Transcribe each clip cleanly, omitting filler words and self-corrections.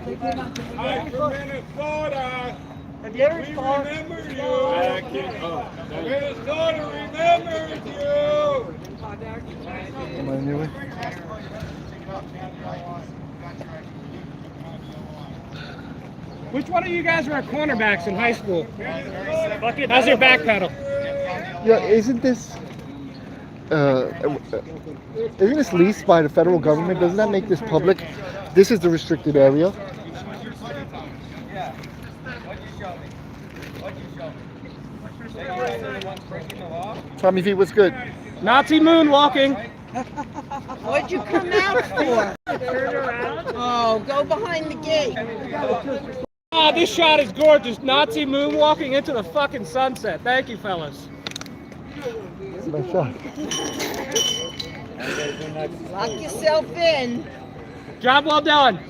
Hi from Minnesota. Have you ever We thought? remember you. Minnesota remembers you. Am I new? Which one of you guys were cornerbacks in high school? How's your back pedal? Yeah, isn't this leased by the federal government? Doesn't that make this public? This is the restricted area. Tommy V, what's good? Nazi moonwalking. What'd you come out for? Oh, go behind the gate. Oh, this shot is gorgeous. Nazi moonwalking into the fucking sunset. Thank you, fellas. Nice shot. Lock yourself in. Job well done.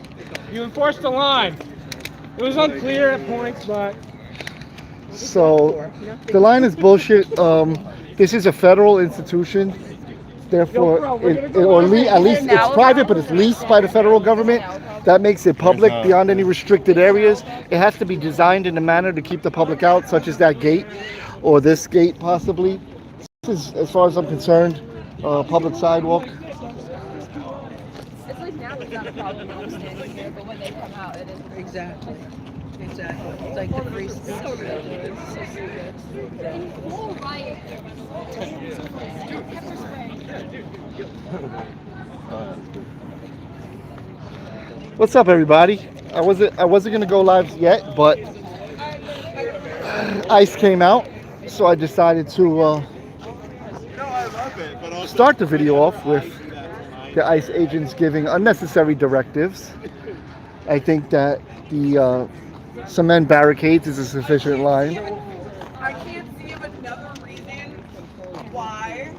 You enforced the line. It was unclear at points, but So the line is bullshit. This is a federal institution. Therefore, at least it's private, but it's leased by the federal government. That makes it public beyond any restricted areas. It has to be designed in a manner to keep the public out, such as that gate or this gate possibly. This is, as far as I'm concerned, public sidewalk. It's like now it's not a problem when I'm standing here, but when they come out, it is. Exactly. Exactly. It's like the free speech. So ridiculous. So stupid. Full riot. Pepper spray. What's up, everybody? I wasn't gonna go live yet, but ICE came out, so I decided to start the video off with the ICE agents giving unnecessary directives. I think that the cement barricades is a sufficient line. I can't see of another reason why.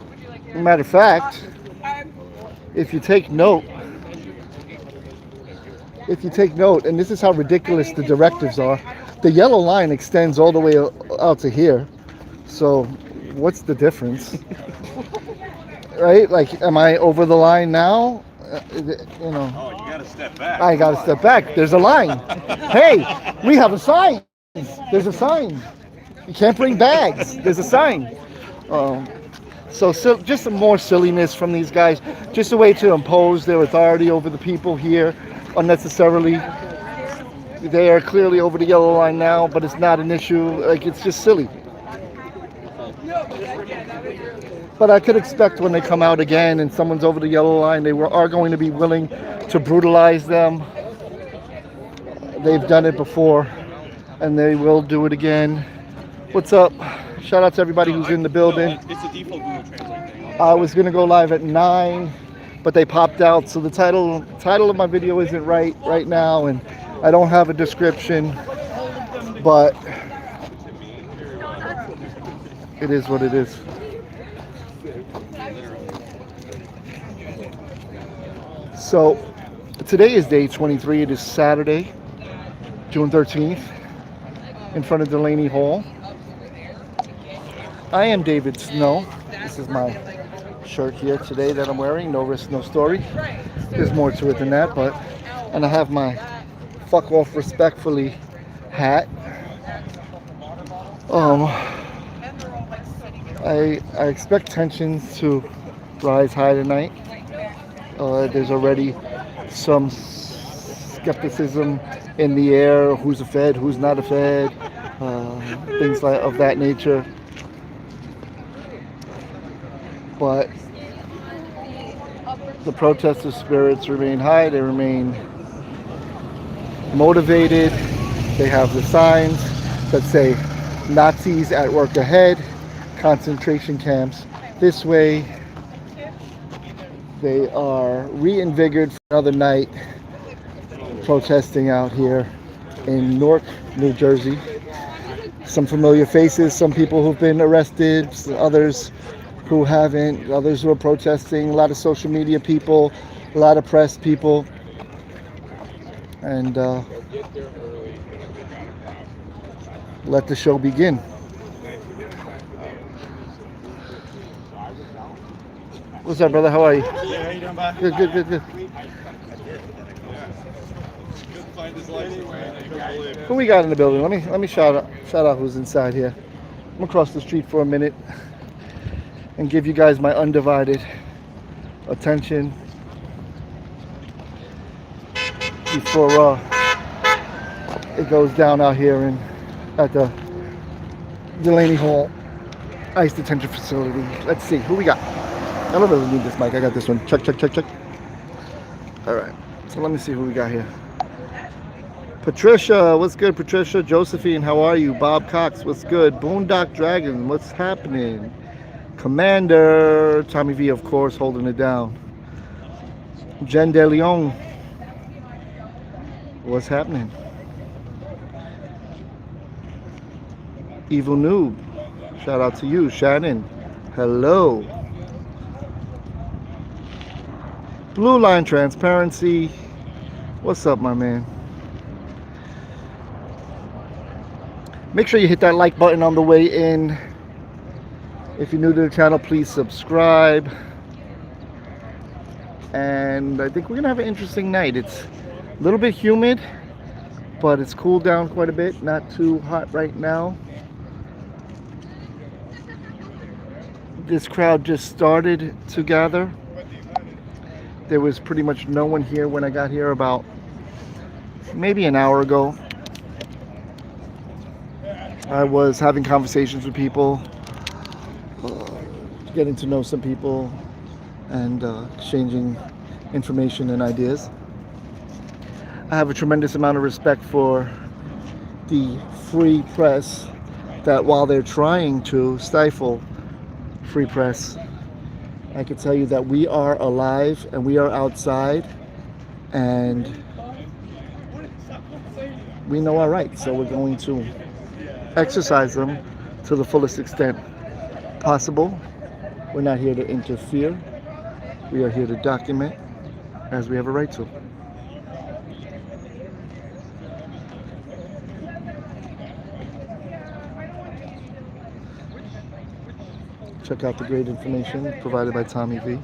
Matter of fact, if you take note, and this is how ridiculous the directives are, the yellow line extends all the way out to here. So what's the difference? Right? Like, am I over the line now? You know. Oh, you gotta step back. I gotta step back. There's a line. Hey, we have a sign. There's a sign. You can't bring bags. There's a sign. So just some more silliness from these guys. Just a way to impose their authority over the people here unnecessarily. They are clearly over the yellow line now, but it's not an issue. Like, it's just silly. But I could expect when they come out again and someone's over the yellow line, they are going to be willing to brutalize them. They've done it before, and they will do it again. What's up? Shout out to everybody who's in the building. It's the default Google Translate thing. I was gonna go live at 9, but they popped out, so the title of my video isn't right now, and I don't have a description, but it is what it is. So today is day 23. It is Saturday, June 13th, in front of Delaney Hall. I am David Snow. This is my shirt here today that I'm wearing. No risk, no story. There's more to it than that, and I have my fuck off respectfully hat. I expect tensions to rise high tonight. There's already some skepticism in the air. Who's a Fed? Who's not a Fed? Things of that nature. But the protester spirits remain high. They remain motivated. They have the signs that say Nazis at work ahead, concentration camps this way. They are reinvigorated for another night protesting out here in Newark, New Jersey. Some familiar faces, some people who've been arrested, others who haven't, others who are protesting, a lot of social media people, a lot of press people. And let the show begin. What's up, brother? How are you? Yeah, how you doing, bud? Good. Good find his license. Who we got in the building? Let me shout out who's inside here. I'm gonna cross the street for a minute and give you guys my undivided attention before it goes down out here at the Delaney Hall ICE detention facility. Let's see who we got. I don't really need this mic. I got this one. Check. All right. So let me see who we got here. Patricia, what's good, Patricia? Josephine, how are you? Bob Cox, what's good? Boondock Dragon, what's happening? Commander, Tommy V, of course, holding it down. Jen De Leon, what's happening? Evil Noob, shout out to you. Shannon, hello. Blue Line Transparency, what's up, my man? Make sure you hit that like button on the way in. If you're new to the channel, please subscribe. And I think we're gonna have an interesting night. It's a little bit humid, but it's cooled down quite a bit. Not too hot right now. This crowd just started to gather. There was pretty much no one here when I got here about maybe an hour ago. I was having conversations with people, getting to know some people, and exchanging information and ideas. I have a tremendous amount of respect for the free press that while they're trying to stifle free press, I can tell you that we are alive and we are outside and we know our rights, so we're going to exercise them to the fullest extent possible. We're not here to interfere. We are here to document as we have a right to. Check out the great information provided by Tommy V,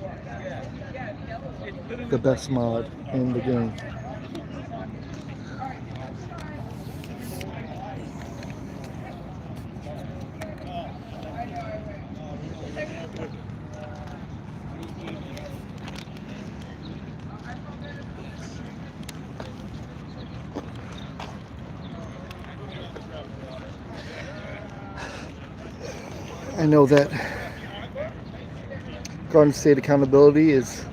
the best mod in the game. I know that Garden State Accountability is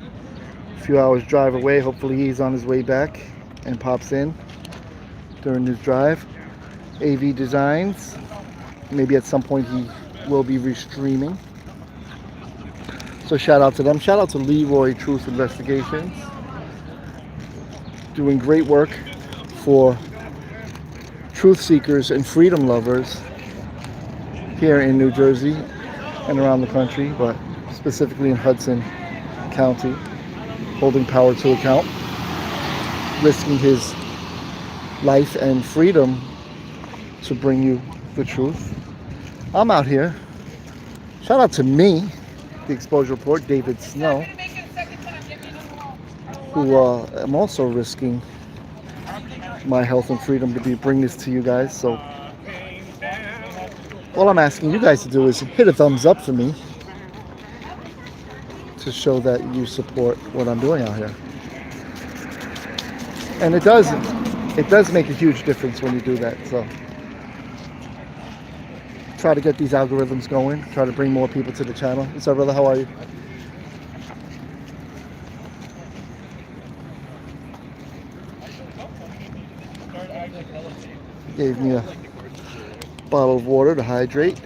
a few hours drive away. Hopefully he's on his way back and pops in during his drive. AV Designs, maybe at some point he will be restreaming. So shout out to them. Shout out to Leroy Truth Investigations, doing great work for truth seekers and freedom lovers here in New Jersey and around the country, but specifically in Hudson County, holding power to account, risking his life and freedom to bring you the truth. I'm out here. Shout out to me, the Exposure Report, David Snow, who am also risking my health and freedom to bring this to you guys. So all I'm asking you guys to do is hit a thumbs up for me to show that you support what I'm doing out here. And it does make a huge difference when you do that. So try to get these algorithms going, try to bring more people to the channel. What's up, brother? How are you? Gave me a bottle of water to hydrate.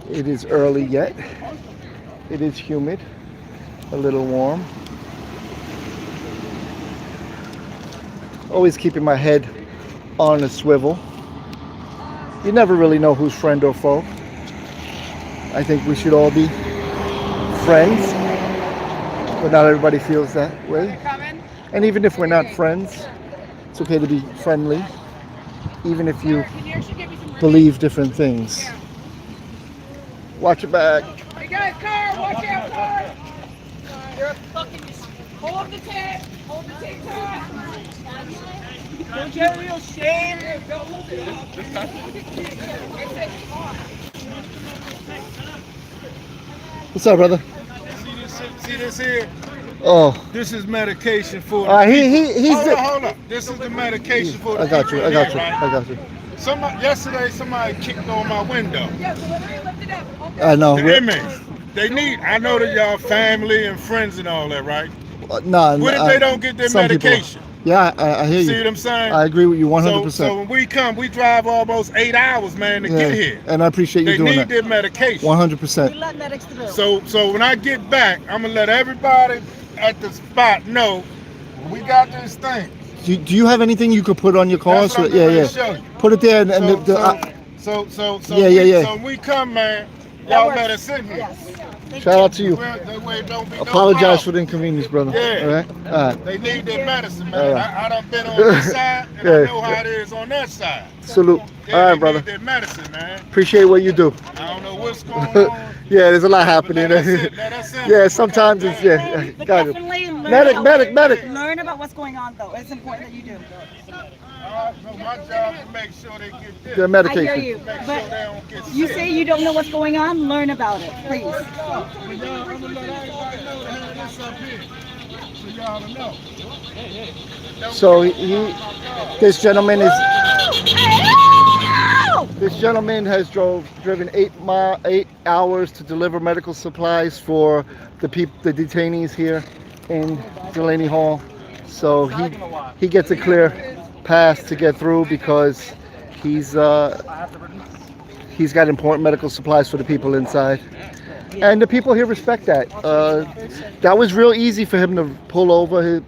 It is early yet. It is humid, a little warm. Always keeping my head on a swivel. You never really know who's friend or foe. I think we should all be friends, but not everybody feels that way. And even if we're not friends, it's okay to be friendly, even if you believe different things. Watch your back. Hey guys, car, watch out, car! You're fucking... Hold the tape! Hold the tape tight! Don't you have real shame? What's up, brother? See this here? Oh, This is medication for. he's. Hold up. This is the medication for. I got you. I got you. I got you. Yesterday, somebody kicked on my window. I know. The inmates. They need. I know that y'all family and friends and all that, right? No. What if they don't get their some people- medication? Yeah, I hear you. See what I'm saying? I agree with you 100%. So when we come, we drive almost 8 hours, man, to get here. And I appreciate you They doing need that. their medication. 100%. Let medics through. So when I get back, I'm gonna let everybody at the spot know we got this thing. Do you have anything you could put on your car? That's what I'm Yeah, gonna yeah. show you. Put it there, and So Yeah. when we come, man, y'all better sit here. shout out to you. That way it don't be Apologize for no the inconvenience, brother. Yeah. All right. All right. problem. They need their medicine, man. All right. I done been on this side, and Yeah. I know how it is on that side. Salute. Yeah, All they right, brother. need their medicine, man. Appreciate what you do. I don't know what's going on. Yeah, there's a lot happening. Let us in, let us in. Yeah, sometimes it's yeah. But Got it. definitely learn Medic, medic. Learn about what's going on, though. It's important that you do. So my job is to make sure they get this. Their I medication. hear you. Make sure But they don't get you sick. say you don't know what's going on. Learn about it, please. I'm gonna let everybody know to have this up here, so y'all to know. So this gentleman has driven 8 hours to deliver medical supplies for the detainees here in Delaney Hall. So he gets a clear pass to get through because he's got important medical supplies for the people inside. And the people here respect that. That was real easy for him to pull over,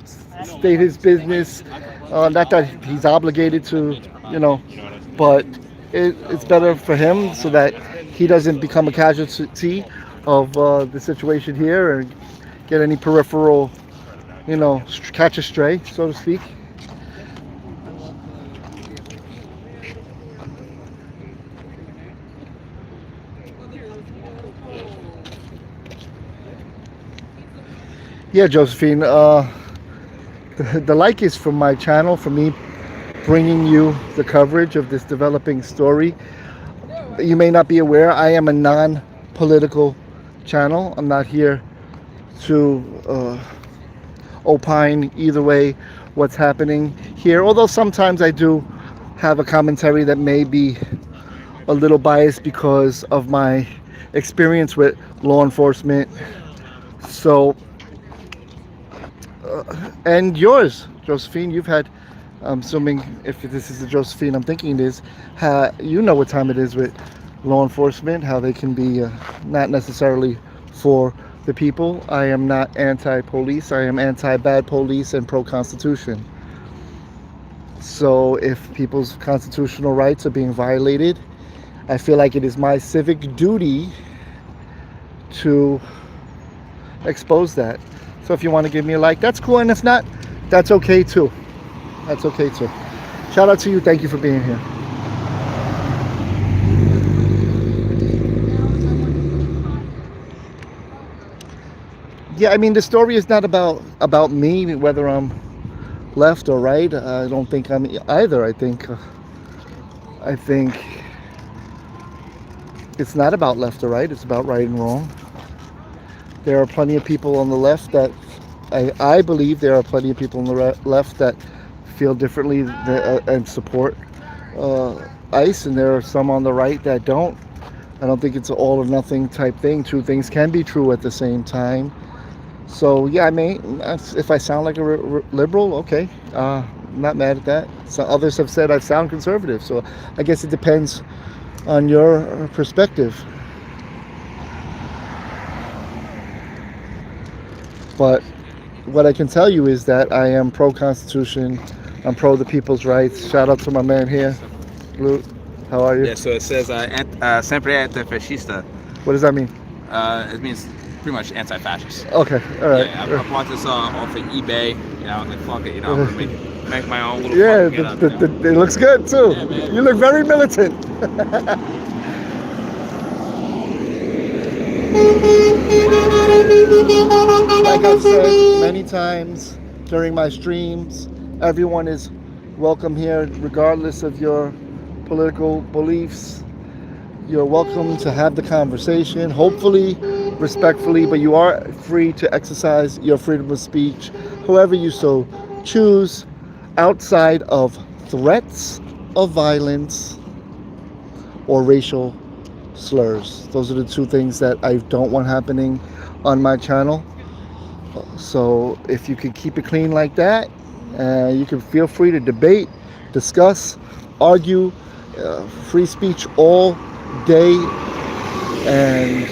state his business. Not that he's obligated to, but it's better for him so that he doesn't become a casualty of the situation here and get any peripheral, catch a stray, so to speak. Yeah, Josephine, the like is from my channel, for me bringing you the coverage of this developing story. You may not be aware, I am a non-political channel. I'm not here to opine either way what's happening here, although sometimes I do have a commentary that may be a little biased because of my experience with law enforcement. So and yours, Josephine, you've had, I'm assuming if this is the Josephine I'm thinking it is, you know what time it is with law enforcement, how they can be not necessarily for the people. I am not anti-police, I am anti-bad police and pro-constitution. So if people's constitutional rights are being violated, I feel like it is my civic duty to expose that. So if you want to give me a like, that's cool, and if not, that's okay too. That's okay too. Shout out to you. Thank you for being here. Yeah, I mean, the story is not about me, whether I'm left or right. I don't think I'm either. I think it's not about left or right. It's about right and wrong. There are plenty of people on the left that I believe there are plenty of people on the left that feel differently and support ICE, and there are some on the right that don't. I don't think it's an all or nothing type thing. Two things can be true at the same time. So yeah, if I sound like a liberal, okay, I'm not mad at that. So others have said I sound conservative, so I guess it depends on your perspective. But what I can tell you is that I am pro-Constitution. I'm pro the people's rights. Shout out to my man here. Luke, how are you? Yeah, so it says sempre antifascista. What does that mean? It means pretty much anti-fascist. Okay, all right. Yeah, I bought this off of eBay. And fuck it, I'm gonna make my own little. Yeah, fucking get up, it looks good too. Yeah, man. You look very militant. Like I've said many times during my streams, everyone is welcome here, regardless of your political beliefs. You're welcome to have the conversation, hopefully respectfully, but you are free to exercise your freedom of speech however you so choose, outside of threats of violence or racial slurs. Those are the two things that I don't want happening on my channel. So if you could keep it clean like that, you can feel free to debate, discuss, argue, free speech all day, and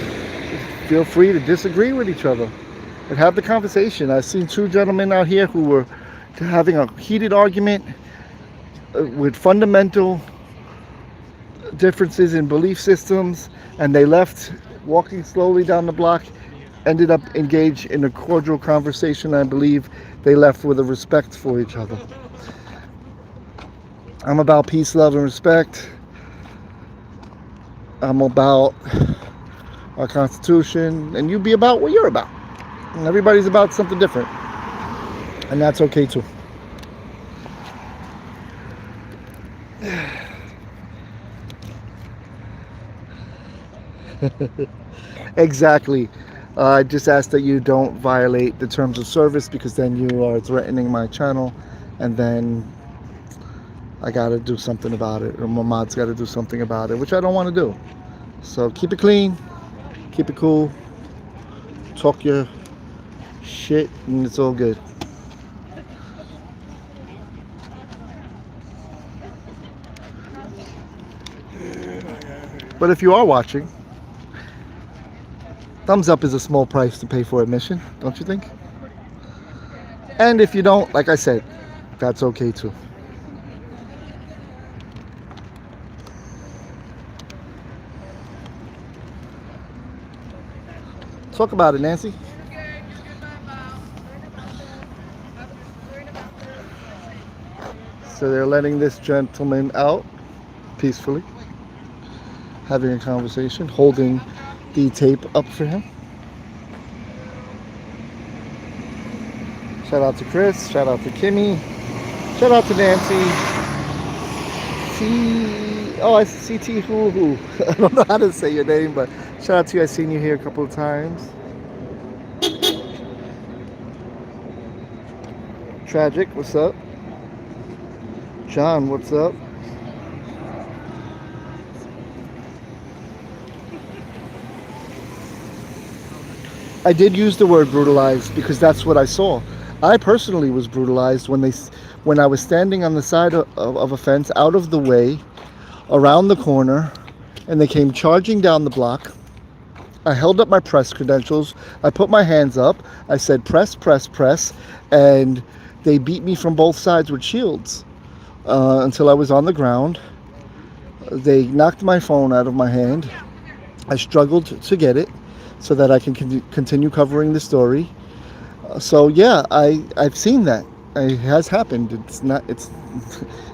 feel free to disagree with each other and have the conversation. I've seen two gentlemen out here who were having a heated argument with fundamental differences in belief systems, and they left walking slowly down the block, ended up engaged in a cordial conversation. I believe they left with a respect for each other. I'm about peace, love, and respect. I'm about our Constitution, and you be about what you're about. And everybody's about something different, and that's okay too. Exactly. I just ask that you don't violate the terms of service, because then you are threatening my channel, and then I gotta do something about it, or Mamad's gotta do something about it, which I don't want to do. So keep it clean, keep it cool, talk your shit, and it's all good. But if you are watching, thumbs up is a small price to pay for admission, don't you think? And if you don't, like I said, that's okay too. Talk about it, Nancy. So they're letting this gentleman out peacefully, having a conversation, holding the tape up for him. Shout out to Chris, shout out to Kimmy, shout out to Nancy. I see CT Hoo. I don't know how to say your name, but shout out to you. I've seen you here a couple of times. Tragic, what's up? John, what's up? I did use the word brutalized because that's what I saw. I personally was brutalized when I was standing on the side of a fence, out of the way, around the corner, and they came charging down the block. I held up my press credentials. I put my hands up. I said, press, press, press, and they beat me from both sides with shields until I was on the ground. They knocked my phone out of my hand. I struggled to get it so that I can continue covering the story. So yeah, I've seen that. It has happened.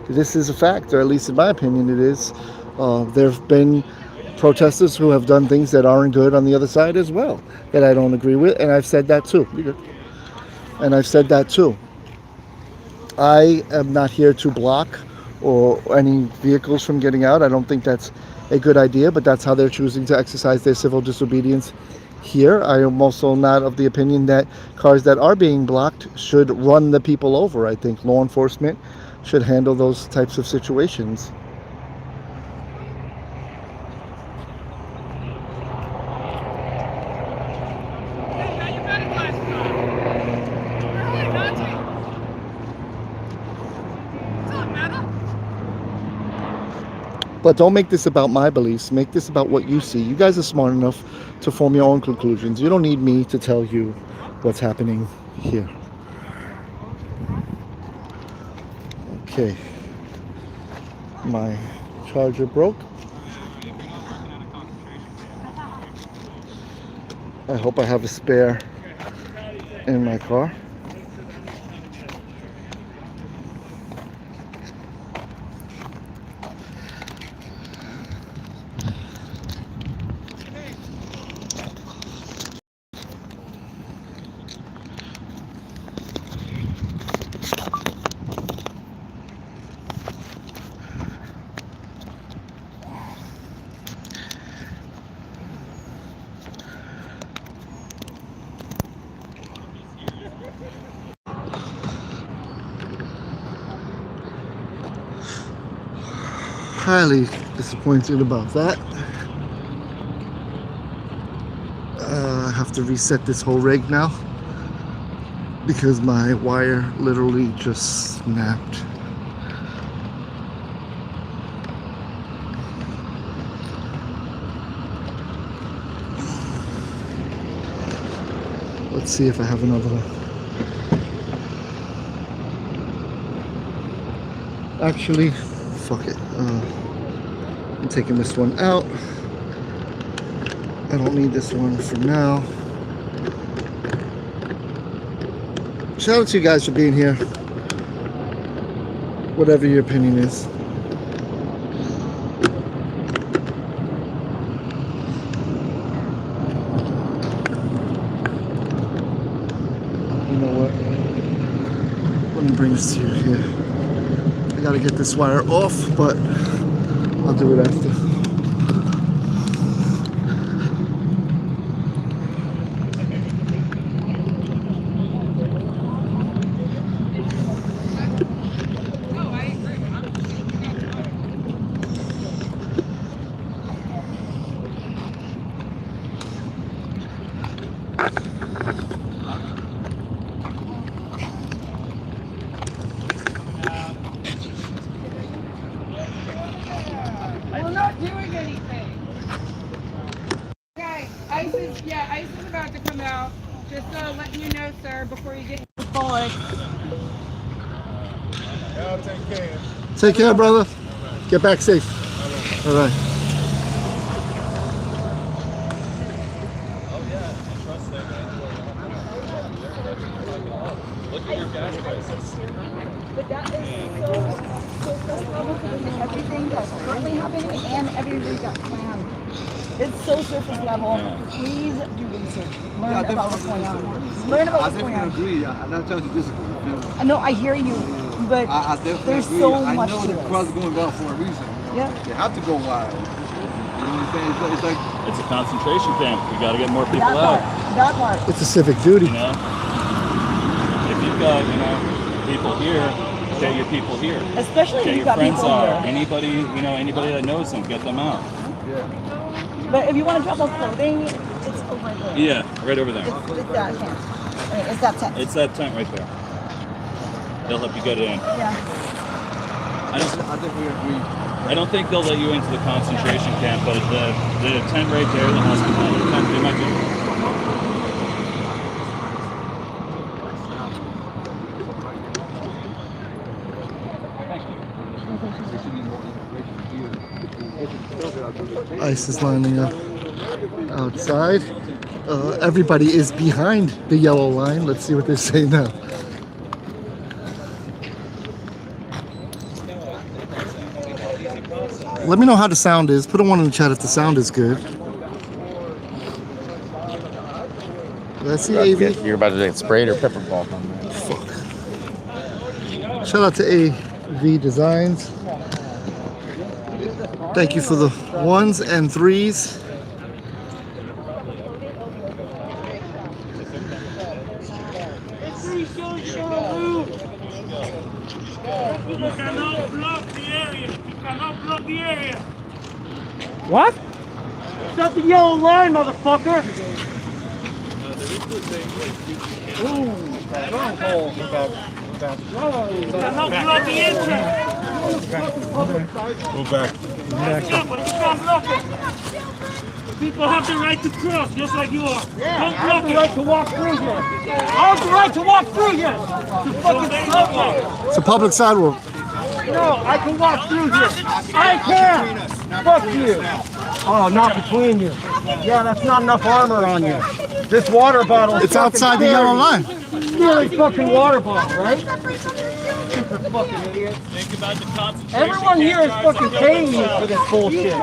This is a fact, or at least in my opinion it is. There have been protesters who have done things that aren't good on the other side as well, that I don't agree with, and I've said that too. And I've said that too. I am not here to block or any vehicles from getting out. I don't think that's a good idea, but that's how they're choosing to exercise their civil disobedience here. I am also not of the opinion that cars that are being blocked should run the people over. I think law enforcement should handle those types of situations. But don't make this about my beliefs. Make this about what you see. You guys are smart enough to form your own conclusions. You don't need me to tell you what's happening here. Okay. My charger broke. I hope I have a spare in my car. highly disappointed about that. I have to reset this whole rig now because my wire literally just snapped. Let's see if I have another one. Actually, fuck it. I'm taking this one out. I don't need this one for now. Shout out to you guys for being here. Whatever your opinion is. You know what? Let me bring this to you here. I gotta get this wire off, but I'll do it after. We're not doing anything. Okay, ice is about to come out. Just letting you know, sir, before you get forward. Y'all take care. Take care, brother. Get back safe. All right. But that is so surface level because everything that's currently happening and everything got planned. It's so surface level. Please do research. Learn about what's going on. Learn about what's going on. agree. I'm not trying to disagree. I know, I hear you, but I definitely there's agree. so I much know to the this. crowd's going down for a reason. Yeah. They have to go wide. You know what I'm saying? It's like It's a concentration camp. We got to get more people That part. out. That part. It's a civic duty. You know, if you've got people here, get your people here. Especially Get if your you've got friends people out. here. Anybody that knows them, get them out. But if you want to drop off clothing, it's over there. Yeah, right over there. It's that tent. I mean, it's that tent. It's that tent right there. They'll help you get in. Yeah. I definitely agree. I don't think they'll let you into the concentration camp, but the tent right there, the hospitality tent, they might be. Ice is lining up outside. Everybody is behind the yellow line. Let's see what they say now. Let me know how the sound is. Put a 1 in the chat if the sound is good. Let's see, AV. You're about to get sprayed or pepper ball. Fuck. Shout out to AV Designs. Thank you for the 1s and 3s. You cannot block the area. You cannot block the area. What? Shut the yellow line, motherfucker. You cannot block the entrance. Go back. Yeah, but you can't block it. People have the right to cross, just like you are. Don't block it. I have the right to walk through here. I have the right to walk through here. To fucking stop. It's a public sidewalk. No, I can walk through here. I can. Fuck you. Oh, not between you. Yeah, that's not enough armor on you. This water bottle is It's outside the yellow line. really fucking water bottle, right? Stupid fucking idiot. Think about the concentration. Everyone here is fucking paying you for this bullshit.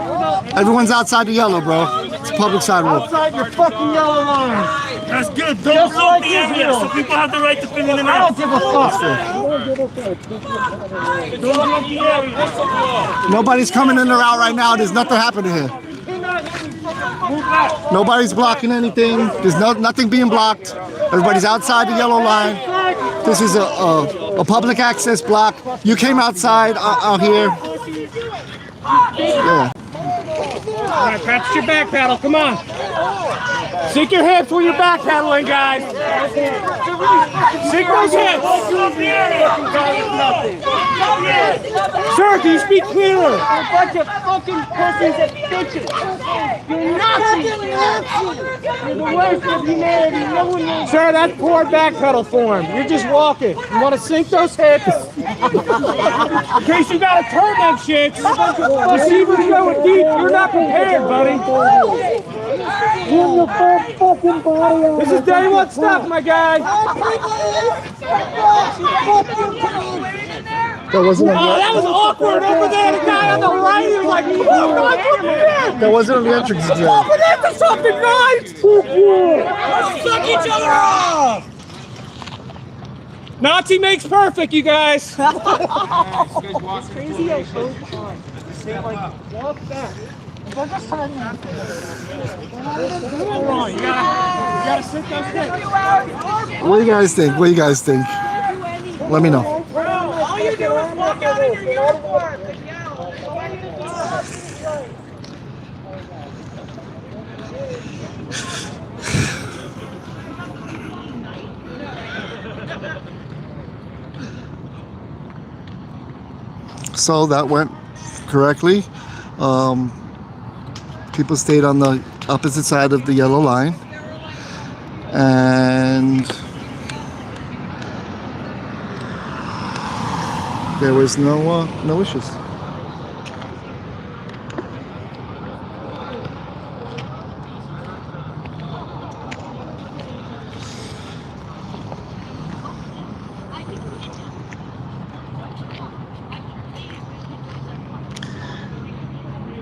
Everyone's outside the yellow, bro. It's a public sidewalk. Outside your fucking yellow line. That's good. Don't block the area, so people have the right to fill in and out. I don't give a fuck. Don't block the area. Nobody's coming in or out right now. There's nothing happening here. Move back. Nobody's blocking anything. There's nothing being blocked. Everybody's outside the yellow line. This is a public access block. You came outside out here. Yeah. All right, practice your back paddle. Come on. Sink your hips when you're back paddling, guys. Sink those hips. Sir, can you speak clearer? You're a bunch of fucking pussies and bitches. You're Nazis. You're the worst of humanity. No one knows. Sir, that's poor back pedal form. You're just walking. You want to sink those hips? In case you got to turn them shits. Receivers going deep. You're not prepared, buddy. This is day one stuff, my guy. That wasn't Oh, that was awkward over there. The guy on the right, he was like, oh, God, put me in. That wasn't on the entrance exam. Open into something, guys. Let's suck each other off. Nazi makes perfect, you guys. It's crazy how both times they like walk back. Hold on, you gotta sit those hips. What do you guys think? What do you guys think? Let me know. All you do is walk out in your uniform. So that went correctly. People stayed on the opposite side of the yellow line, and there was no issues.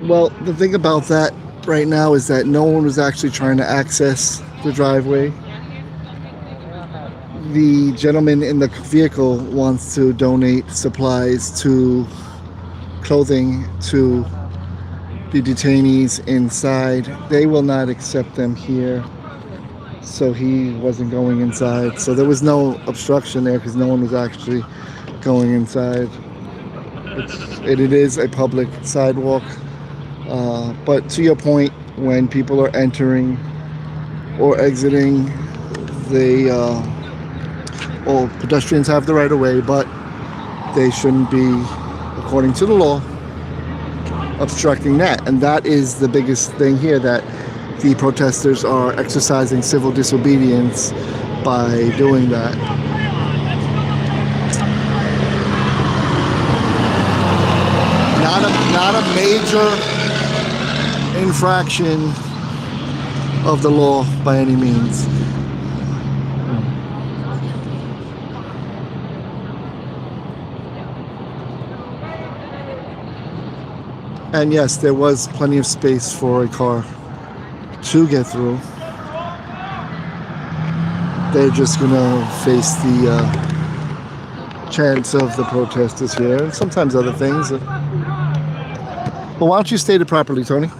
Well, the thing about that right now is that no one was actually trying to access the driveway. The gentleman in the vehicle wants to donate supplies to clothing to the detainees inside. They will not accept them here, so he wasn't going inside. So there was no obstruction there because no one was actually going inside. It is a public sidewalk. But to your point, when people are entering or exiting, well, pedestrians have the right of way, but they shouldn't be, according to the law, obstructing that. And that is the biggest thing here, that the protesters are exercising civil disobedience by doing that. Not a major infraction of the law by any means. And yes, there was plenty of space for a car to get through. They're just gonna face the chants of the protesters here, and sometimes other things. But why don't you state it properly, Tony?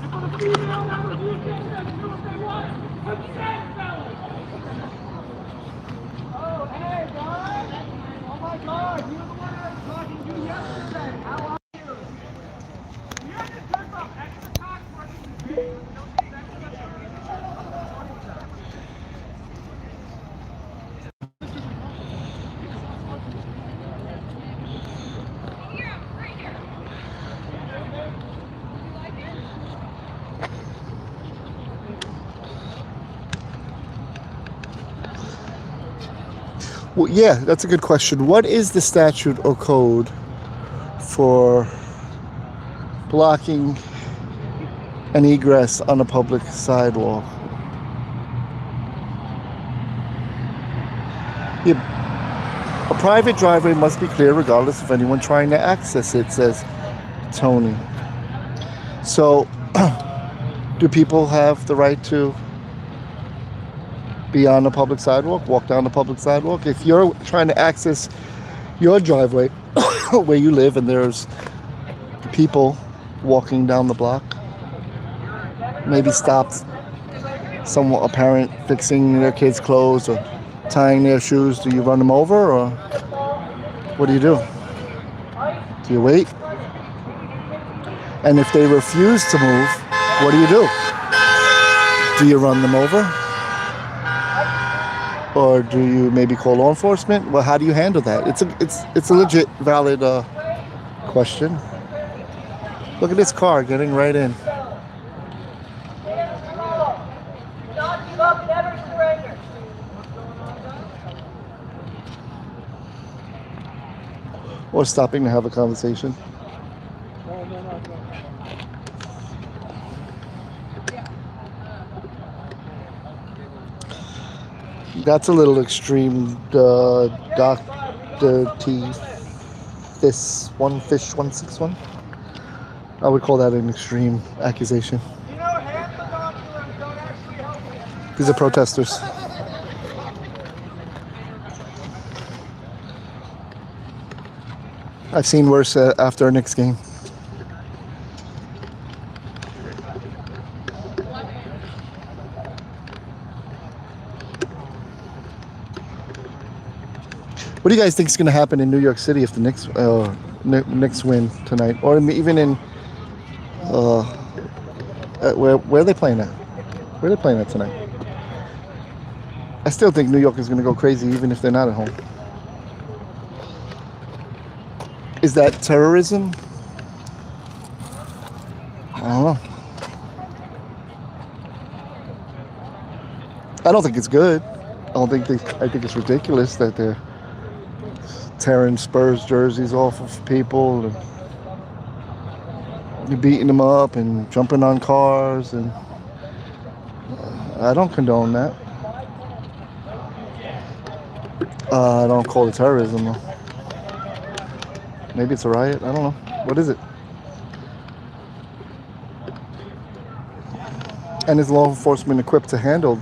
Well, yeah, that's a good question. What is the statute or code for blocking an egress on a public sidewalk? Yeah, a private driveway must be clear regardless of anyone trying to access it, says Tony. So, do people have the right to be on the public sidewalk, walk down the public sidewalk? If you're trying to access your driveway where you live and there's people walking down the block, maybe stopped a parent fixing their kids' clothes or tying their shoes, do you run them over, or what do? Do you wait? And if they refuse to move, what do you do? Do you run them over? Or do you maybe call law enforcement? Well, how do you handle that? It's a legit, valid question. Look at this car getting right in. Or stopping to have a conversation. That's a little extreme, Dr. T. Fish 161. I would call that an extreme accusation. These are protesters. I've seen worse after a Knicks game. What do you guys think is going to happen in New York City if the Knicks win tonight, or even in where are they playing at? Where are they playing at tonight? I still think New York is going to go crazy even if they're not at home. Is that terrorism? I don't know. I don't think it's good. I think it's ridiculous that they're tearing Spurs jerseys off of people and beating them up and jumping on cars, and I don't condone that. I don't call it terrorism though. Maybe it's a riot. I don't know. What is it? And is law enforcement equipped to handle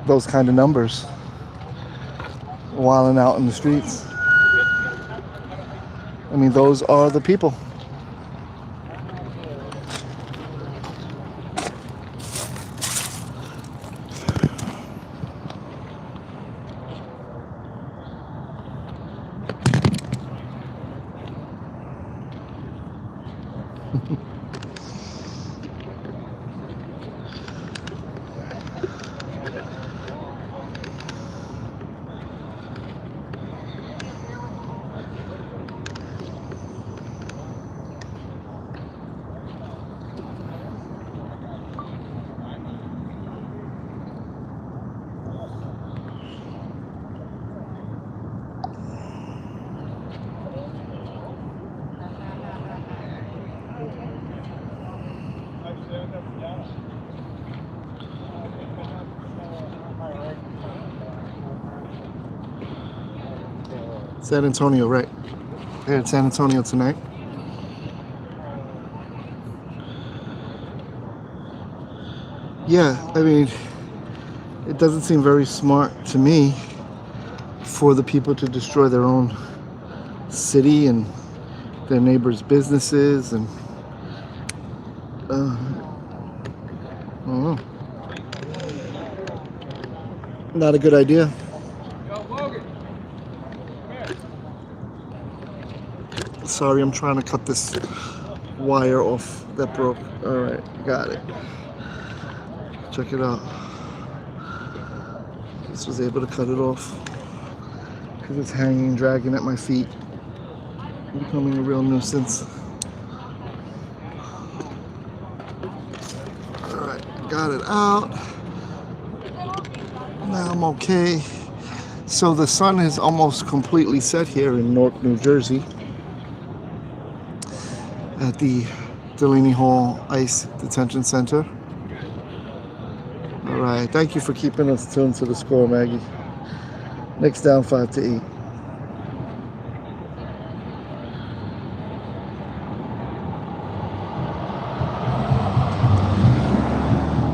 those kind of numbers, wilding out in the streets? I mean, those are the people. San Antonio, right? Here at San Antonio tonight. Yeah, I mean, it doesn't seem very smart to me for the people to destroy their own city and their neighbors' businesses, and I don't know. Not a good idea. Sorry, I'm trying to cut this wire off that broke. All right, got it. Check it out. Just was able to cut it off because it's hanging, dragging at my feet, becoming a real nuisance. All right, got it out. Now I'm okay. So the sun is almost completely set here in Newark, New Jersey, at the Delaney Hall Ice Detention Center. All right, thank you for keeping us tuned to the score, Maggie. Knicks down 5-8.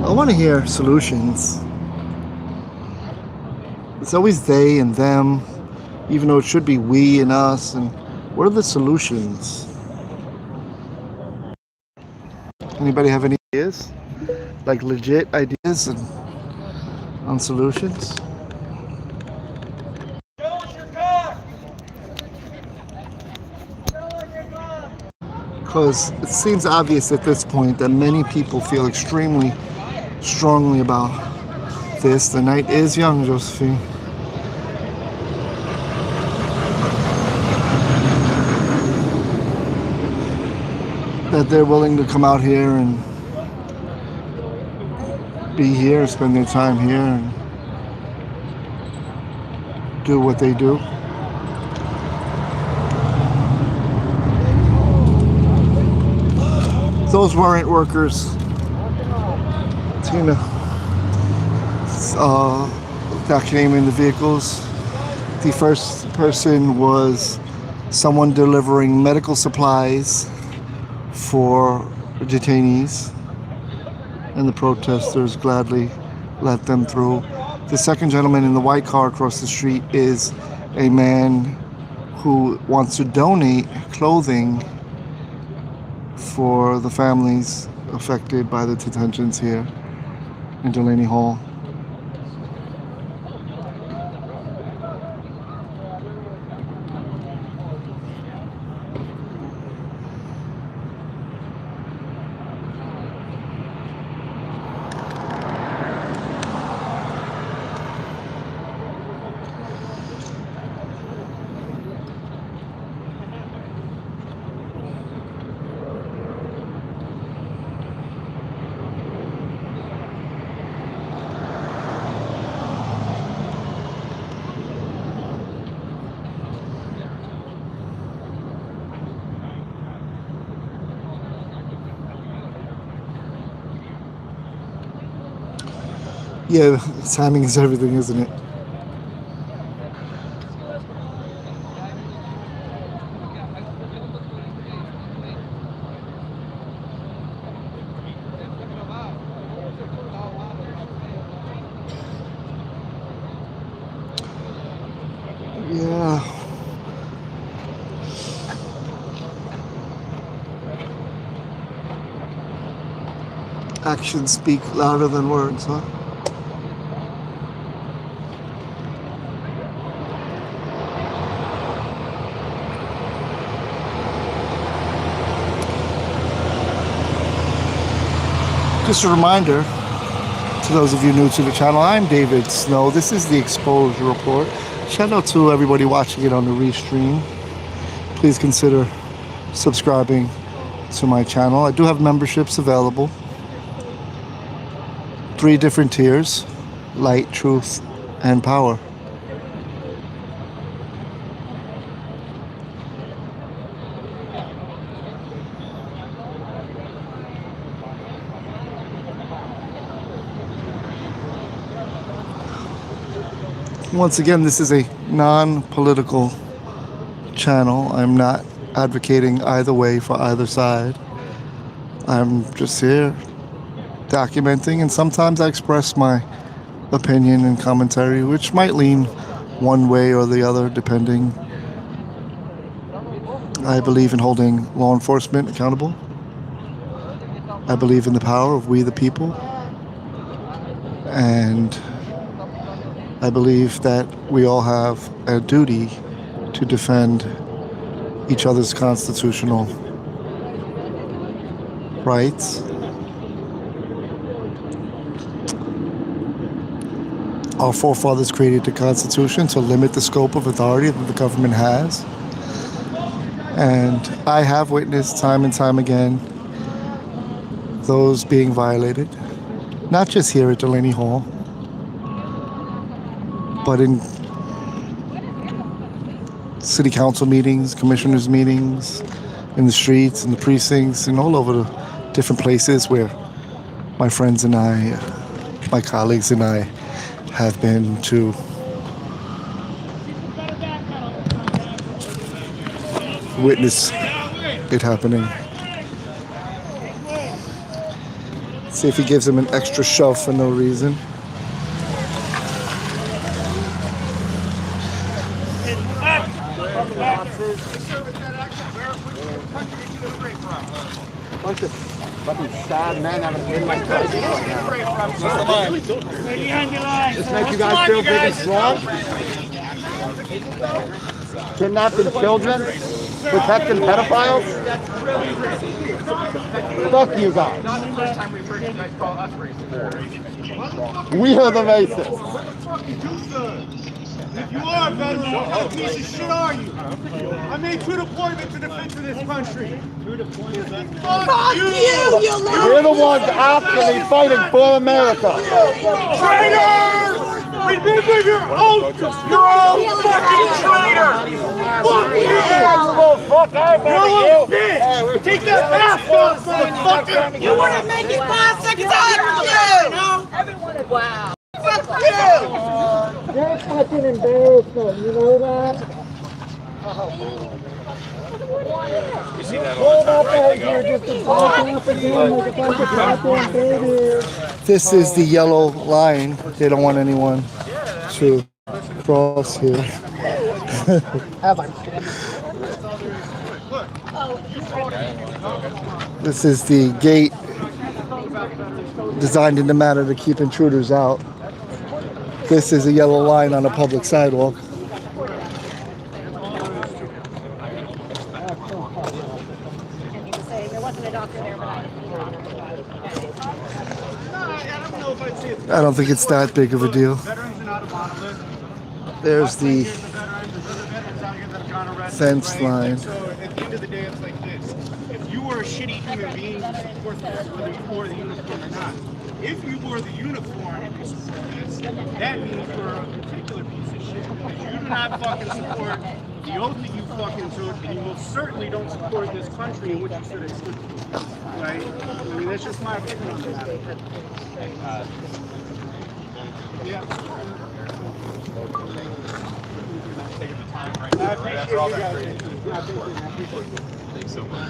I want to hear solutions. It's always they and them, even though it should be we and us. And what are the solutions? Anybody have any ideas? Like legit ideas on solutions? because it seems obvious at this point that many people feel extremely strongly about this. The night is young, Josephine. That they're willing to come out here and be here, spend their time here, and do what they do. Those weren't workers. Tina, that came in the vehicles. The first person was someone delivering medical supplies for detainees, and the protesters gladly let them through. The second gentleman in the white car across the street is a man who wants to donate clothing for the families affected by the detentions here in Delaney Hall. Yeah, timing is everything, isn't it? Yeah. Actions speak louder than words, huh? Just a reminder to those of you new to the channel, I'm David Snow. This is the Exposure Report. Shout out to everybody watching it on the restream. Please consider subscribing to my channel. I do have memberships available. 3 different tiers: light, truth, and power. Once again, this is a non-political channel. I'm not advocating either way for either side. I'm just here documenting, and sometimes I express my opinion and commentary, which might lean one way or the other, depending. I believe in holding law enforcement accountable. I believe in the power of we the people. And I believe that we all have a duty to defend each other's constitutional rights. Our forefathers created the Constitution to limit the scope of authority that the government has. And I have witnessed time and time again those being violated, not just here at Delaney Hall, but in city council meetings, commissioners meetings, in the streets, in the precincts, and all over the different places where my friends and I, my colleagues and I have been to witness it happening. See if he gives him an extra shove for no reason. Bunch of fucking sad men having in my face right now. Just make you guys feel big and strong. kidnapping children, protecting pedophiles. Fuck you guys. We are the racists. If you are a veteran, what kind of piece of shit are you? I made 2 deployments in defense of this country. 2 deployments? Fuck you! We're the ones actually fighting for America. Traitors! Remember your oath! You're all fucking traitor! Fuck you! Fuck You're a bitch! Take that mask off, motherfucker! You want to make it 5 seconds harder, you! Wow. Fuck you! You're fucking embarrassing, you know that? You see that all the time, right? They go, This is the yellow line. They don't want anyone to cross here. This is the gate designed in the manner to keep intruders out. This is a yellow line on a public sidewalk. I don't think it's that big of a deal. There's the fence line. So at the end of the day, it's like this. If you were a shitty human being, you support this, whether you wore the uniform or not. If you wore the uniform and you support this, that means you're a particular piece of shit. Because you do not fucking support the oath that you fucking took, and you most certainly don't support this country in which you should have stood for. Right? I mean, that's just my opinion on that. Yeah. I appreciate you guys. Thanks so much.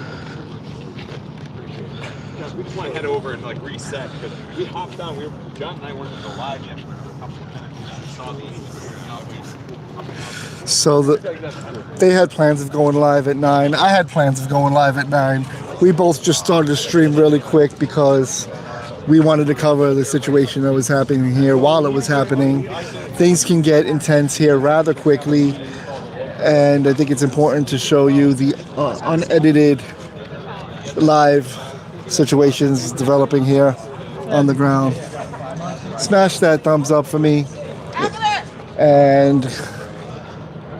We just want to head over and like reset because we hopped on. John and I weren't even live yet for a couple of minutes. Saw these. So they had plans of going live at 9. I had plans of going live at 9. We both just started to stream really quick because we wanted to cover the situation that was happening here while it was happening. Things can get intense here rather quickly, and I think it's important to show you the unedited live situations developing here on the ground. Smash that thumbs up for me and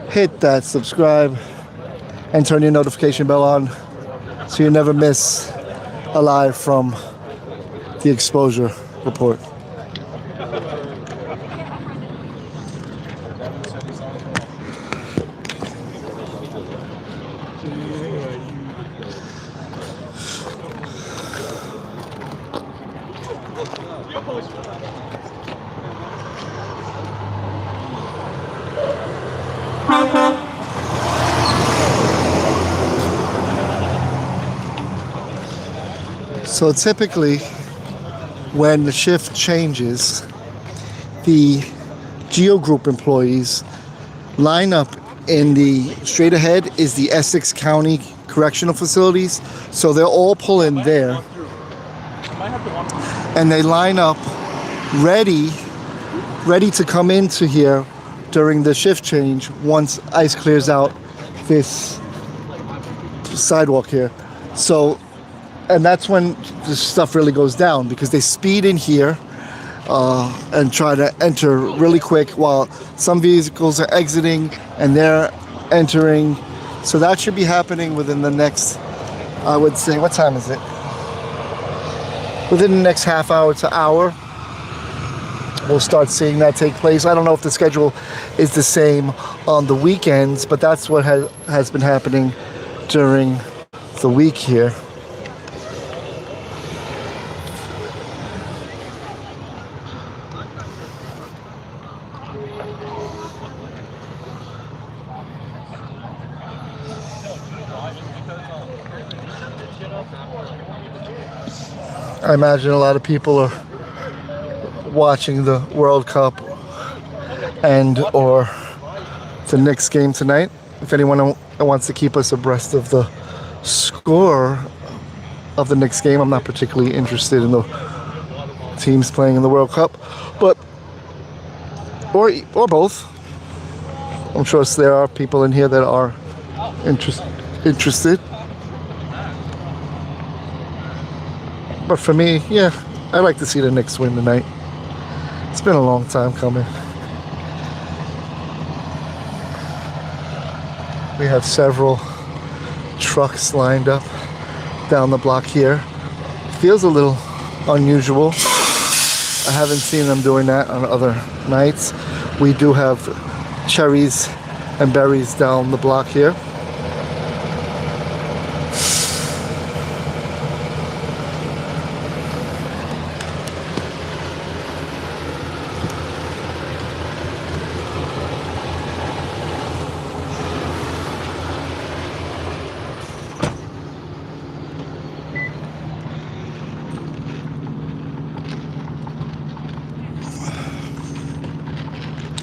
hit that subscribe and turn your notification bell on so you never miss a live from the exposure report. So typically, when the shift changes, the Geo Group employees line up in the straight ahead is the Essex County Correctional Facilities. So they'll all pull in there and they line up ready to come into here during the shift change once ICE clears out this sidewalk here. So, and that's when the stuff really goes down because they speed in here and try to enter really quick while some vehicles are exiting and they're entering. So that should be happening within the next, I would say, what time is it? Within the next half hour to hour, we'll start seeing that take place. I don't know if the schedule is the same on the weekends, but that's what has been happening during the week here. I imagine a lot of people are watching the World Cup and or the Knicks game tonight. If anyone wants to keep us abreast of the score of the Knicks game, I'm not particularly interested in the teams playing in the World Cup, but or both. I'm sure there are people in here that are interested. But for me, yeah, I like to see the Knicks win tonight. It's been a long time coming. We have several trucks lined up down the block here. Feels a little unusual. I haven't seen them doing that on other nights. We do have cherries and berries down the block here.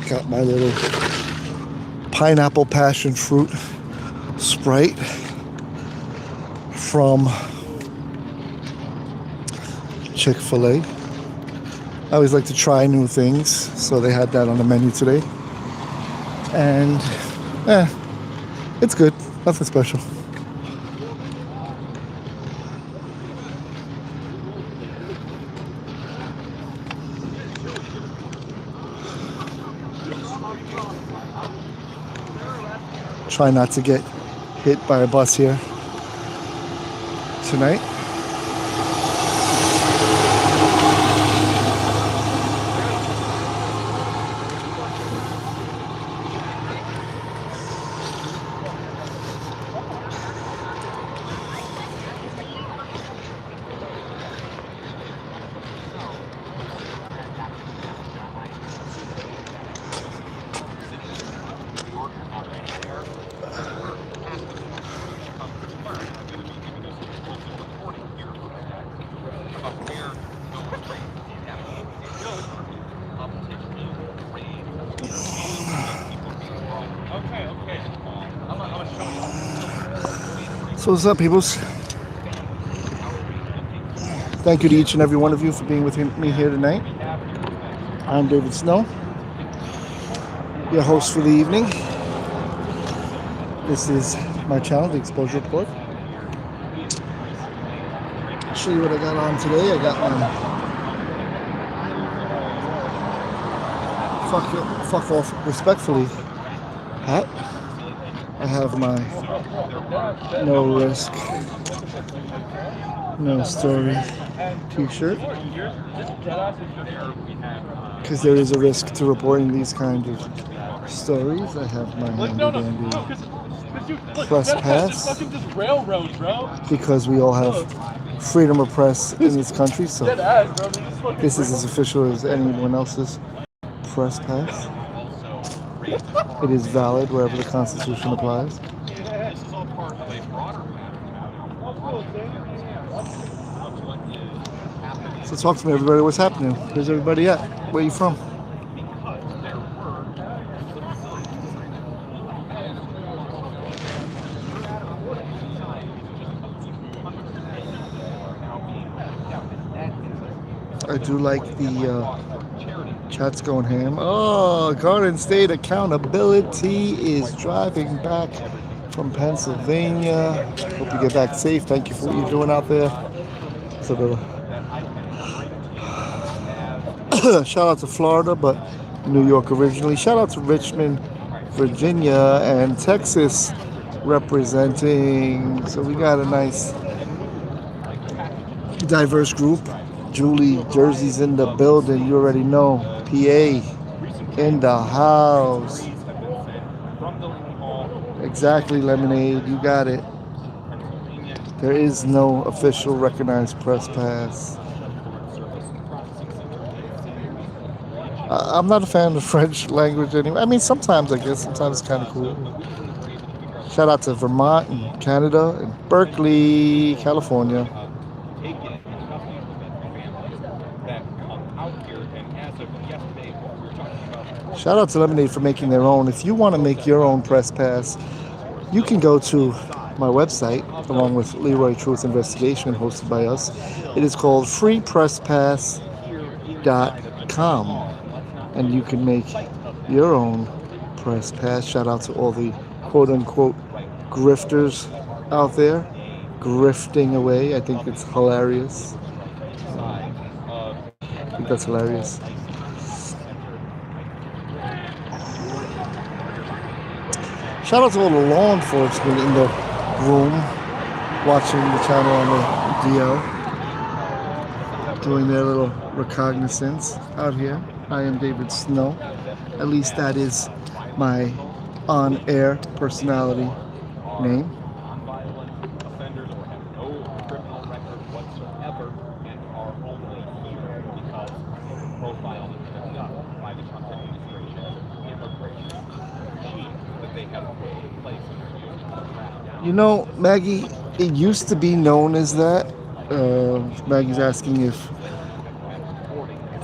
Got my little pineapple passion fruit Sprite from Chick-fil-A. I always like to try new things, so they had that on the menu today. And it's good, nothing special. Try not to get hit by a bus here tonight. So what's up, peoples? Thank you to each and every one of you for being with me here tonight. I'm David Snow, your host for the evening. This is my channel, The Exposure Report. I'll show you what I got on today. I got my fuck off respectfully hat. I have my no risk, no story t-shirt, because there is a risk to reporting these kind of stories. I have my handy dandy press pass, because we all have freedom of press in this country, so this is as official as anyone else's press pass. It is valid wherever the Constitution applies. So talk to me, everybody. What's happening? Where's everybody at? Where are you from? I do like the chat's going ham. Oh, Garden State Accountability is driving back from Pennsylvania. Hope you get back safe. Thank you for what you're doing out there. So shout out to Florida, but New York originally. Shout out to Richmond, Virginia, and Texas representing. So we got a nice diverse group. Julie, Jersey's in the building. You already know. PA in the house. Exactly, Lemonade. You got it. There is no official recognized press pass. I'm not a fan of French language anyway. I mean, sometimes I guess. Sometimes it's kind of cool. Shout out to Vermont and Canada and Berkeley, California. Shout out to Lemonade for making their own. If you want to make your own press pass, you can go to my website, along with Leroy Truth Investigation, hosted by us. It is called freepresspass.com, and you can make your own press pass. Shout out to all the quote-unquote grifters out there, grifting away. I think it's hilarious. I think that's hilarious. Shout out to all the law enforcement in the room watching the channel on the DL, doing their little recognizance out here. I am David Snow. At least that is my on-air personality name. Offenders or have no criminal record whatsoever and are only here because of the profile that's done by the Trump administration immigration regime that they have put in place and are using to crack. You know, Maggie, it used to be known as that. Maggie's asking if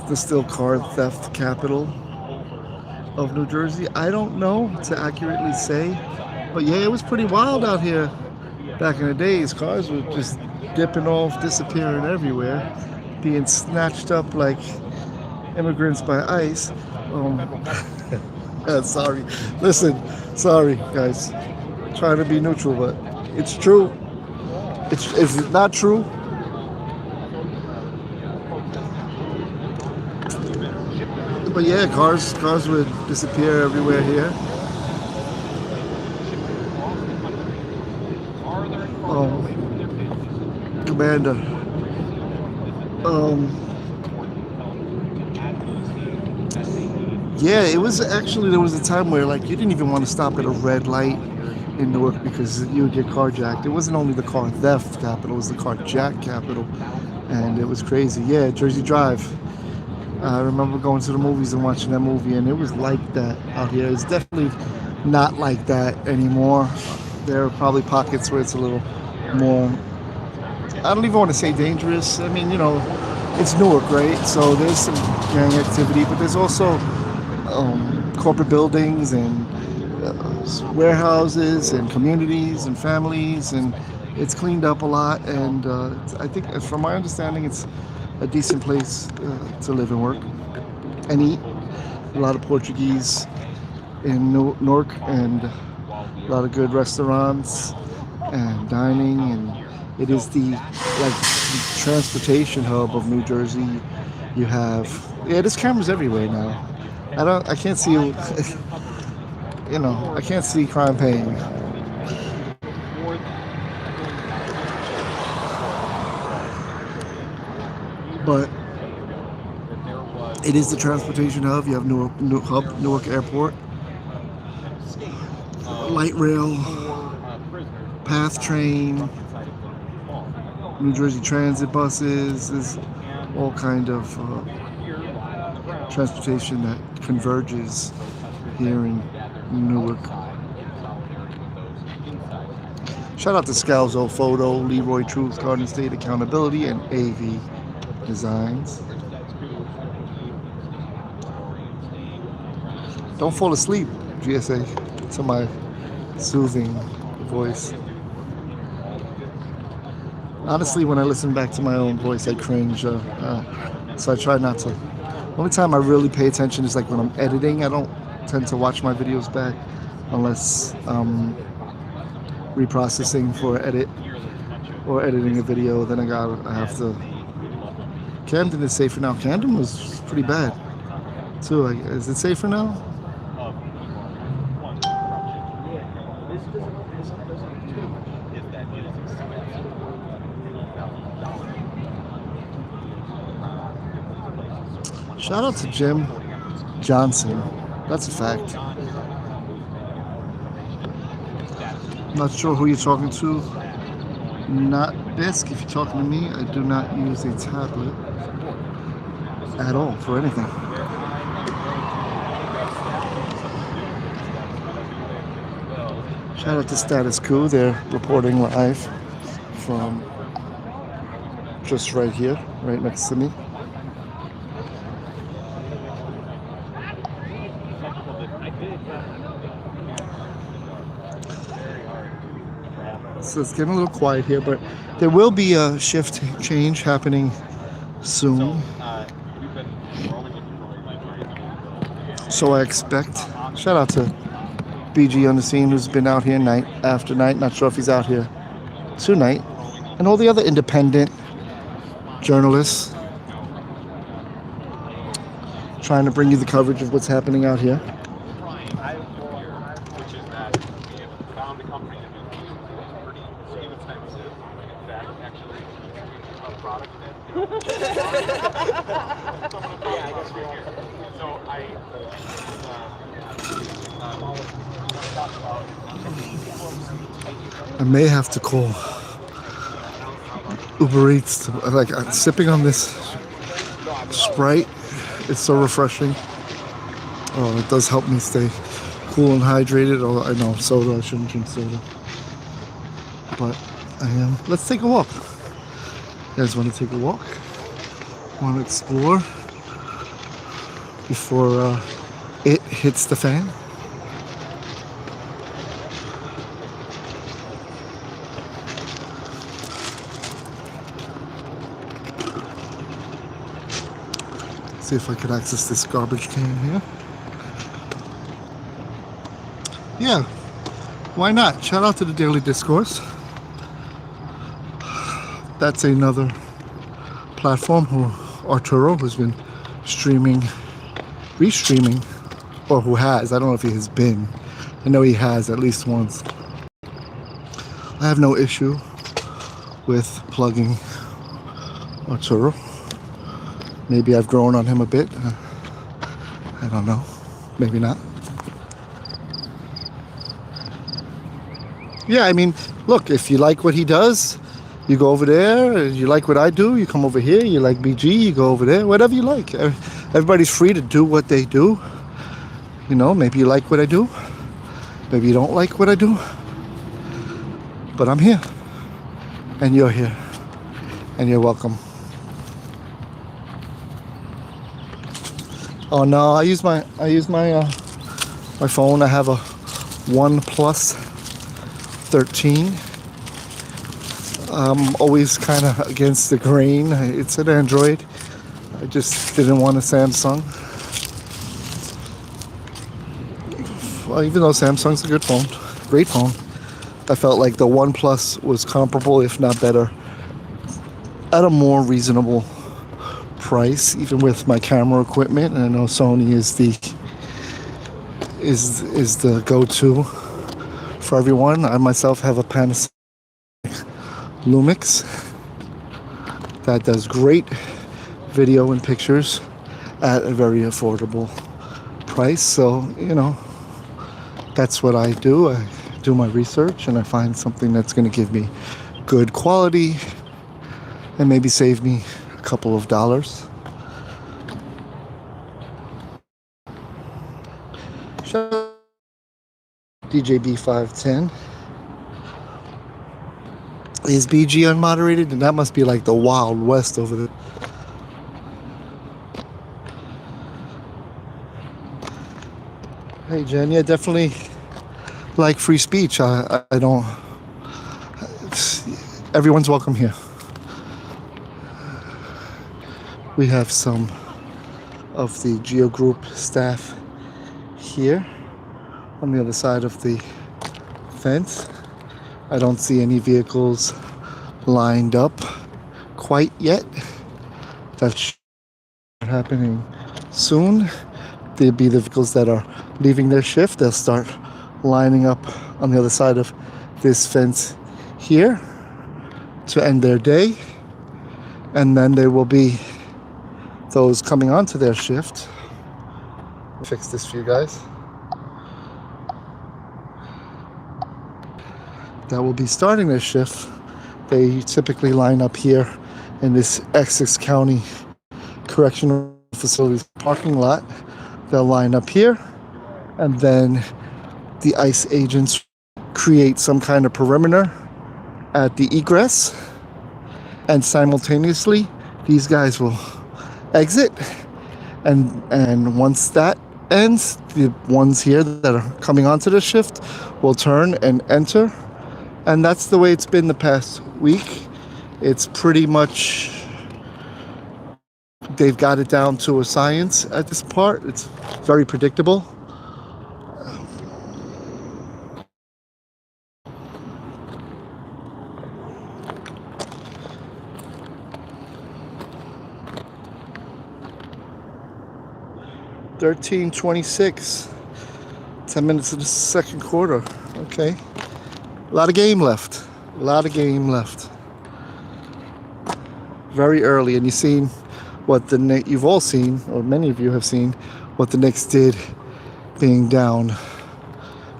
the still car theft capital of New Jersey. I don't know to accurately say, but yeah, it was pretty wild out here back in the days. Cars were just dipping off, disappearing everywhere, being snatched up like immigrants by ICE. Sorry. Listen, sorry, guys. Trying to be neutral, but it's true. Is it not true? But yeah, cars would disappear everywhere here. Commander. Yeah, it was actually, there was a time where like you didn't even want to stop at a red light in Newark because you would get carjacked. It wasn't only the car theft capital, it was the carjack capital, and it was crazy. Yeah, Jersey Drive. I remember going to the movies and watching that movie, and it was like that out here. It's definitely not like that anymore. There are probably pockets where it's a little more, I don't even want to say dangerous. I mean, you know, it's Newark, right? So there's some gang activity, but there's also corporate buildings and warehouses and communities and families, and it's cleaned up a lot. And I think, from my understanding, it's a decent place to live and work and eat. A lot of Portuguese in Newark, and a lot of good restaurants and dining, and it is the transportation hub of New Jersey. You have, yeah, there's cameras everywhere now. I can't see, you know, I can't see crime paying. But it is the transportation hub. You have Newark Airport, light rail, PATH train, New Jersey Transit buses. There's all kind of transportation that converges here in Newark. Shout out to Scalzo Photo, Leroy Truth, Garden State Accountability, and AV Designs. Don't fall asleep, GSA, to my soothing voice. Honestly, when I listen back to my own voice, I cringe. So I try not to. The only time I really pay attention is like when I'm editing. I don't tend to watch my videos back unless reprocessing for edit or editing a video. Then I have to. Camden is safer now. Camden was pretty bad too. Is it safer now? Shout out to Jim Johnson. That's a fact. Not sure who you're talking to. Not Bisque. If you're talking to me, I do not use a tablet at all for anything. Shout out to Status Quo. They're reporting live from just right here, right next to me. So it's getting a little quiet here, but there will be a shift change happening soon. So I expect, shout out to BG on the scene, who's been out here night after night. Not sure if he's out here tonight. And all the other independent journalists trying to bring you the coverage of what's happening out here. Which is that we have found a company that is pretty inexpensive. In fact, actually, a product that. So I may have to call Uber Eats. Like, I'm sipping on this Sprite. It's so refreshing. Oh, it does help me stay cool and hydrated. Oh, I know, soda, I shouldn't drink soda. But I am. Let's take a walk. You guys want to take a walk? Want to explore before it hits the fan? See if I could access this garbage can here. Yeah, why not? Shout out to the Daily Discourse. That's another platform who Arturo, who's been restreaming, or who has. I don't know if he has been. I know he has at least once. I have no issue with plugging Arturo. Maybe I've grown on him a bit. I don't know. Maybe not. Yeah, I mean, look, if you like what he does, you go over there. You like what I do, you come over here. You like BG, you go over there. Whatever you like. Everybody's free to do what they do. You know, maybe you like what I do. Maybe you don't like what I do. But I'm here. And you're here. And you're welcome. Oh no, I use my phone. I have a OnePlus 13. I'm always kind of against the grain. It's an Android. I just didn't want a Samsung. Well, even though Samsung's a good phone, great phone, I felt like the OnePlus was comparable, if not better, at a more reasonable price, even with my camera equipment. And I know Sony is the go-to for everyone. I myself have a Panasonic Lumix that does great video and pictures at a very affordable price. So, you know, that's what I do. I do my research and I find something that's going to give me good quality and maybe save me a couple of dollars. DJB510. Is BG unmoderated? And that must be like the Wild West over there. Hey Jen, yeah, definitely like free speech. I don't. Everyone's welcome here. We have some of the Geo Group staff here on the other side of the fence. I don't see any vehicles lined up quite yet. That's happening soon. There'll be the vehicles that are leaving their shift. They'll start lining up on the other side of this fence here to end their day. And then there will be those coming onto their shift. I'll fix this for you guys. That will be starting their shift. They typically line up here in this Essex County Correctional Facilities parking lot. They'll line up here, and then the ICE agents create some kind of perimeter at the egress, and simultaneously these guys will exit, and once that ends, the ones here that are coming onto the shift will turn and enter. And that's the way it's been the past week. It's pretty much, they've got it down to a science at this part. It's very predictable. 13:26. 10 minutes of the second quarter. Okay. A lot of game left. A lot of game left. Very early, and you've seen what the Knicks, you've all seen, or many of you have seen, what the Knicks did being down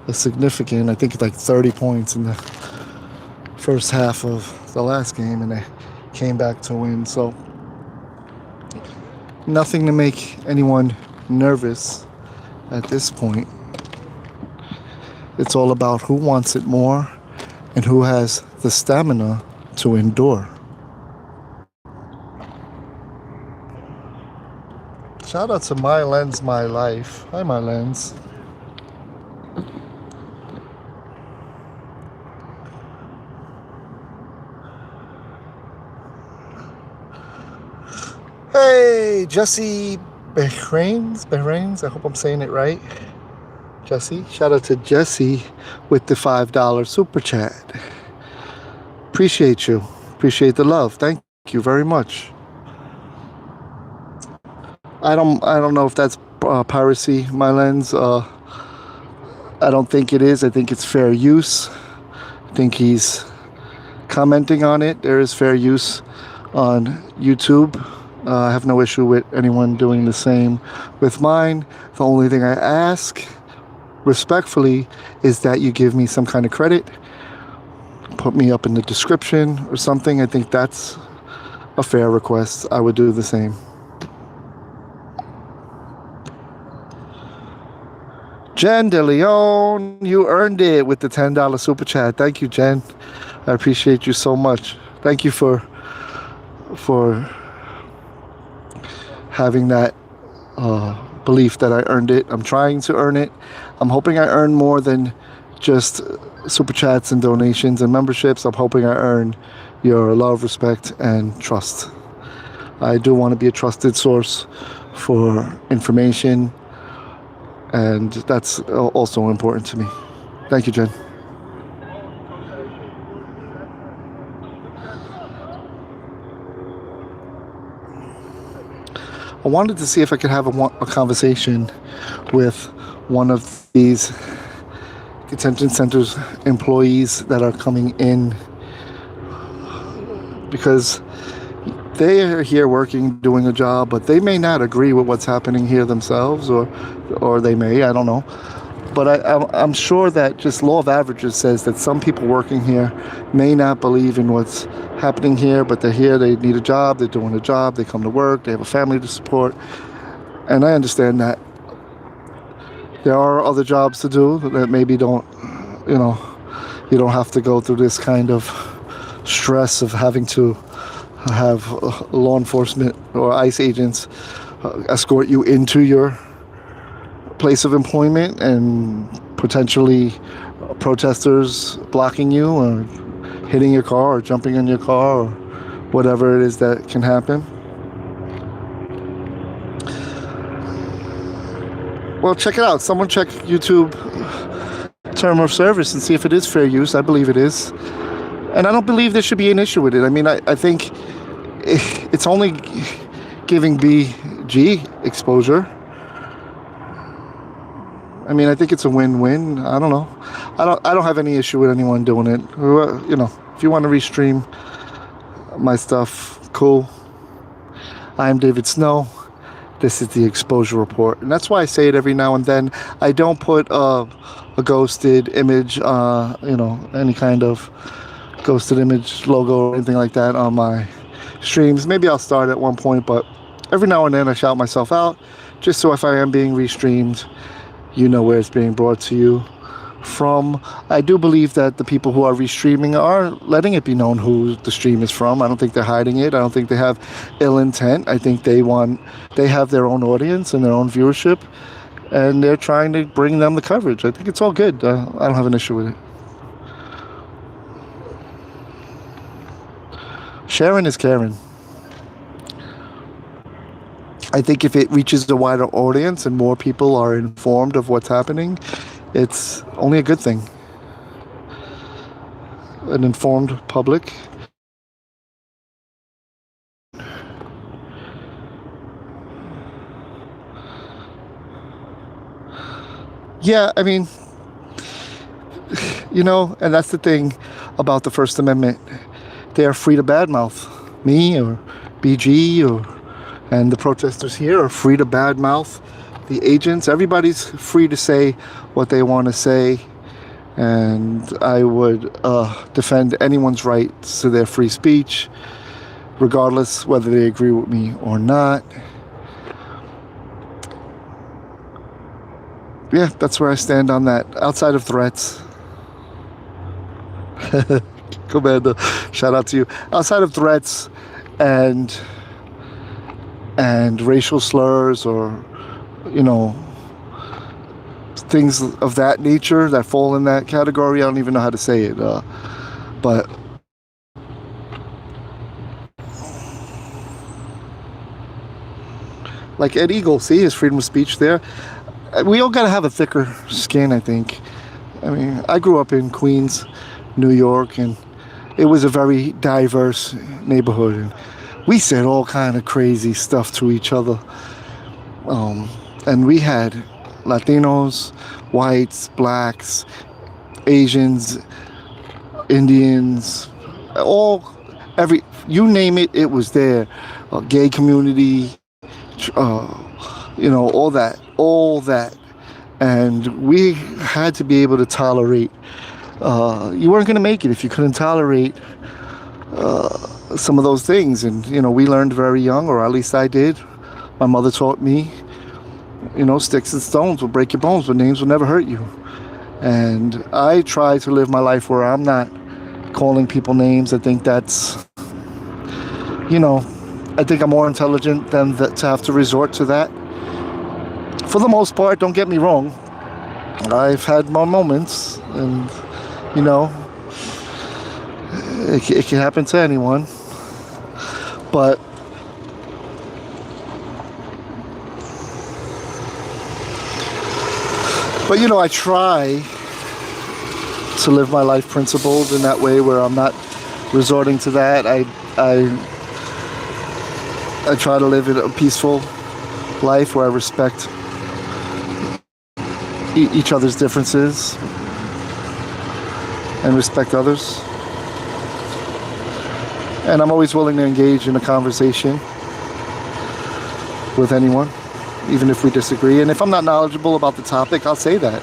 a significant, I think it's like 30 points in the first half of the last game, and they came back to win. So nothing to make anyone nervous at this point. It's all about who wants it more and who has the stamina to endure. Shout out to My Lens, My Life. Hi, My Lens. Hey, Jesse Bahrains. I hope I'm saying it right. Jesse. Shout out to Jesse with the $5 super chat. Appreciate you. Appreciate the love. Thank you very much. I don't know if that's piracy, My Lens. I don't think it is. I think it's fair use. I think he's commenting on it. There is fair use on YouTube. I have no issue with anyone doing the same with mine. The only thing I ask, respectfully, is that you give me some kind of credit. Put me up in the description or something. I think that's a fair request. I would do the same. Jen De Leon, you earned it with the $10 super chat. Thank you, Jen. I appreciate you so much. Thank you for having that belief that I earned it. I'm trying to earn it. I'm hoping I earn more than just super chats and donations and memberships. I'm hoping I earn your love, respect, and trust. I do want to be a trusted source for information, and that's also important to me. Thank you, Jen. I wanted to see if I could have a conversation with one of these detention centers employees that are coming in, because they are here working, doing a job, but they may not agree with what's happening here themselves, or they may, I don't know. But I'm sure that just law of averages says that some people working here may not believe in what's happening here, but they're here, they need a job, they're doing a job, they come to work, they have a family to support. And I understand that there are other jobs to do that maybe don't, you don't have to go through this kind of stress of having to have law enforcement or ICE agents escort you into your place of employment, and potentially protesters blocking you or hitting your car or jumping in your car or whatever it is that can happen. Well, check it out. Someone check YouTube term of service and see if it is fair use. I believe it is. And I don't believe there should be an issue with it. I mean, I think it's only giving BG exposure. I mean, I think it's a win-win. I don't know. I don't have any issue with anyone doing it. If you want to restream my stuff, cool. I'm David Snow. This is the Exposure Report, and that's why I say it every now and then. I don't put a ghosted image, any kind of ghosted image logo or anything like that on my streams. Maybe I'll start at one point, but every now and then I shout myself out, just so if I am being restreamed, you know where it's being brought to you from. I do believe that the people who are restreaming are letting it be known who the stream is from. I don't think they're hiding it. I don't think they have ill intent. I think they have their own audience and their own viewership, and they're trying to bring them the coverage. I think it's all good. I don't have an issue with it. Sharing is caring. I think if it reaches a wider audience and more people are informed of what's happening, it's only a good thing. An informed public. Yeah, I mean, you know, and that's the thing about the First Amendment. They are free to badmouth me or BG and the protesters here are free to badmouth the agents. Everybody's free to say what they want to say, and I would defend anyone's rights to their free speech, regardless whether they agree with me or not. Yeah, that's where I stand on that. Outside of threats. Commander, shout out to you. Outside of threats and racial slurs or, you know, things of that nature that fall in that category, I don't even know how to say it. But like Ed Eagle, see his freedom of speech there. We all gotta have a thicker skin, I think. I mean, I grew up in Queens, New York, and it was a very diverse neighborhood, and we said all kind of crazy stuff to each other. And we had Latinos, whites, blacks, Asians, Indians, you name it, it was there. Gay community, you know, all that. And we had to be able to tolerate. You weren't going to make it if you couldn't tolerate some of those things. And, you know, we learned very young, or at least I did. My mother taught me, you know, sticks and stones will break your bones, but names will never hurt you. And I try to live my life where I'm not calling people names. I think that's, you know, I think I'm more intelligent than to have to resort to that. For the most part, don't get me wrong. I've had my moments, and, you know, it can happen to anyone. But you know, I try to live my life principled in that way where I'm not resorting to that. I try to live in a peaceful life where I respect each other's differences and respect others. And I'm always willing to engage in a conversation with anyone, even if we disagree. And if I'm not knowledgeable about the topic, I'll say that.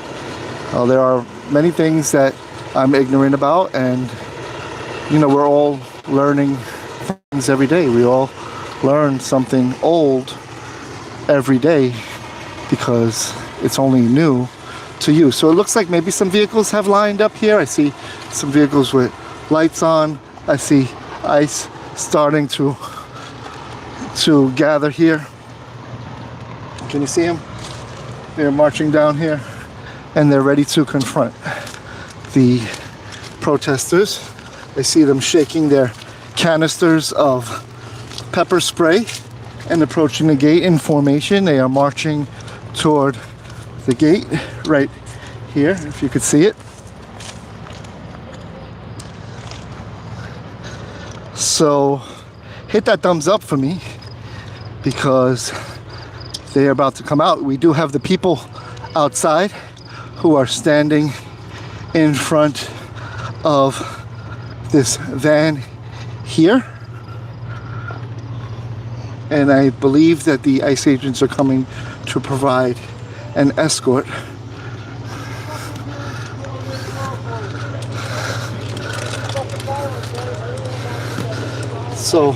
There are many things that I'm ignorant about, and, you know, we're all learning things every day. We all learn something old every day because it's only new to you. So it looks like maybe some vehicles have lined up here. I see some vehicles with lights on. I see ICE starting to gather here. Can you see them? They're marching down here, and they're ready to confront the protesters. I see them shaking their canisters of pepper spray and approaching the gate in formation. They are marching toward the gate right here, if you could see it. So hit that thumbs up for me, because they are about to come out. We do have the people outside who are standing in front of this van here. And I believe that the ICE agents are coming to provide an escort. So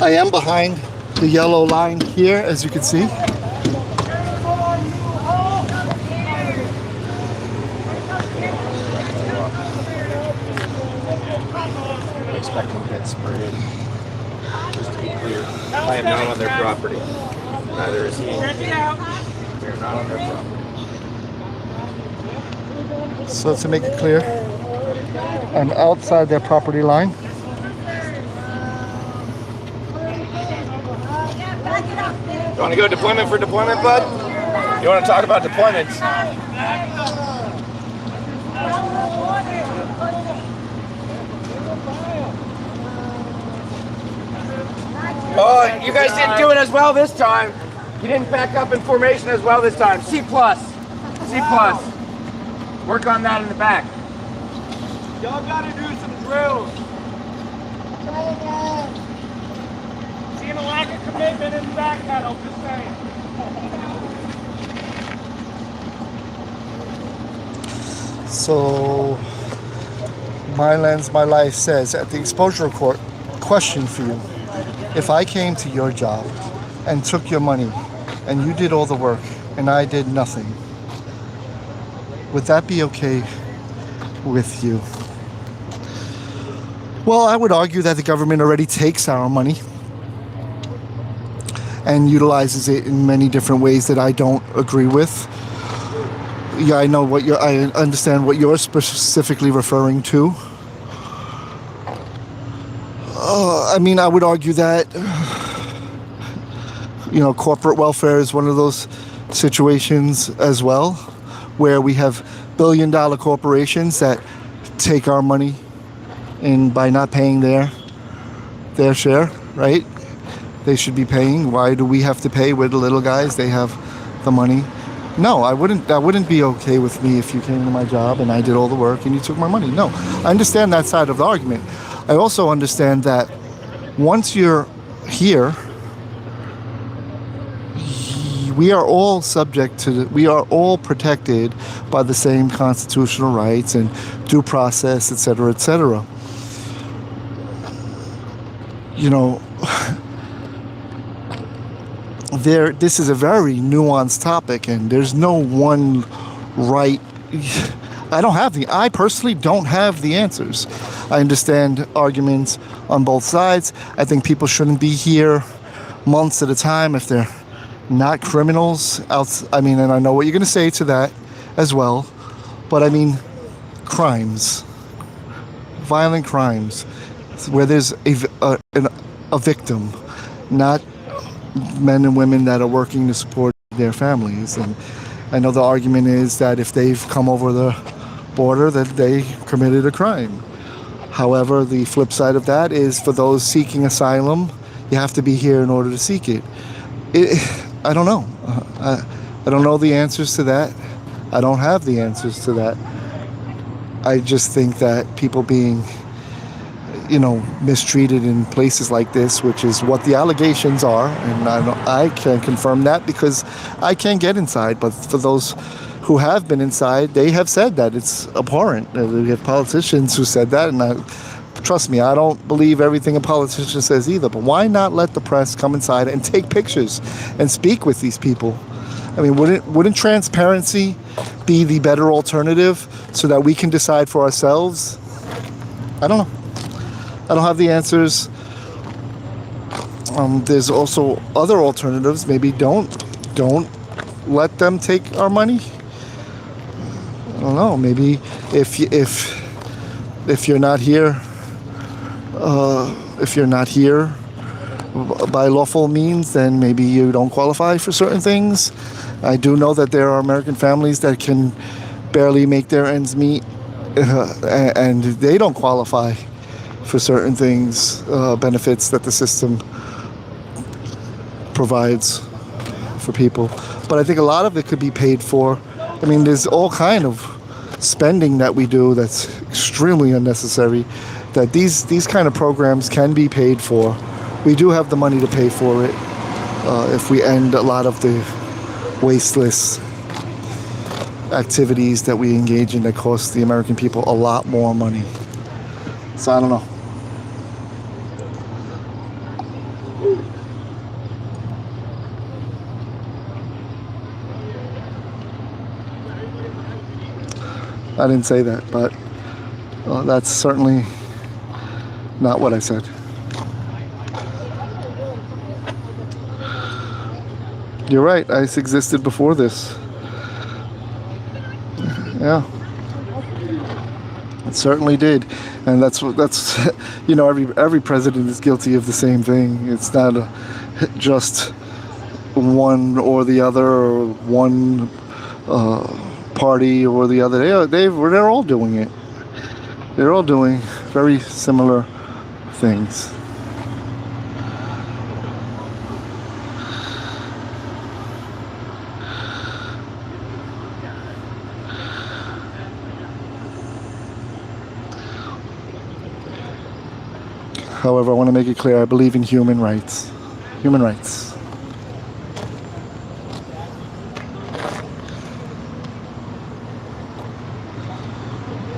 I am behind the yellow line here, as you can see. I expect them to get sprayed. Just to be clear, I am not on their property. Neither is he. We are not on their property. So to make it clear, I'm outside their property line. You want to go deployment for deployment, bud? You want to talk about deployments? Oh, you guys didn't do it as well this time. You didn't back up in formation as well this time. C+. C+. Work on that in the back. Y'all gotta do some drills. Seeing a lack of commitment in the back pedal, just saying. So, My Lens, My Life says at the exposure report, question for you. If I came to your job and took your money and you did all the work and I did nothing, would that be okay with you? Well, I would argue that the government already takes our money and utilizes it in many different ways that I don't agree with. Yeah, I understand what you're specifically referring to. I mean, I would argue that, corporate welfare is one of those situations as well, where we have billion-dollar corporations that take our money and by not paying their share, right? They should be paying. Why do we have to pay? We're the little guys. They have the money. No, that wouldn't be okay with me if you came to my job and I did all the work and you took my money. No, I understand that side of the argument. I also understand that once you're here, we are all we are all protected by the same constitutional rights and due process, et cetera, et cetera. This is a very nuanced topic, and there's no one right. I personally don't have the answers. I understand arguments on both sides. I think people shouldn't be here months at a time if they're not criminals. And I know what you're going to say to that as well. But I mean, crimes, violent crimes, where there's a victim, not men and women that are working to support their families. And I know the argument is that if they've come over the border, that they committed a crime. However, the flip side of that is for those seeking asylum, you have to be here in order to seek it. I don't know. I don't know the answers to that. I don't have the answers to that. I just think that people being mistreated in places like this, which is what the allegations are, and I can't confirm that because I can't get inside, but for those who have been inside, they have said that it's abhorrent. We have politicians who said that, and trust me, I don't believe everything a politician says either, but why not let the press come inside and take pictures and speak with these people? I mean, wouldn't transparency be the better alternative so that we can decide for ourselves? I don't know. I don't have the answers. There's also other alternatives. Maybe don't let them take our money. I don't know. Maybe if you're not here, by lawful means, then maybe you don't qualify for certain things. I do know that there are American families that can barely make their ends meet, and they don't qualify for certain things, benefits that the system provides for people. But I think a lot of it could be paid for. I mean, there's all kind of spending that we do that's extremely unnecessary, that these kind of programs can be paid for. We do have the money to pay for it if we end a lot of the wasteless activities that we engage in that cost the American people a lot more money. So I don't know. I didn't say that, but that's certainly not what I said. You're right, ICE existed before this. Yeah. It certainly did. And that's every president is guilty of the same thing. It's not just one or the other, or one party or the other. They're all doing it. They're all doing very similar things. However, I want to make it clear I believe in human rights. Human rights.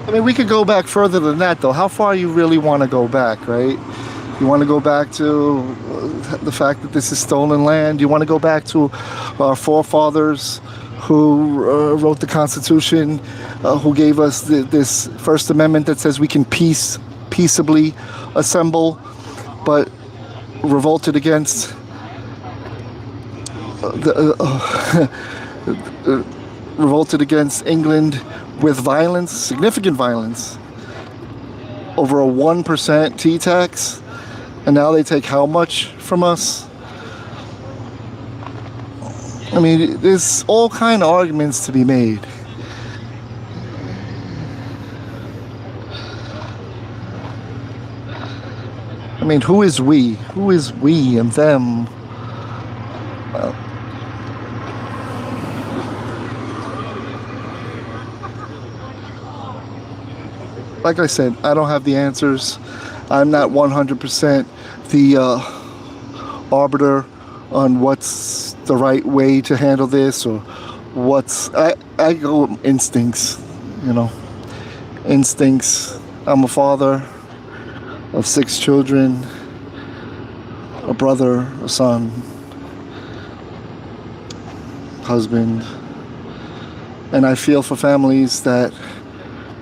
I mean, we could go back further than that, though. How far you really want to go back, right? You want to go back to the fact that this is stolen land? You want to go back to our forefathers who wrote the Constitution, who gave us this First Amendment that says we can peaceably assemble, but revolted against revolted against England with violence, significant violence, over a 1% T-tax, and now they take how much from us? I mean, there's all kind of arguments to be made. I mean, who is we? Who is we and them? Well, like I said, I don't have the answers. I'm not 100% the arbiter on what's the right way to handle this, or what's... I go instincts, you know. Instincts. I'm a father of 6 children, a brother, a son, husband, and I feel for families that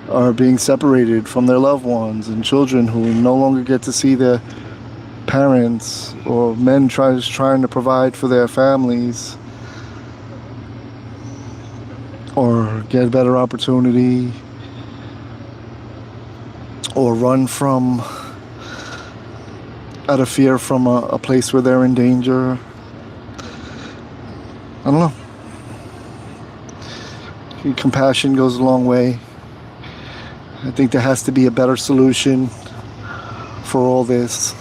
are being separated from their loved ones, and children who no longer get to see their parents, or men trying to provide for their families or get a better opportunity, or run from out of fear from a place where they're in danger. I don't know. Compassion goes a long way. I think there has to be a better solution for all this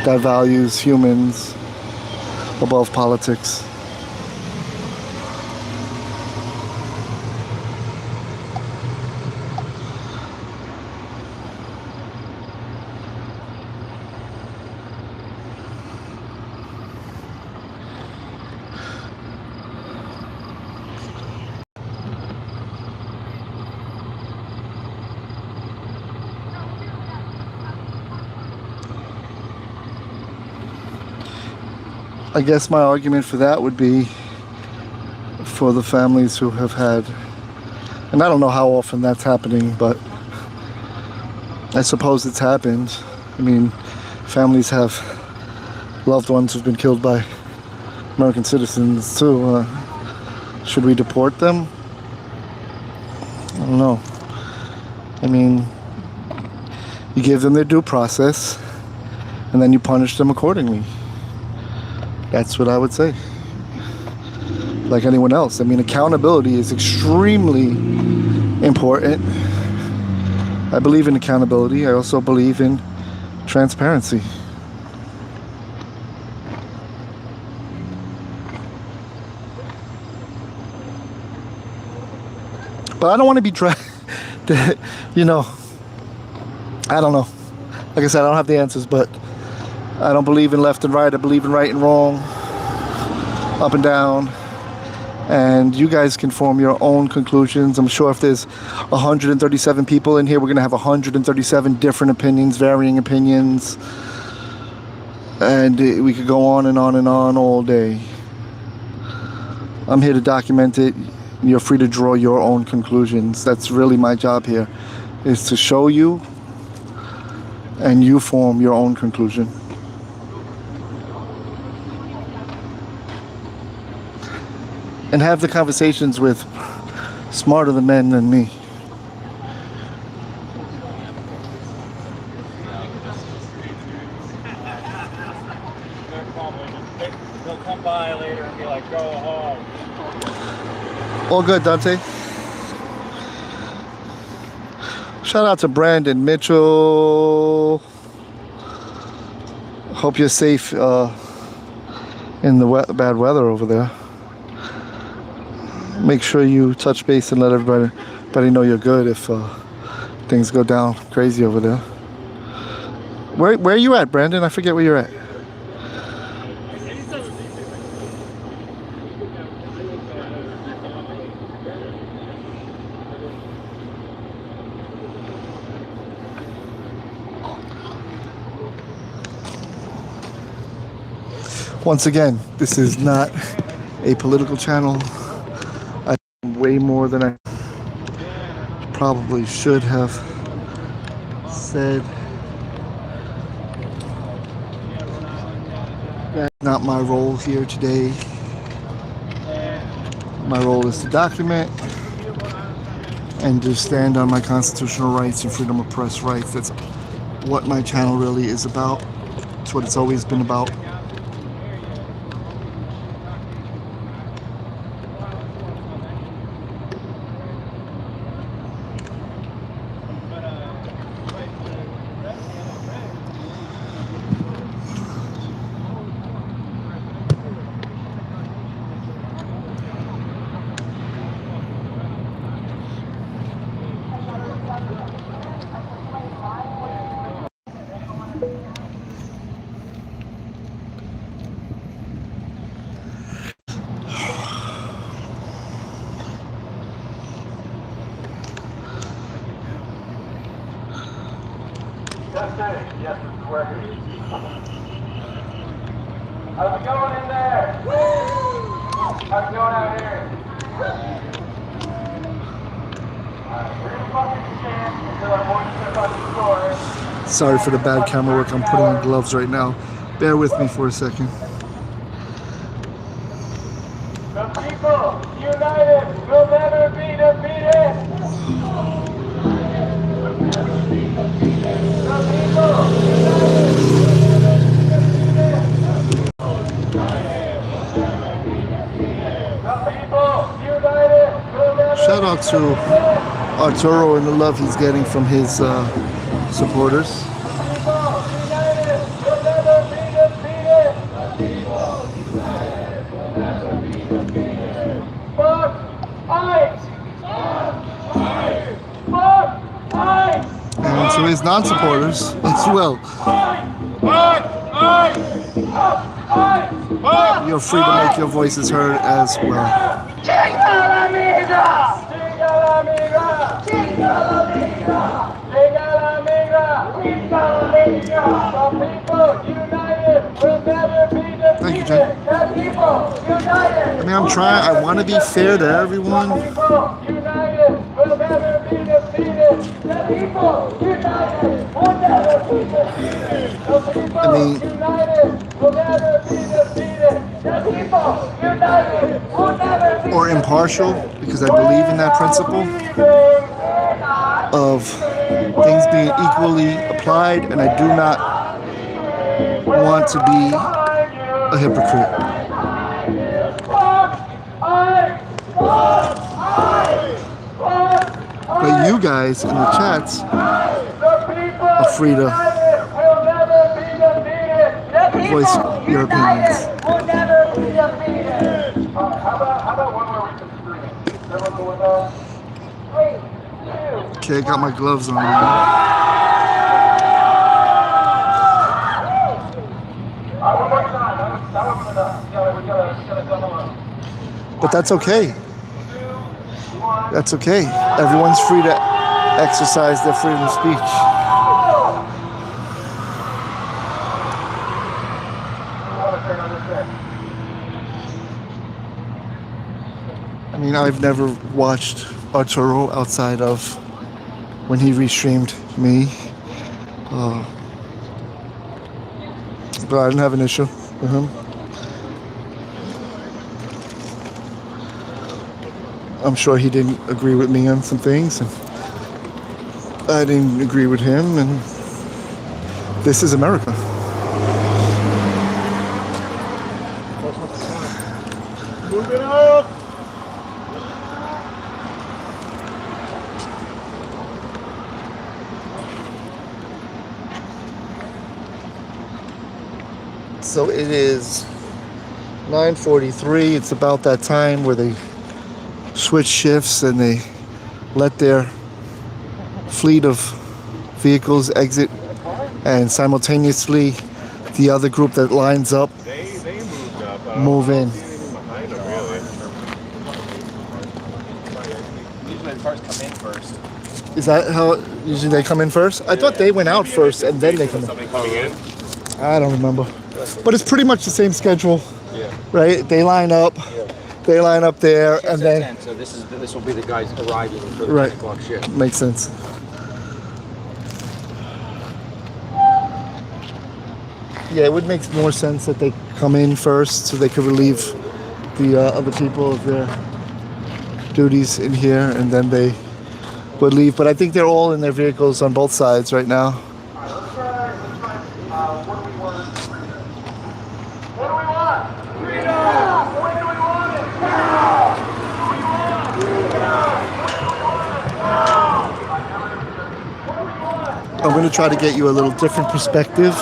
that values humans above politics. I guess my argument for that would be for the families who have had, and I don't know how often that's happening, but I suppose it's happened. I mean, families have loved ones who've been killed by American citizens too. Should we deport them? I don't know. I mean, you give them their due process and then you punish them accordingly. That's what I would say. Like anyone else. I mean, accountability is extremely important. I believe in accountability. I also believe in transparency. But I don't want to be you know, I don't know. Like I said, I don't have the answers, but I don't believe in left and right. I believe in right and wrong, up and down. And you guys can form your own conclusions. I'm sure if there's 137 people in here, we're going to have 137 different opinions, varying opinions. And we could go on and on and on all day. I'm here to document it. You're free to draw your own conclusions. That's really my job here, is to show you and you form your own conclusion. And have the conversations with smarter men than me. They'll come by later and be like, go home. All good, Dante. Shout out to Brandon Mitchell. Hope you're safe in the bad weather over there. Make sure you touch base and let everybody know you're good if Things go down crazy over there. Where are you at, Brandon? I forget where you're at. Once again, this is not a political channel. I know way more than I probably should have said. That's not my role here today. My role is to document and to stand on my constitutional rights and freedom of press rights. That's what my channel really is about. It's what it's always been about. Yes, it's working. How's it going in there? How's it going out here? Alright, we're gonna fucking stand until our boys step out the door. Sorry for the bad camera work. I'm putting on gloves right now. Bear with me for a second. The people united will never be defeated. Shout out to Arturo and the love he's getting from his supporters. And to his non-supporters as well. You're free to make your voices heard as well. Thank you, Jen. I mean, I'm trying. I want to be fair to everyone. I mean, or impartial, because I believe in that principle of things being equally applied, and I do not want to be a hypocrite. But you guys in the chats are free to voice your opinions. Okay, I got my gloves on now. But that's okay. That's okay. Everyone's free to exercise their freedom of speech. I mean, I've never watched Arturo outside of when he restreamed me. But I didn't have an issue with him. I'm sure he didn't agree with me on some things, and I didn't agree with him, and this is America. Move it up! So it is 9:43. It's about that time where they switch shifts and they let their fleet of vehicles exit, and simultaneously the other group that lines up They moved up. move in. Behind them, really. Usually the cars come in first. Is that how usually they come in first? I thought they went out first and then they come in. Somebody coming in. I don't remember. But it's pretty much the same schedule, Yeah. right? They line up. They line up there and then So this will be the guys arriving for the Right. 10 o'clock shift. makes sense. Yeah, it would make more sense that they come in first so they could relieve the other people of their duties in here, and then they would leave. But I think they're all in their vehicles on both sides right now. I'm going to try to get you a little different perspective.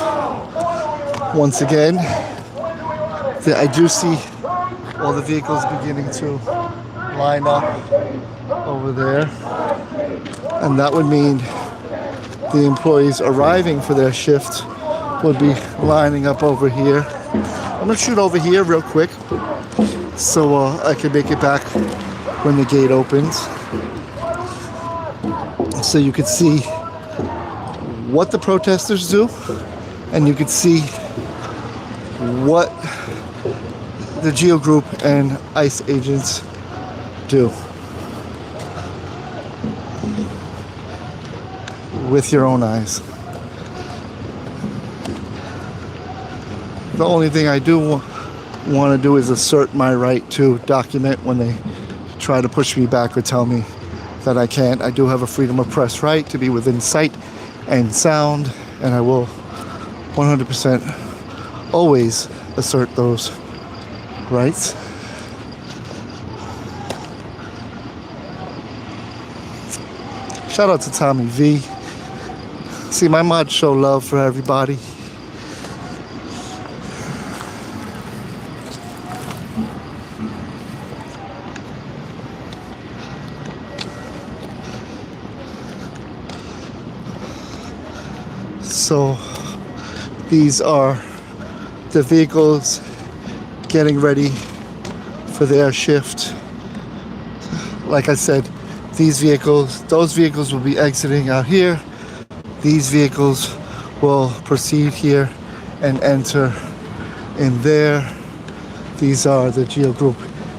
Once again, I do see all the vehicles beginning to line up over there. And that would mean the employees arriving for their shift would be lining up over here. I'm going to shoot over here real quick so I can make it back when the gate opens. So you could see what the protesters do, and you could see what the GEO Group and ICE agents do with your own eyes. The only thing I do want to do is assert my right to document when they try to push me back or tell me that I can't. I do have a freedom of press right to be within sight and sound, and I will 100% always assert those rights. Shout out to Tommy V. See, my mods show love for everybody. So these are the vehicles getting ready for their shift. Like I said, those vehicles will be exiting out here. These vehicles will proceed here and enter in there. These are the GEO Group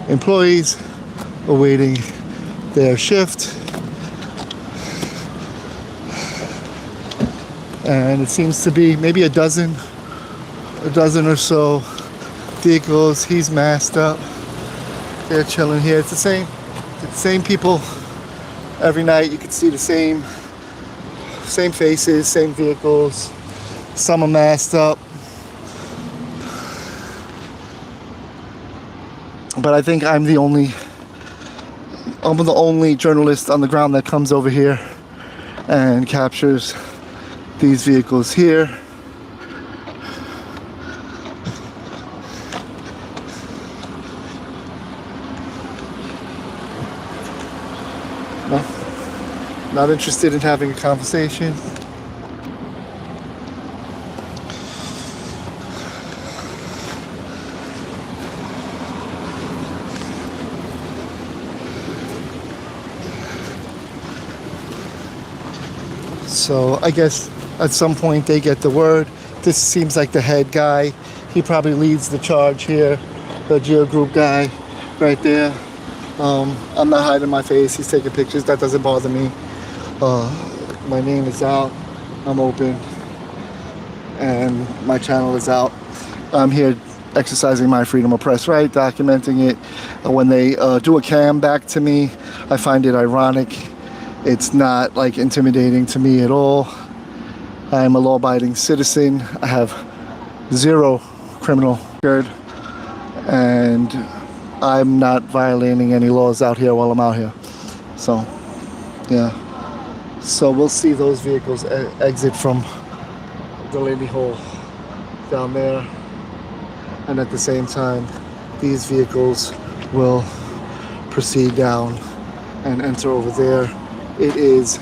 employees awaiting their shift. And it seems to be maybe a dozen or so vehicles. He's masked up. They're chilling here. It's the same people every night. You can see the same faces, same vehicles. Some are masked up. But I think I'm the only journalist on the ground that comes over here and captures these vehicles here. No, not interested in having a conversation. So I guess at some point they get the word. This seems like the head guy. He probably leads the charge here. The GEO Group guy right there. I'm not hiding my face. He's taking pictures. That doesn't bother me. My name is out. I'm open. And my channel is out. I'm here exercising my freedom of press right, documenting it. When they do a cam back to me, I find it ironic. It's not like intimidating to me at all. I am a law-abiding citizen. I have zero criminal record, and I'm not violating any laws out here while I'm out here. So, yeah. So we'll see those vehicles exit from the Lady Hole down there, and at the same time, these vehicles will proceed down and enter over there. It is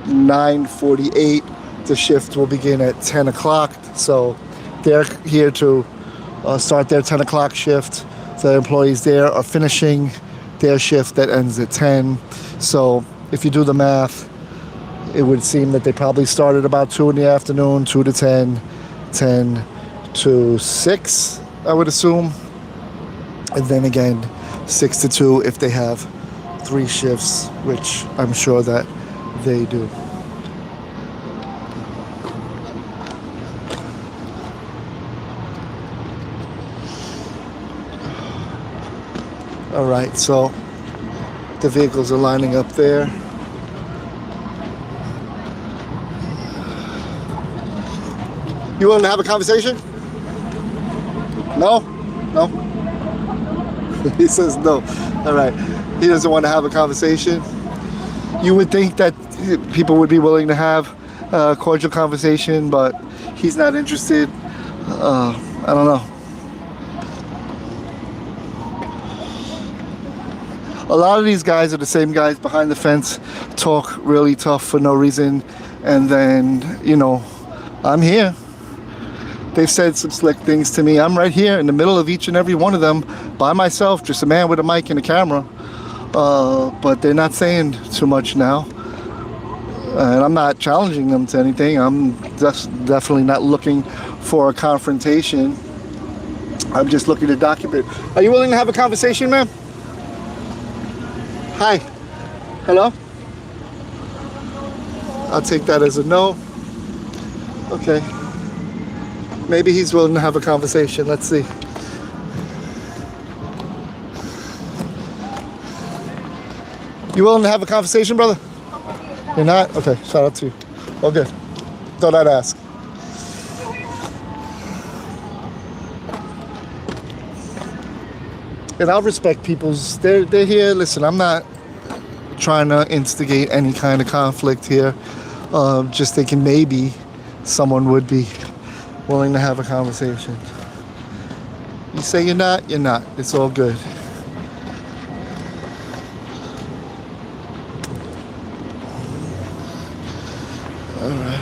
9:48. The shift will begin at 10 o'clock. So they're here to start their 10 o'clock shift. The employees there are finishing their shift that ends at 10. So if you do the math, it would seem that they probably started about 2 in the afternoon, 2 to 10, 10 to 6, I would assume. And then again, 6 to 2 if they have 3 shifts, which I'm sure that they do. All right, so the vehicles are lining up there. You willing to have a conversation? No? No? He says no. All right. He doesn't want to have a conversation. You would think that people would be willing to have a cordial conversation, but he's not interested. I don't know. A lot of these guys are the same guys behind the fence, talk really tough for no reason, and then, you know, I'm here. They've said some slick things to me. I'm right here in the middle of each and every one of them by myself, just a man with a mic and a camera. But they're not saying too much now. And I'm not challenging them to anything. I'm just definitely not looking for a confrontation. I'm just looking to document. Are you willing to have a conversation, ma'am? Hi. Hello? I'll take that as a no. Okay. Maybe he's willing to have a conversation. Let's see. You willing to have a conversation, brother? You're not? Okay, shout out to you. All good. Thought I'd ask. And I'll respect people's, they're here. Listen, I'm not trying to instigate any kind of conflict here. Just thinking maybe someone would be willing to have a conversation. You say you're not, you're not. It's all good. All right.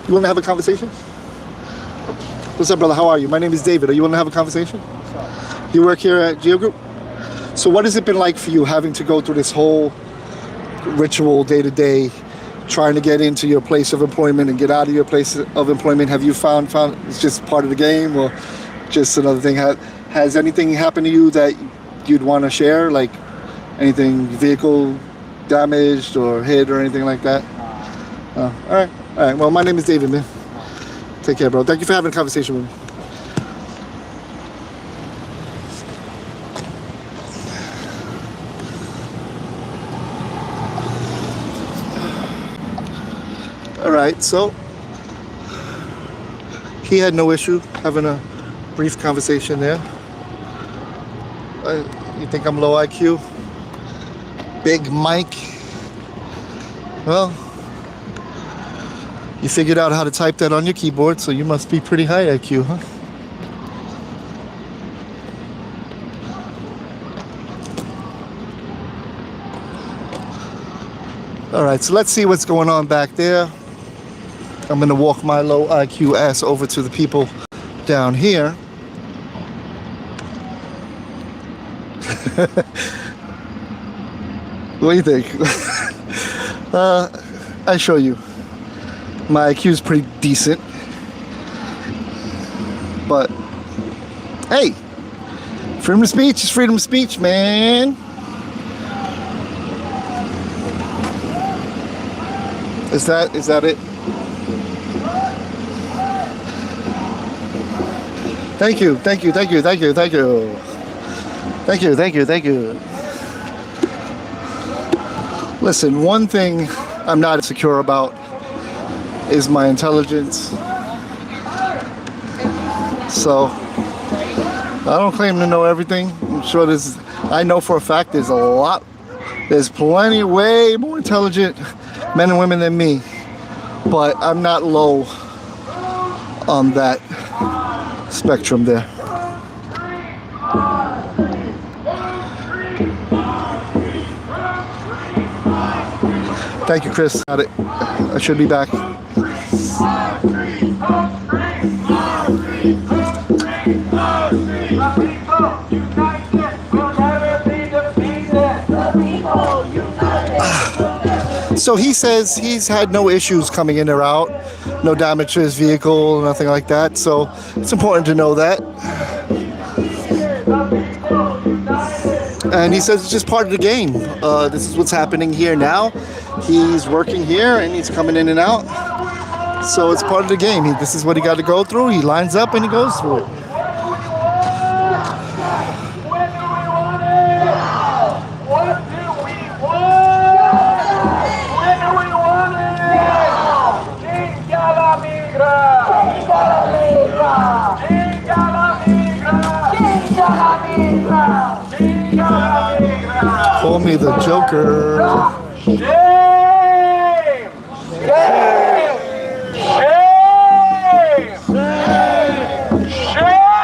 You want to have a conversation? What's up, brother? How are you? My name is David. Are you willing to have a conversation? You work here at Geo Group? So what has it been like for you having to go through this whole ritual day to day, trying to get into your place of employment and get out of your place of employment? Have you found it's just part of the game, or just another thing? Has anything happened to you that you'd want to share, like anything vehicle damaged or hit or anything like that? All right. Well, my name is David, man. Take care, bro. Thank you for having a conversation with me. All right, so he had no issue having a brief conversation there. You think I'm low IQ? Big Mike? Well, you figured out how to type that on your keyboard, so you must be pretty high IQ, huh? All right, so let's see what's going on back there. I'm gonna walk my low IQ ass over to the people down here. What do you think? I show you. My IQ is pretty decent. But, hey, freedom of speech is freedom of speech, man. Is that it? Thank you. Listen, one thing I'm not insecure about is my intelligence. So, I don't claim to know everything. I'm sure I know for a fact there's plenty, way more intelligent men and women than me. But I'm not low on that spectrum there. Thank you, Chris. Got it. I should be back. So he says he's had no issues coming in or out, no damage to his vehicle, nothing like that. So it's important to know that. And he says it's just part of the game. This is what's happening here now. He's working here and he's coming in and out. So it's part of the game. This is what he got to go through. He lines up and he goes through it. Call me the Joker. Shame! Shame! Shame!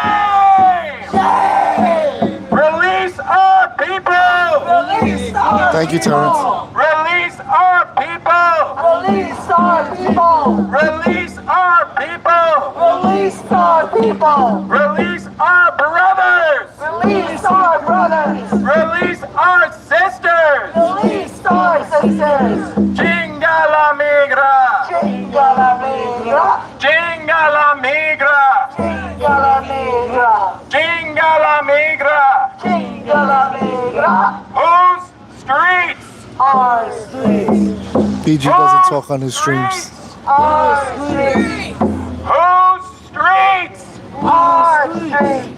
Release our people! Thank you, Terrence. Release our people! Release our people! Release our people! Release our people! Release our brothers! Release our brothers! Release our sisters! Release our sisters! Chinga la migra! Chinga la migra! Chinga la migra! Chinga la migra! Chinga la migra! Chinga la migra! Whose streets? Our streets! BG doesn't talk on his streams. Our streets! Whose streets? Our streets!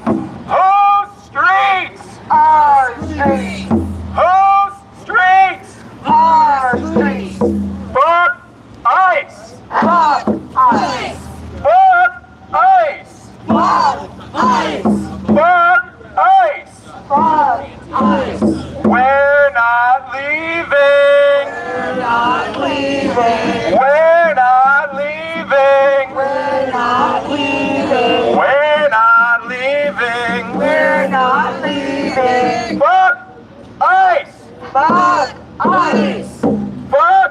Whose streets? Our streets! Whose streets? Our streets! Fuck ICE! Fuck ICE! Fuck ICE! Fuck ICE! Fuck ICE! Fuck ICE! We're not leaving! We're not leaving! We're not leaving! We're not leaving! We're not leaving! We're not leaving! Fuck ICE! Fuck ICE! Fuck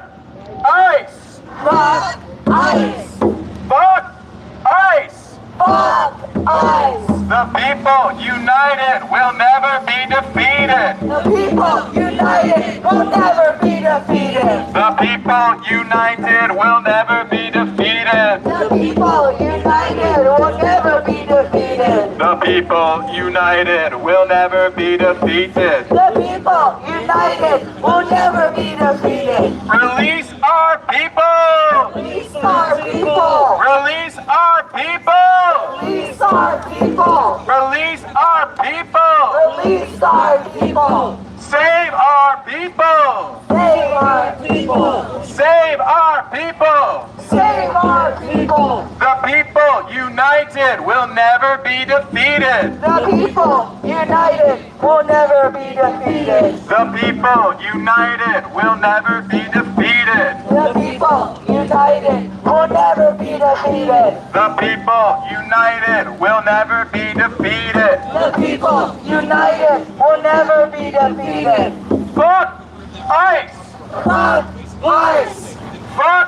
ICE! Fuck ICE! Fuck ICE! Fuck ICE! The people united will never be defeated! The people united will never be defeated! The people united will never be defeated! The people united will never be defeated! The people united will never be defeated! The people united will never be defeated! Release our people! Release our people! Release our people! Release our people! Release our people! Release our people! Save our people! Save our people! Save our people! Save our people! The people united will never be defeated! The people united will never be defeated! The people united will never be defeated! The people united will never be defeated! The people united will never be defeated! The people united will never be defeated! Fuck ICE! Fuck ICE! Fuck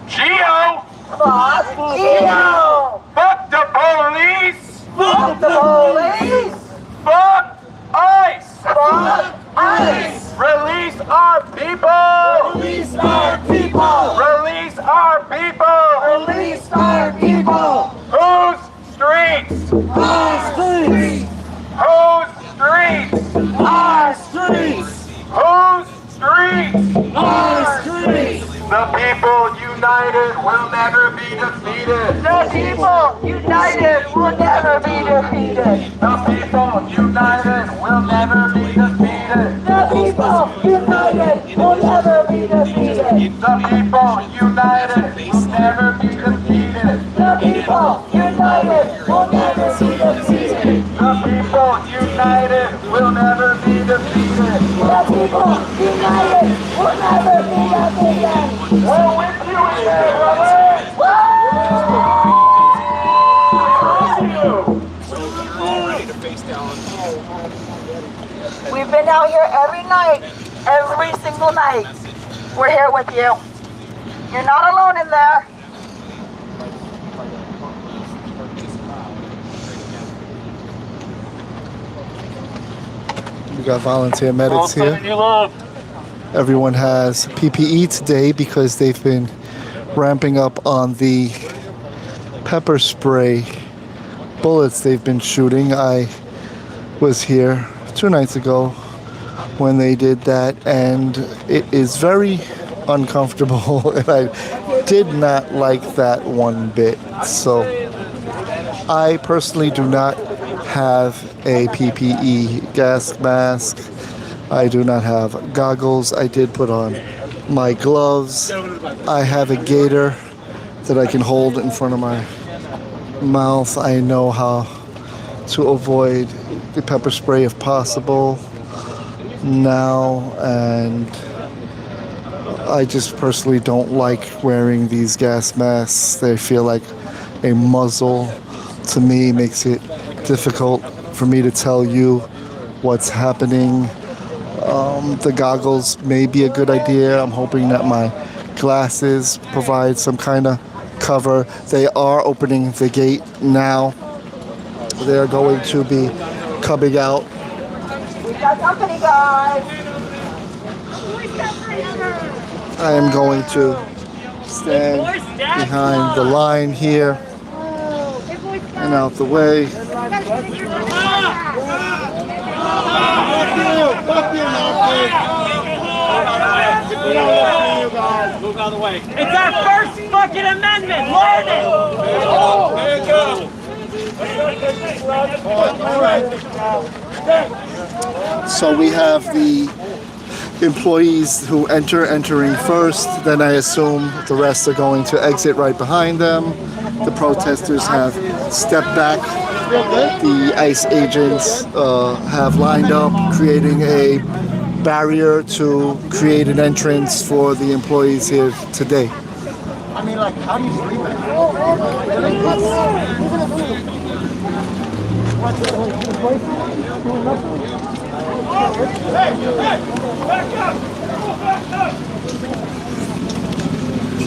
Geo! Fuck Geo! Fuck the police! Fuck the police! Fuck ICE! Fuck ICE! Release our people! Release our people! Release our people! Release our people! Whose streets? Our streets! Whose streets? Our streets! Whose streets? Our streets! The people united will never be defeated. The people united will never be defeated. The people united will never be defeated. The people united will never be defeated. The people united will never be defeated. The people united will never be defeated. The people united will never be defeated. The people united will never be defeated. We're with you in there, brother. We've been out here every night, every single night. We're here with you. You're not alone in there. We got volunteer medics here. Everyone has PPE today because they've been ramping up on the pepper spray bullets they've been shooting. I was here 2 nights ago when they did that, and it is very uncomfortable, and I did not like that one bit. So I personally do not have a PPE gas mask. I do not have goggles. I did put on my gloves. I have a gator that I can hold in front of my mouth. I know how to avoid the pepper spray if possible now, and I just personally don't like wearing these gas masks. They feel like a muzzle to me, makes it difficult for me to tell you what's happening. The goggles may be a good idea. I'm hoping that my glasses provide some kind of cover. They are opening the gate now. They're going to be coming out. We got company, guys. I am going to stand behind the line here and out the way. Move out of the way. It's our first fucking amendment. Learn it. There you go. So we have the employees who entering first, then I assume the rest are going to exit right behind them. The protesters have stepped back. The ICE agents have lined up, creating a barrier to create an entrance for the employees here today. I mean, like, how do you believe that?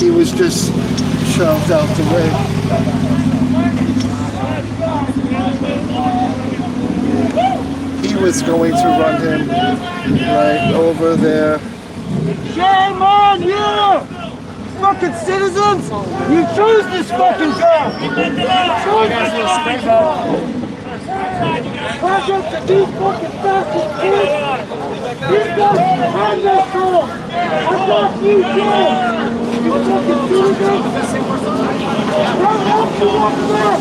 He was just shoved out the way. He was going to run him right over there. Shame on you! Fucking citizens! You choose this fucking job! Project to these fucking fascist kids! These guys hand this to them! I got you, Jim! You fucking citizens! Don't help you up there!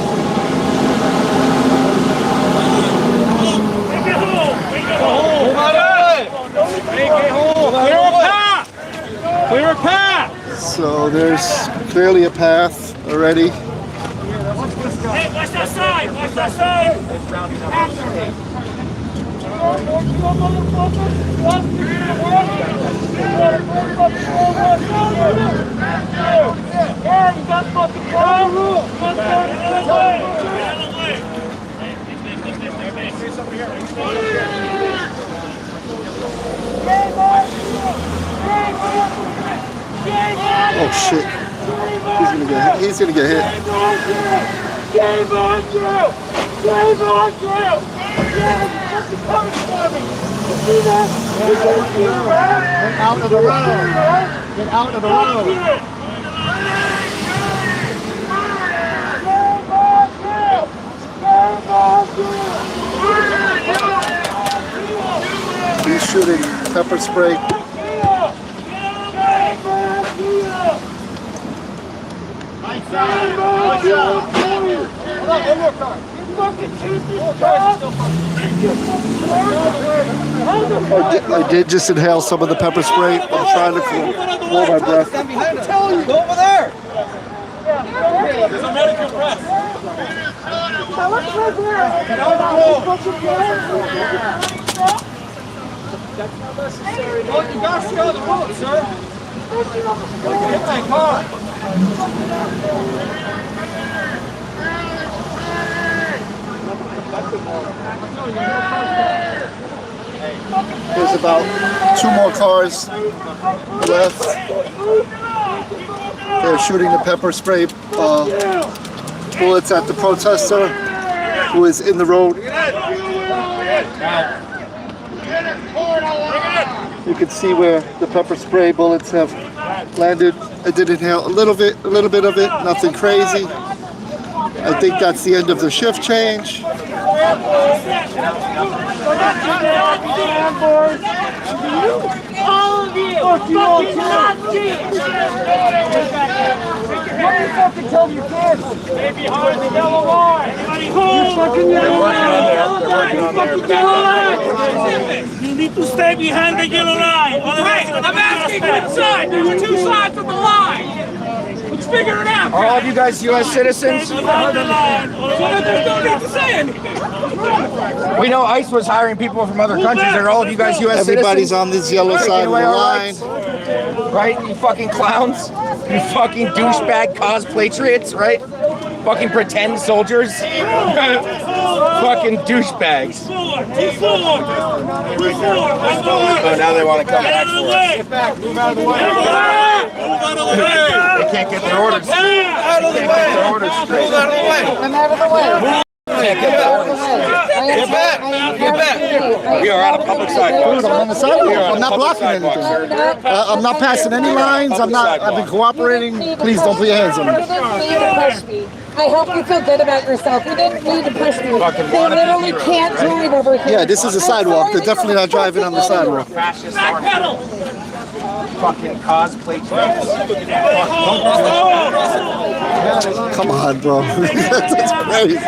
Clear a path! So there's clearly a path already. Hey, watch that side! Watch that side! Yeah, you got fucking Oh shit. He's gonna get hit. Game on through! Game on through! Yeah, you're fucking coming for me! You see that? Get out of the road. Get out of the road. He's shooting pepper spray. I did just inhale some of the pepper spray. I'm trying to hold my breath. I'm telling you, go over there. There's American press. That's not necessary. Oh, you got to stay on the road, sir. Get my car. There's about 2 more cars left. They're shooting the pepper spray bullets at the protester who is in the road. You can see where the pepper spray bullets have landed. I did inhale a little bit of it, nothing crazy. I think that's the end of the shift change. All of you! Fucking Nazis! What are you fucking telling your kids? Stay behind the yellow line! You fucking yellow line! You need to stay behind the yellow line! Wait, I'm asking which side! There's 2 sides of the line! Let's figure it out! Are all of you guys U.S. citizens? There's no need to say anything! We know ICE was hiring people from other countries. Are all of you guys U.S. Everybody's citizens? on this yellow side of the line. Right? You fucking clowns. You fucking douchebag cosplatriots, right? Fucking pretend soldiers. Fucking douchebags. Oh, now they want to come back for us. Get back, move out of the way. They can't get their orders. Out of the way. Move out of the way. I'm out of the way. Get back. Get back. Get back. We are on a public sidewalk. I'm on the sidewalk. I'm not blocking anything. I'm not passing any lines. I've been cooperating. Please don't put your hands on me. You didn't need to push me. I hope you feel good about yourself. You didn't need to push me. They literally can't drive over here. Yeah, this is a sidewalk. They're definitely not driving on the sidewalk. Fucking cosplay tricks. Come on, bro. That's crazy.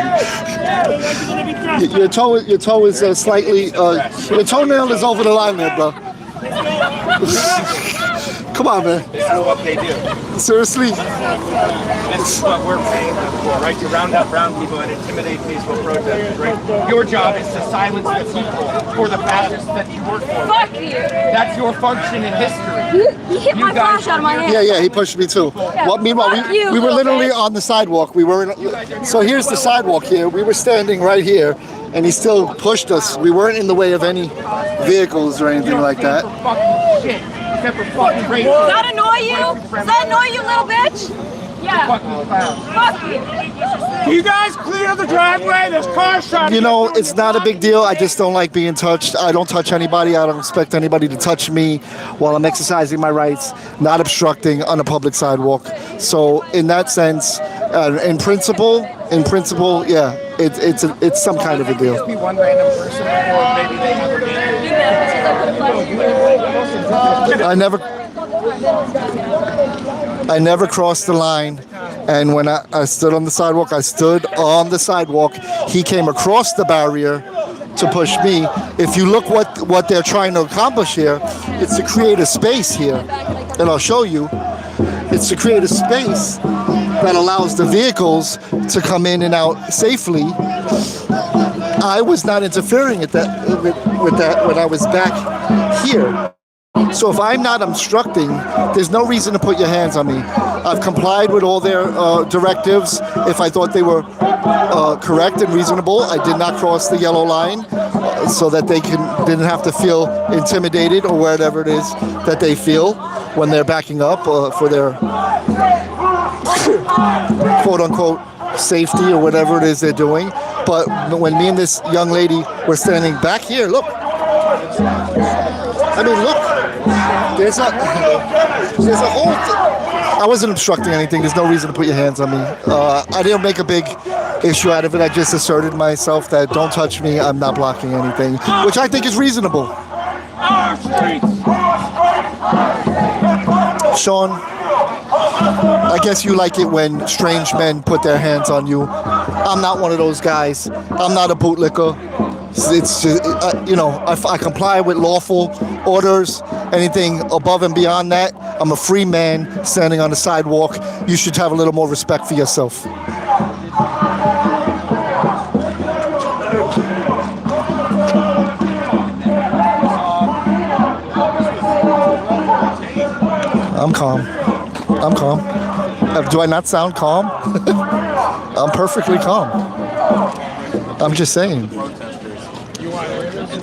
Your toe is slightly. Your toenail is over the line there, bro. Come on, man. This is what they do. Seriously? This is what we're paying them for, right? To round up brown people and intimidate peaceful protesters, right? Your job is to silence the people for the fascists that you work for. Fuck you! That's your function in history. You hit my flash out of my hand. Yeah, he pushed me too. Well, meanwhile, we were literally on the sidewalk. We were so here's the sidewalk here. We were standing right here, and he still pushed us. We weren't in the way of any vehicles or anything like that. Fucking shit. Except for fucking racism. Does that annoy you? Does that annoy you, little bitch? Yeah. Fucking clown. Fuck you. You guys clear the driveway. There's cars trying. You know, it's not a big deal. I just don't like being touched. I don't touch anybody. I don't expect anybody to touch me while I'm exercising my rights, not obstructing on a public sidewalk. So in that sense, in principle, yeah, it's some kind of a deal. Just be one random person, or maybe they have a I never crossed the line, and when I stood on the sidewalk, I stood on the sidewalk. He came across the barrier to push me. If you look what they're trying to accomplish here, it's to create a space here, and I'll show you. It's to create a space that allows the vehicles to come in and out safely. I was not interfering with that when I was back here. So if I'm not obstructing, there's no reason to put your hands on me. I've complied with all their directives. If I thought they were correct and reasonable, I did not cross the yellow line so that they didn't have to feel intimidated or whatever it is that they feel when they're backing up for their quote-unquote safety or whatever it is they're doing. But when me and this young lady were standing back here, look. I mean, look. There's a whole. I wasn't obstructing anything. There's no reason to put your hands on me. I didn't make a big issue out of it. I just asserted myself that don't touch me. I'm not blocking anything, which I think is reasonable. Sean, I guess you like it when strange men put their hands on you. I'm not one of those guys. I'm not a bootlicker. It's just, I comply with lawful orders. Anything above and beyond that, I'm a free man standing on the sidewalk. You should have a little more respect for yourself. I'm calm. Do I not sound calm? I'm perfectly calm. I'm just saying.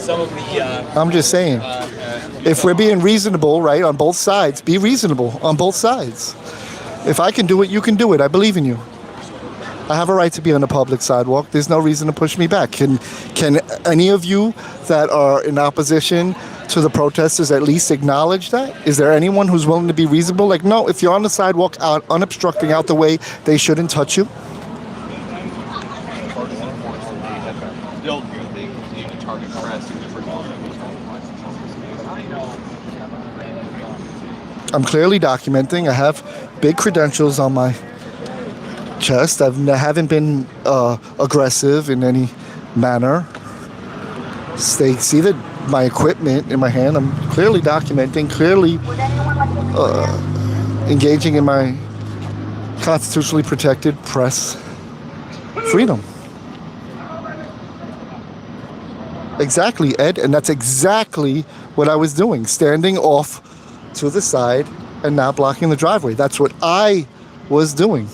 some of the. I'm just saying. If we're being reasonable, right, on both sides, be reasonable on both sides. If I can do it, you can do it. I believe in you. I have a right to be on the public sidewalk. There's no reason to push me back. Can any of you that are in opposition to the protesters at least acknowledge that? Is there anyone who's willing to be reasonable? Like, no, if you're on the sidewalk out, unobstructing out the way, they shouldn't touch you. Still, they continue to target press in different I'm clearly documenting. I have big credentials on my chest. I haven't been aggressive in any manner. They see that my equipment in my hand. I'm clearly documenting, clearly engaging in my constitutionally protected press freedom. Exactly, Ed, and that's exactly what I was doing, standing off to the side and not blocking the driveway. That's what I was doing.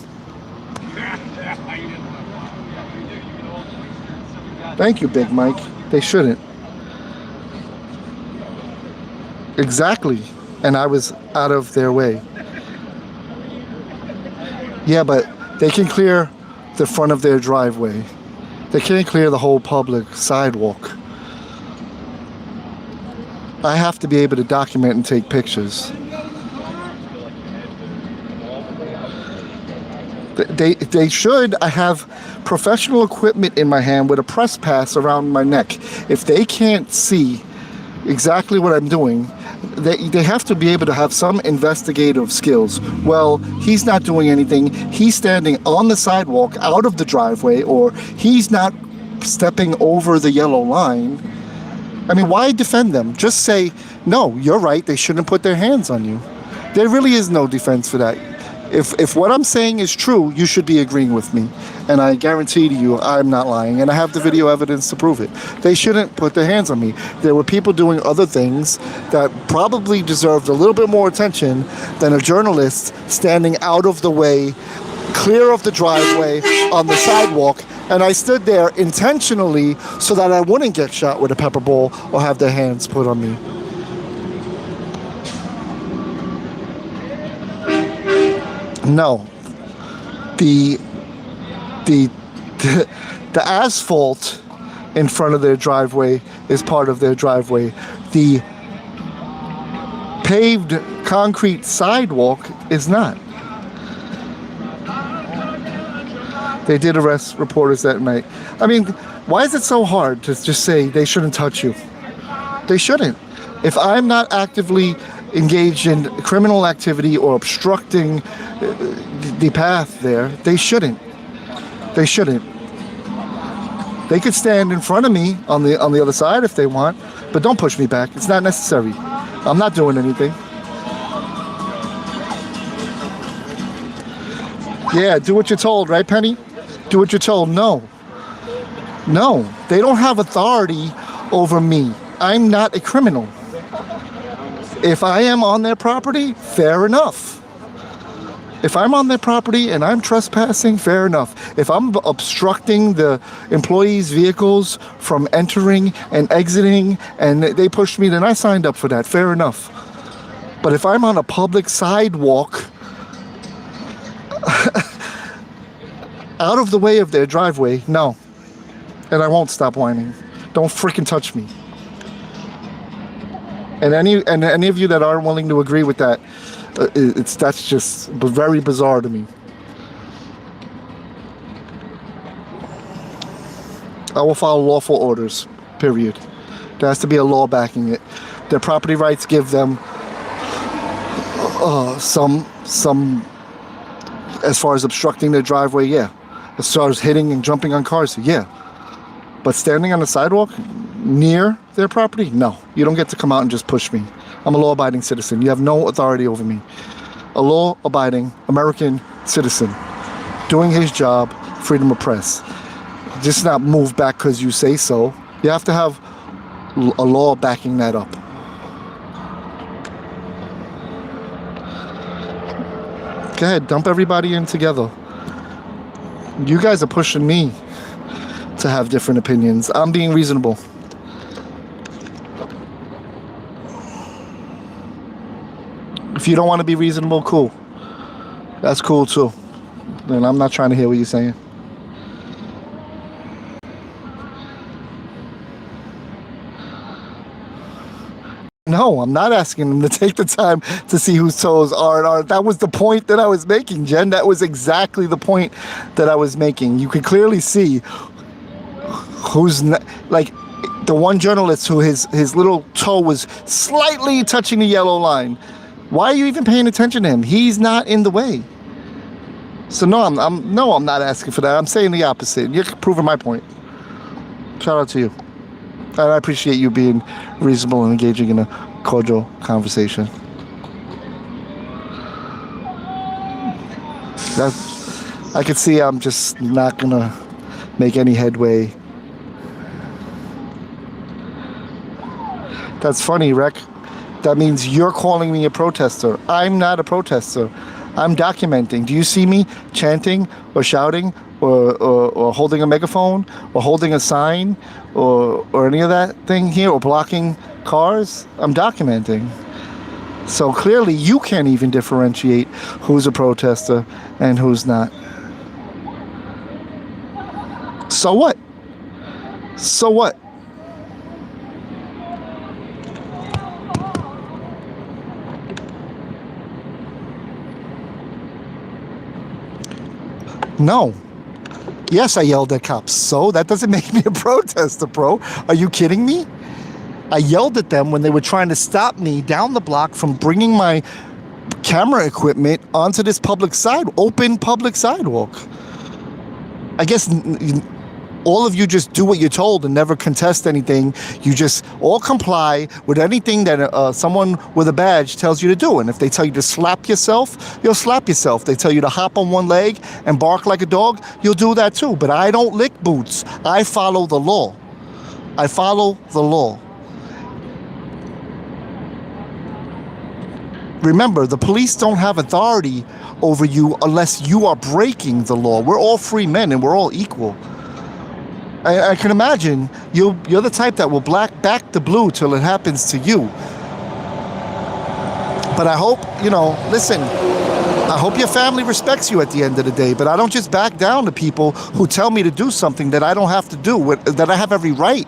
Thank you, Big Mike. They shouldn't. Exactly. And I was out of their way. Yeah, but they can clear the front of their driveway. They can't clear the whole public sidewalk. I have to be able to document and take pictures. They should. I have professional equipment in my hand with a press pass around my neck. If they can't see exactly what I'm doing, they have to be able to have some investigative skills. Well, he's not doing anything. He's standing on the sidewalk out of the driveway, or he's not stepping over the yellow line. I mean, why defend them? Just say, no, you're right. They shouldn't put their hands on you. There really is no defense for that. If what I'm saying is true, you should be agreeing with me. And I guarantee to you, I'm not lying. And I have the video evidence to prove it. They shouldn't put their hands on me. There were people doing other things that probably deserved a little bit more attention than a journalist standing out of the way, clear of the driveway, on the sidewalk. And I stood there intentionally so that I wouldn't get shot with a pepper ball or have their hands put on me. No, the asphalt in front of their driveway is part of their driveway. The paved concrete sidewalk is not. They did arrest reporters that night. I mean, why is it so hard to just say they shouldn't touch you? They shouldn't. If I'm not actively engaged in criminal activity or obstructing the path there, they shouldn't. They shouldn't. They could stand in front of me on the other side if they want, but don't push me back. It's not necessary. I'm not doing anything. Yeah, do what you're told, right, Penny? Do what you're told. No. No, they don't have authority over me. I'm not a criminal. If I am on their property, fair enough. If I'm on their property and I'm trespassing, fair enough. If I'm obstructing the employees' vehicles from entering and exiting and they pushed me, then I signed up for that, fair enough. But if I'm on a public sidewalk, out of the way of their driveway, no. And I won't stop whining. Don't freaking touch me. And any of you that aren't willing to agree with that, that's just very bizarre to me. I will follow lawful orders, period. There has to be a law backing it. Their property rights give them some, as far as obstructing their driveway, yeah. As far as hitting and jumping on cars, yeah. But standing on the sidewalk near their property, no. You don't get to come out and just push me. I'm a law-abiding citizen. You have no authority over me. A law-abiding American citizen doing his job, freedom of press. Just not move back because you say so. You have to have a law backing that up. Go ahead, dump everybody in together. You guys are pushing me to have different opinions. I'm being reasonable. If you don't want to be reasonable, cool. That's cool too. And I'm not trying to hear what you're saying. No, I'm not asking them to take the time to see whose toes are and aren't. That was the point that I was making, Jen. That was exactly the point that I was making. You could clearly see who's like the one journalist who his little toe was slightly touching the yellow line. Why are you even paying attention to him? He's not in the way. So no, I'm not asking for that. I'm saying the opposite. You're proving my point. Shout out to you. And I appreciate you being reasonable and engaging in a cordial conversation. I could see I'm just not gonna make any headway. That's funny, Rec. That means you're calling me a protester. I'm not a protester. I'm documenting. Do you see me chanting or shouting or holding a megaphone or holding a sign or any of that thing here or blocking cars? I'm documenting. So clearly you can't even differentiate who's a protester and who's not. So what? So what? No. Yes, I yelled at cops. So that doesn't make me a protester, bro. Are you kidding me? I yelled at them when they were trying to stop me down the block from bringing my camera equipment onto this open public sidewalk. I guess all of you just do what you're told and never contest anything. You just all comply with anything that someone with a badge tells you to do. And if they tell you to slap yourself, you'll slap yourself. They tell you to hop on one leg and bark like a dog, you'll do that too. But I don't lick boots. I follow the law. I follow the law. Remember, the police don't have authority over you unless you are breaking the law. We're all free men and we're all equal. I can imagine you're the type that will back the blue till it happens to you. But I hope, listen, I hope your family respects you at the end of the day, but I don't just back down to people who tell me to do something that I don't have to do, that I have every right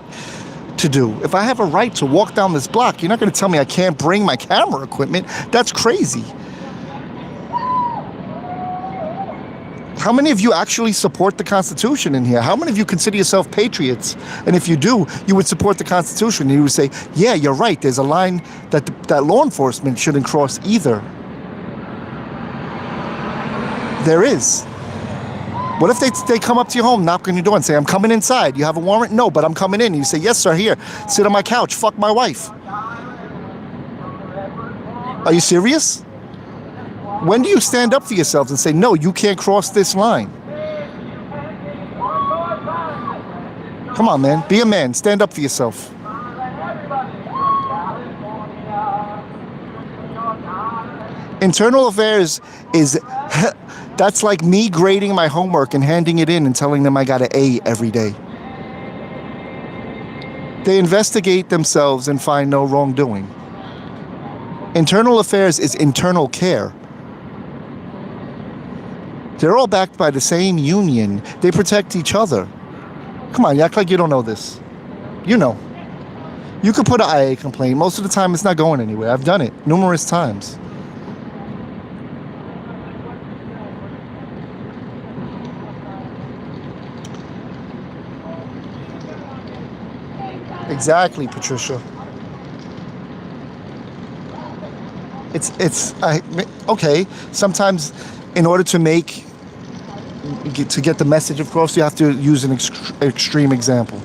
to do. If I have a right to walk down this block, you're not going to tell me I can't bring my camera equipment. That's crazy. How many of you actually support the Constitution in here? How many of you consider yourself patriots? And if you do, you would support the Constitution. And you would say, yeah, you're right. There's a line that law enforcement shouldn't cross either. There is. What if they come up to your home, knock on your door and say, I'm coming inside. You have a warrant? No, but I'm coming in. And you say, yes, sir, here. Sit on my couch. Fuck my wife. Are you serious? When do you stand up for yourselves and say, no, you can't cross this line? Come on, man. Be a man. Stand up for yourself. Internal affairs is, that's like me grading my homework and handing it in and telling them I got an A every day. They investigate themselves and find no wrongdoing. Internal affairs is internal care. They're all backed by the same union. They protect each other. Come on, you act like you don't know this. You know. You could put an IA complaint. Most of the time, it's not going anywhere. I've done it numerous times. Exactly, Patricia. Okay. Sometimes, in order to get the message across, you have to use an extreme example.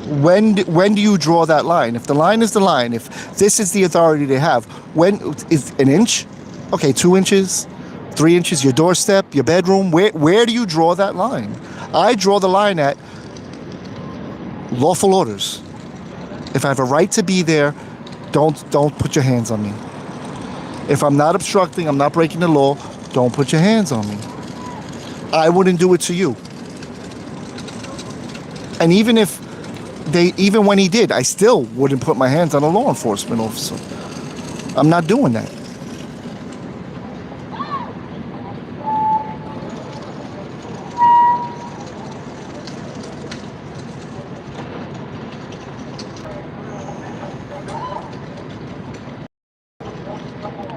When do you draw that line? If the line is the line, if this is the authority they have, when is an inch? Okay, 2 inches, 3 inches, your doorstep, your bedroom. Where do you draw that line? I draw the line at lawful orders. If I have a right to be there, don't put your hands on me. If I'm not obstructing, I'm not breaking the law, don't put your hands on me. I wouldn't do it to you. And even when he did, I still wouldn't put my hands on a law enforcement officer. I'm not doing that.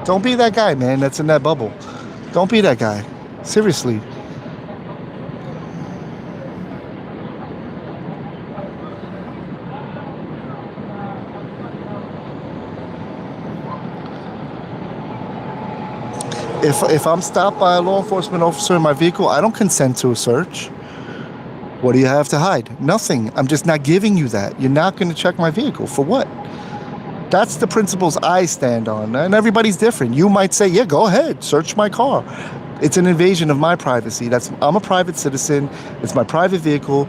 Don't be that guy, man, that's in that bubble. Don't be that guy. Seriously. If I'm stopped by a law enforcement officer in my vehicle, I don't consent to a search. What do you have to hide? Nothing. I'm just not giving you that. You're not going to check my vehicle. For what? That's the principles I stand on. And everybody's different. You might say, yeah, go ahead, search my car. It's an invasion of my privacy. I'm a private citizen. It's my private vehicle.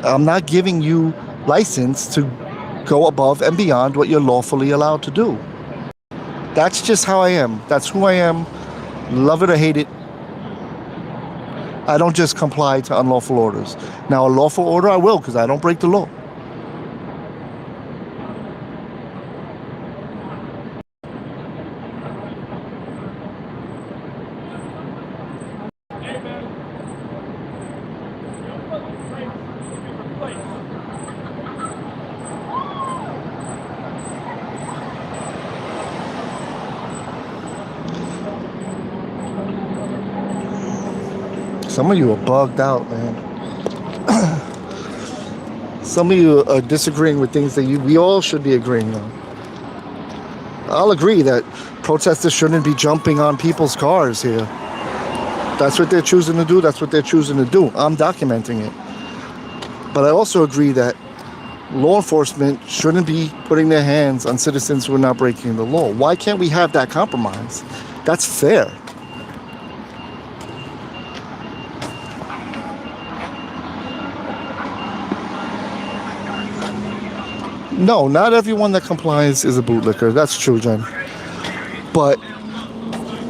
I'm not giving you license to go above and beyond what you're lawfully allowed to do. That's just how I am. That's who I am. Love it or hate it. I don't just comply to unlawful orders. Now, a lawful order I will, because I don't break the law. Some of you are bugged out, man. Some of you are disagreeing with things that we all should be agreeing on. I'll agree that protesters shouldn't be jumping on people's cars here. That's what they're choosing to do. That's what they're choosing to do. I'm documenting it. But I also agree that law enforcement shouldn't be putting their hands on citizens who are not breaking the law. Why can't we have that compromise? That's fair. No, not everyone that complies is a bootlicker. That's true, Jen. But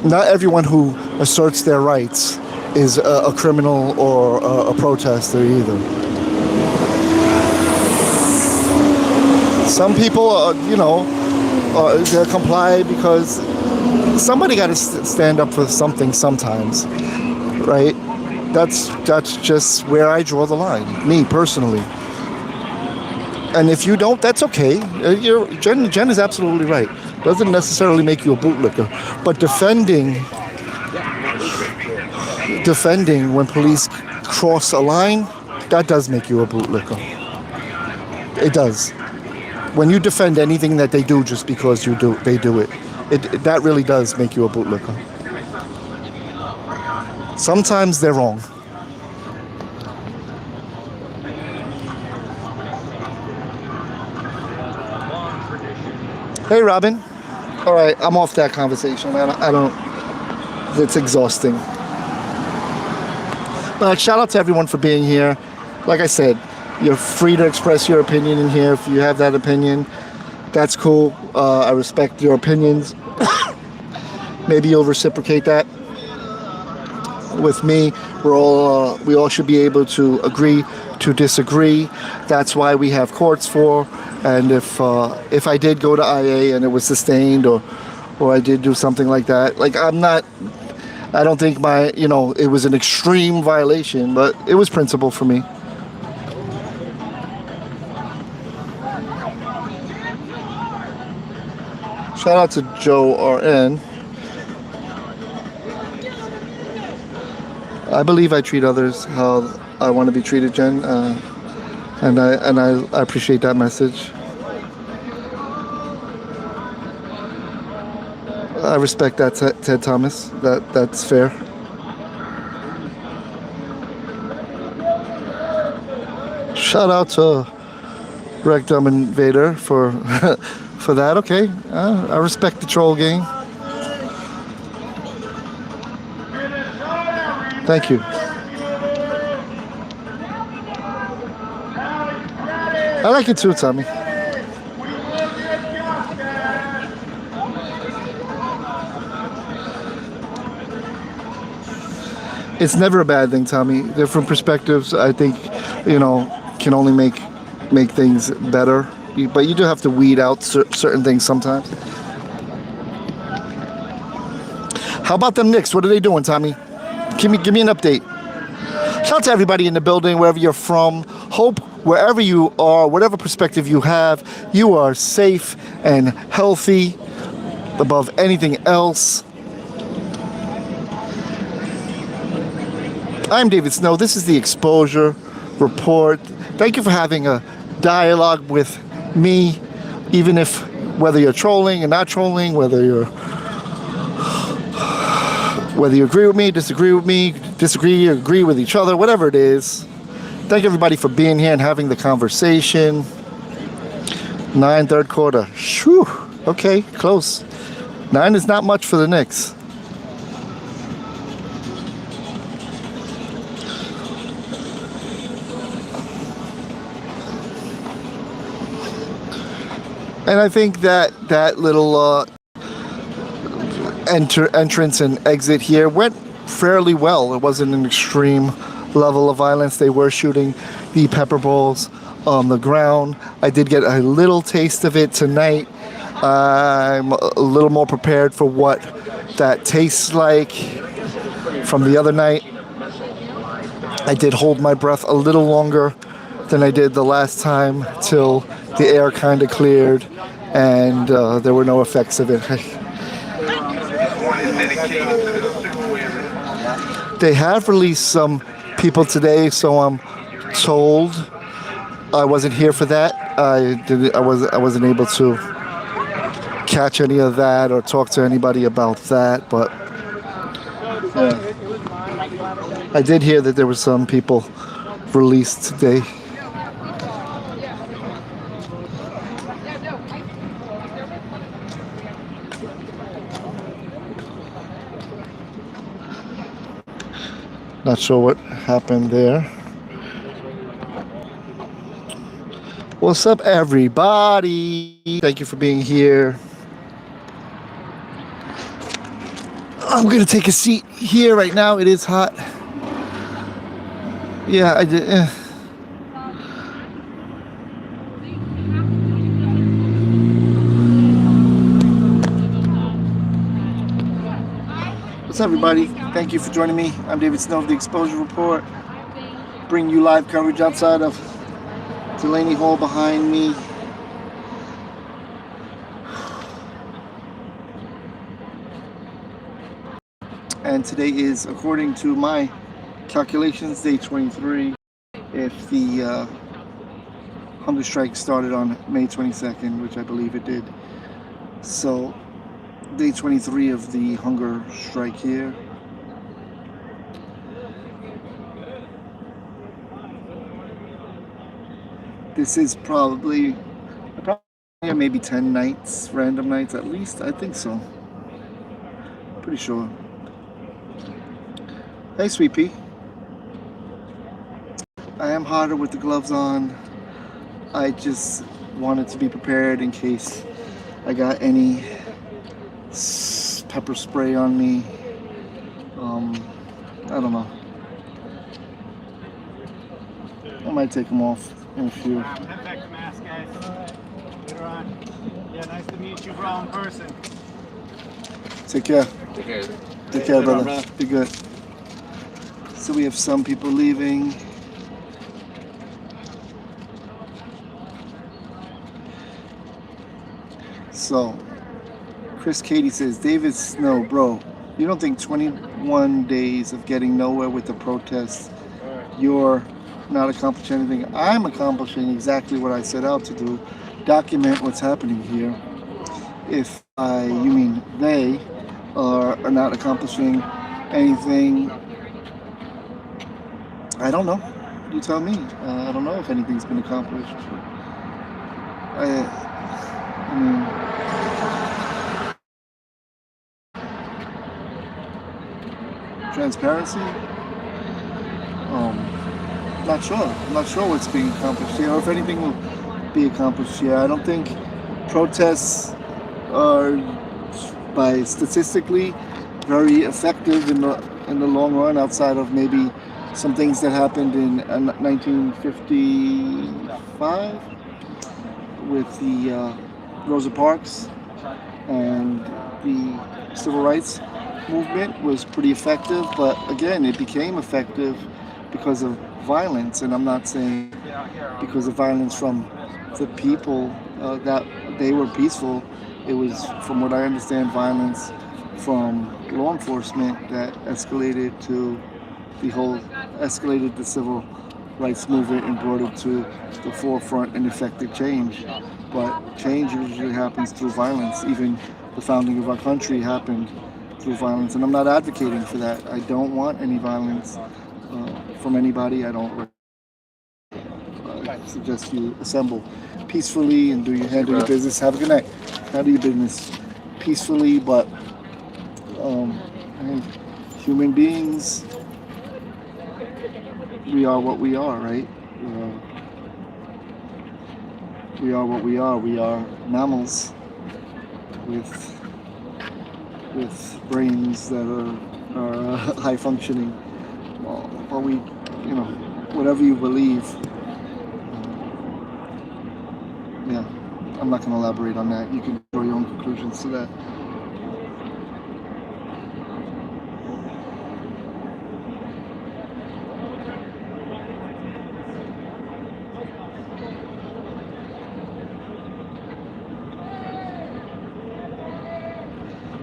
not everyone who asserts their rights is a criminal or a protester either. Some people, they comply because somebody got to stand up for something sometimes, right? That's just where I draw the line, me personally. And if you don't, that's okay. Jen is absolutely right. Doesn't necessarily make you a bootlicker. But defending when police cross a line, that does make you a bootlicker. It does. When you defend anything that they do just because they do it, that really does make you a bootlicker. Sometimes they're wrong. Hey, Robin. All right, I'm off that conversation. I don't. It's exhausting. But shout out to everyone for being here. Like I said, you're free to express your opinion in here if you have that opinion. That's cool. I respect your opinions. Maybe you'll reciprocate that with me. We all should be able to agree to disagree. That's why we have courts for. And if I did go to IA and it was sustained or I did do something like that, I don't think it was an extreme violation, but it was principle for me. Shout out to Joe RN. I believe I treat others how I want to be treated, Jen. And I appreciate that message. I respect that, Ted Thomas. That's fair. Shout out to Rectum Invader for for that. Okay, I respect the troll game. Thank you. I like it too, Tommy. It's never a bad thing, Tommy. Different perspectives, I think, can only make things better. But you do have to weed out certain things sometimes. How about them Knicks? What are they doing, Tommy? Give me an update. Shout out to everybody in the building, wherever you're from. Hope wherever you are, whatever perspective you have, you are safe and healthy above anything else. I'm David Snow. This is the Exposure Report. Thank you for having a dialogue with me, even if whether you're trolling or not trolling, whether you agree with me, disagree or agree with each other, whatever it is. Thank everybody for being here and having the conversation. 9 third quarter. Whew. Okay, close. 9 is not much for the Knicks. And I think that little entrance and exit here went fairly well. It wasn't an extreme level of violence. They were shooting the pepper balls on the ground. I did get a little taste of it tonight. I'm a little more prepared for what that tastes like from the other night. I did hold my breath a little longer than I did the last time till the air kind of cleared and there were no effects of it. They have released some people today, so I'm told. I wasn't here for that. I wasn't able to catch any of that or talk to anybody about that, but I did hear that there were some people released today. Not sure what happened there. What's up, everybody? Thank you for being here. I'm gonna take a seat here right now. It is hot. Yeah, I did. What's up, everybody? Thank you for joining me. I'm David Snow of the Exposure Report. Bring you live coverage outside of Delaney Hall behind me. And today is, according to my calculations, day 23. If the hunger strike started on May 22nd, which I believe it did. So, day 23 of the hunger strike here. This is probably maybe 10 nights, random nights at least. I think so. Pretty sure. Hey, Sweet Pea. I am harder with the gloves on. I just wanted to be prepared in case I got any pepper spray on me. I don't know. I might take them off in a few. Head back to mask, guys. Later on. Yeah, nice to meet you, bro, in person. Take care. Take care. Take care, brother. Be good. So we have some people leaving. So, Chris Cady says, David Snow, bro, you don't think 21 days of getting nowhere with the protests, you're not accomplishing anything? I'm accomplishing exactly what I set out to do, document what's happening here. If you mean they are not accomplishing anything, I don't know. You tell me. I don't know if anything's been accomplished. I mean, transparency? Not sure. I'm not sure what's being accomplished here, or if anything will be accomplished here. I don't think protests are, by statistically, very effective in the long run, outside of maybe some things that happened in 1955 with the Rosa Parks and the civil rights movement was pretty effective, but again, it became effective because of violence, and I'm not saying because of violence from the people that they were peaceful. It was, from what I understand, violence from law enforcement that escalated the civil rights movement and brought it to the forefront and effected change. But change usually happens through violence. Even the founding of our country happened through violence, and I'm not advocating for that. I don't want any violence from anybody. I don't suggest you assemble peacefully and handle your business. Have a good night. Handle your business peacefully, but human beings, we are what we are, right? We are what we are. We are mammals with brains that are high functioning. But we, whatever you believe. Yeah, I'm not going to elaborate on that. You can draw your own conclusions to that.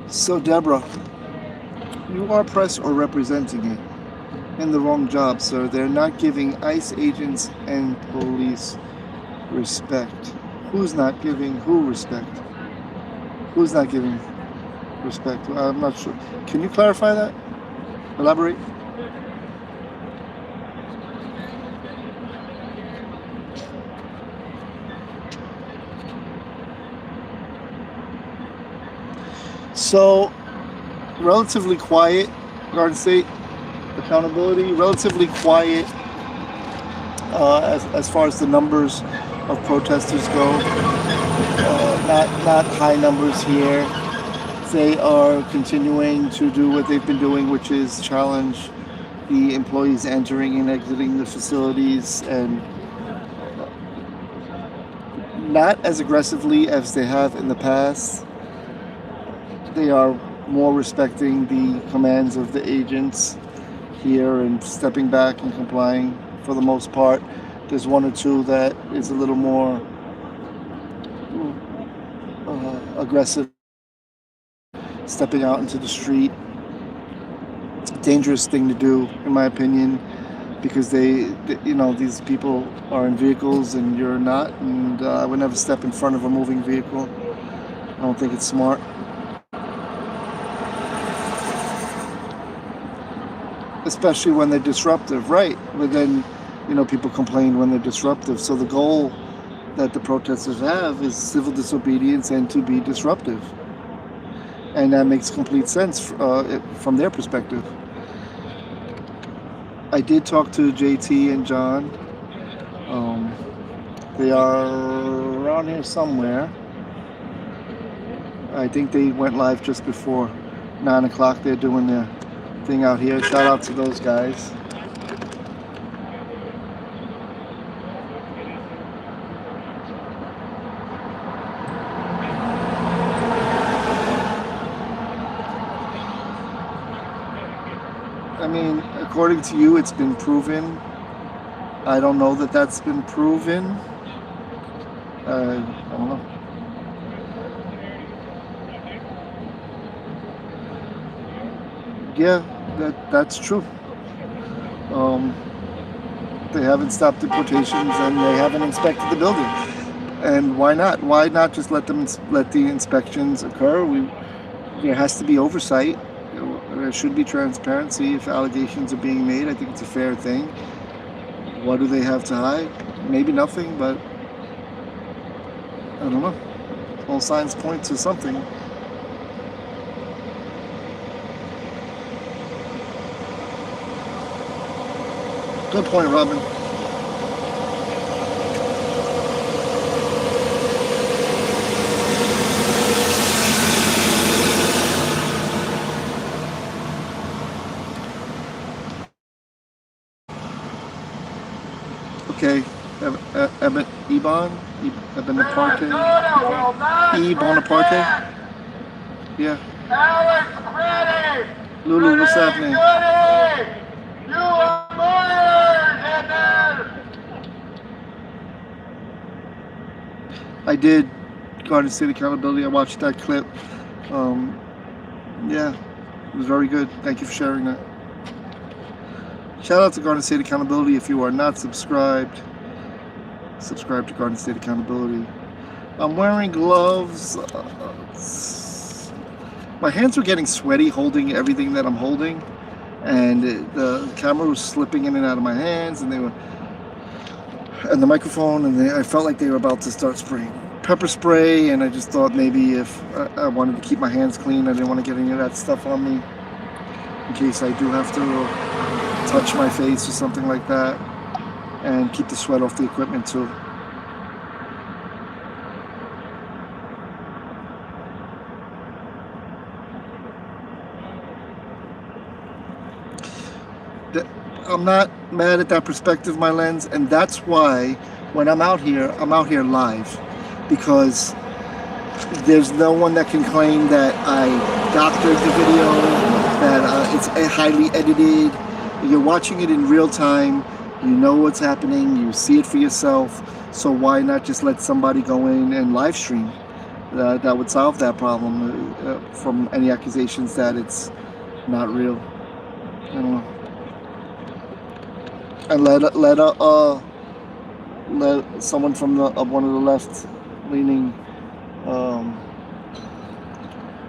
So, Deborah, you are press or representing it in the wrong job, sir. They're not giving ICE agents and police respect. Who's not giving who respect? Who's not giving respect? I'm not sure. Can you clarify that? Elaborate? So, relatively quiet, Garden State accountability, relatively quiet as far as the numbers of protesters go. Not high numbers here. They are continuing to do what they've been doing, which is challenge the employees entering and exiting the facilities, and not as aggressively as they have in the past. They are more respecting the commands of the agents here and stepping back and complying for the most part. There's one or two that is a little more aggressive, stepping out into the street. It's a dangerous thing to do, in my opinion, because these people are in vehicles and you're not, and I would never step in front of a moving vehicle. I don't think it's smart. Especially when they're disruptive, right? But then, people complain when they're disruptive. So the goal that the protesters have is civil disobedience and to be disruptive. And that makes complete sense from their perspective. I did talk to JT and John. They are around here somewhere. I think they went live just before 9 o'clock. They're doing their thing out here. Shout out to those guys. I mean, according to you, it's been proven. I don't know that that's been proven. I don't know. Yeah, that's true. They haven't stopped deportations and they haven't inspected the building. And why not? Why not just let the inspections occur? There has to be oversight. There should be transparency if allegations are being made. I think it's a fair thing. What do they have to hide? Maybe nothing, but I don't know. All signs point to something. Good point, Robin. Okay, Bonaparte. Yeah. Alex Reddy! Lulu, what's happening? You are murdered, Hitler! I did Garden State Accountability. I watched that clip. Yeah, it was very good. Thank you for sharing that. Shout out to Garden State Accountability. If you are not subscribed, subscribe to Garden State Accountability. I'm wearing gloves. My hands were getting sweaty holding everything that I'm holding, and the camera was slipping in and out of my hands, and the microphone, and I felt like they were about to start spraying pepper spray, and I just thought maybe if I wanted to keep my hands clean, I didn't want to get any of that stuff on me in case I do have to touch my face or something like that, and keep the sweat off the equipment too. I'm not mad at that perspective, my lens, and that's why when I'm out here live, because there's no one that can claim that I doctored the video, that it's highly edited. You're watching it in real time, you know what's happening, you see it for yourself, so why not just let somebody go in and live stream? That would solve that problem from any accusations that it's not real. I don't know. And let someone from one of the left-leaning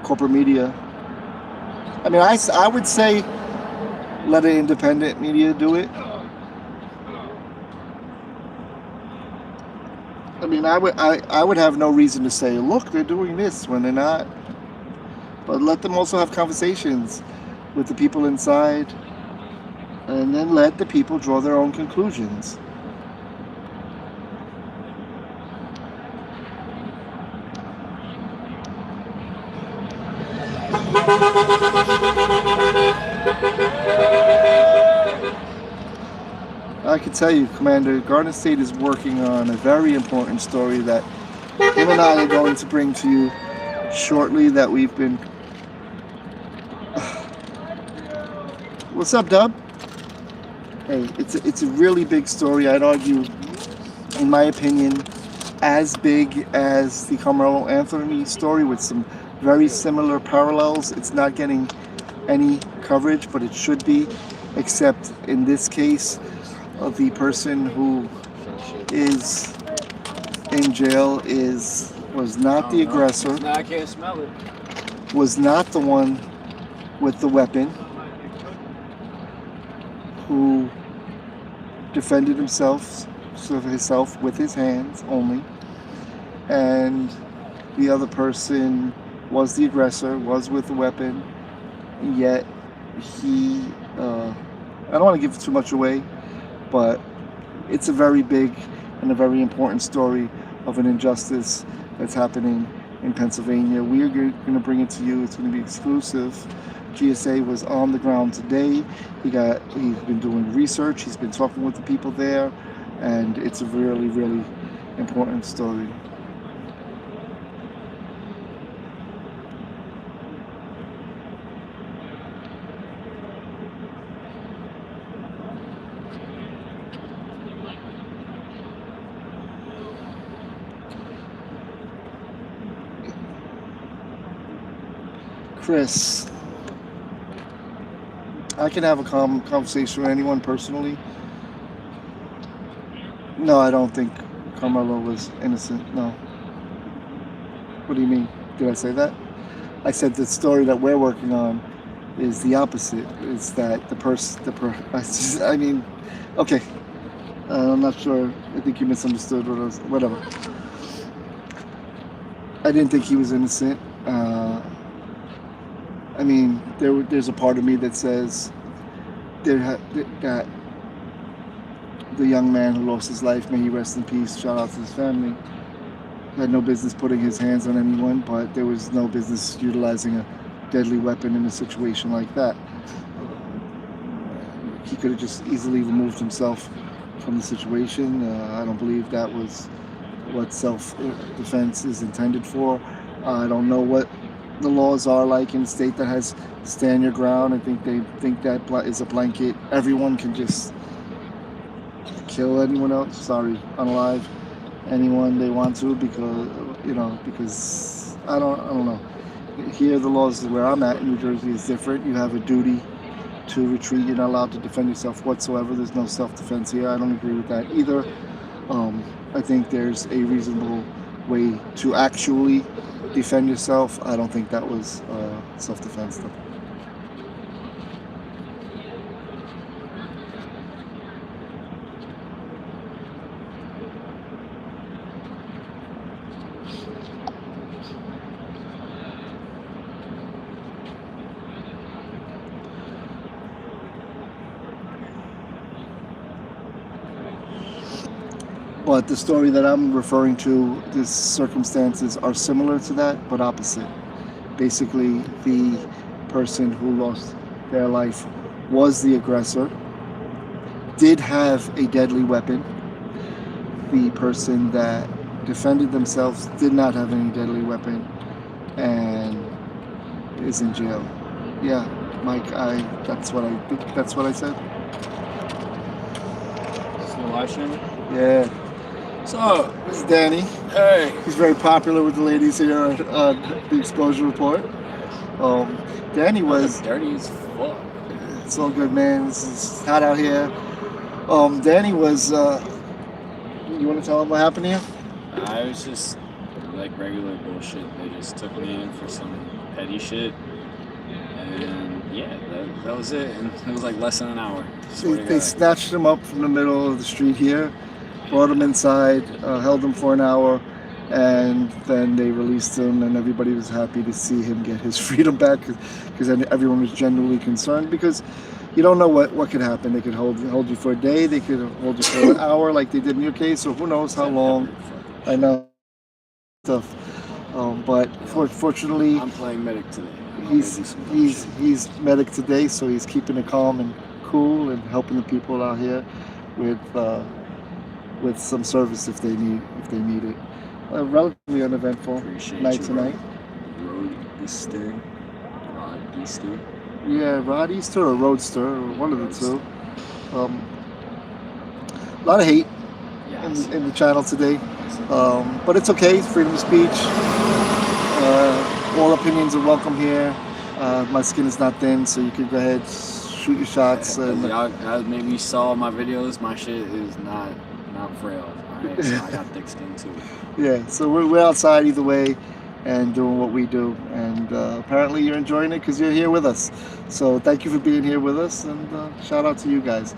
corporate media. I mean, I would say let an independent media do it. I mean, I would have no reason to say, look, they're doing this when they're not. But let them also have conversations with the people inside, and then let the people draw their own conclusions. I can tell you, Commander, Garden State is working on a very important story that him and I are going to bring to you shortly, that we've been... What's up, Dub? Hey, it's a really big story. I'd argue, in my opinion, as big as the Carmelo Anthony story, with some very similar parallels. It's not getting any coverage, but it should be, except in this case, the person who is in jail was not the aggressor, I can't smell it. was not the one with the weapon, who defended himself with his hands only, and the other person was the aggressor, was with the weapon, yet he, I don't want to give too much away, but it's a very big and a very important story of an injustice that's happening in Pennsylvania. We are going to bring it to you. It's going to be exclusive. GSA was on the ground today. He's been doing research. He's been talking with the people there, and it's a really, really important story. Chris, I can have a conversation with anyone personally. No, I don't think Carmelo was innocent. No. What do you mean? Did I say that? I said the story that we're working on is the opposite. Is that I mean, okay. I'm not sure. I think you misunderstood what I was. Whatever. I didn't think he was innocent. I mean, there's a part of me that says that the young man who lost his life, may he rest in peace, shout out to his family, had no business putting his hands on anyone, but there was no business utilizing a deadly weapon in a situation like that. He could have just easily removed himself from the situation. I don't believe that was what self-defense is intended for. I don't know what the laws are like in a state that has stand your ground. I think they think that is a blanket. Everyone can just kill anyone else. Sorry, unalive anyone they want to because I don't know. Here the laws where I'm at in New Jersey is different. You have a duty to retreat. You're not allowed to defend yourself whatsoever. There's no self-defense here. I don't agree with that either. I think there's a reasonable way to actually defend yourself. I don't think that was self-defense though. But the story that I'm referring to, the circumstances are similar to that, but opposite. Basically, the person who lost their life was the aggressor, did have a deadly weapon. The person that defended themselves did not have any deadly weapon and is in jail. Yeah, Mike, that's what I said. Still live streaming? Yeah. So, this is Danny. Hey. He's very popular with the ladies here at the Exposure Report. Danny was dirty as fuck. It's all good, man. It's hot out here. Danny was. You want to tell him what happened here? I was just like regular bullshit. They just took me in for some petty shit, and yeah, that was it. And it was like less than an hour. They snatched him up from the middle of the street here, brought him inside, held him for an hour, and then they released him, and everybody was happy to see him get his freedom back because everyone was genuinely concerned because you don't know what could happen. They could hold you for a day, they could hold you for an hour like they did in your case, or who knows how long. I know stuff, but fortunately, I'm playing medic today. He's medic today, so he's keeping it calm and cool and helping the people out here with some service if they need it. Relatively uneventful night tonight. Rod Easter. Yeah, Rod Easter or Roadster, or one of the two. A lot of hate in the channel today, but it's okay. It's freedom of speech. All opinions are welcome here. My skin is not thin, so you can go ahead, shoot your shots. Y'all maybe you saw my videos. My shit is not frail. Alright, so I got thick skin too. Yeah, so we're outside either way and doing what we do, and apparently you're enjoying it because you're here with us. So thank you for being here with us, and shout out to you guys.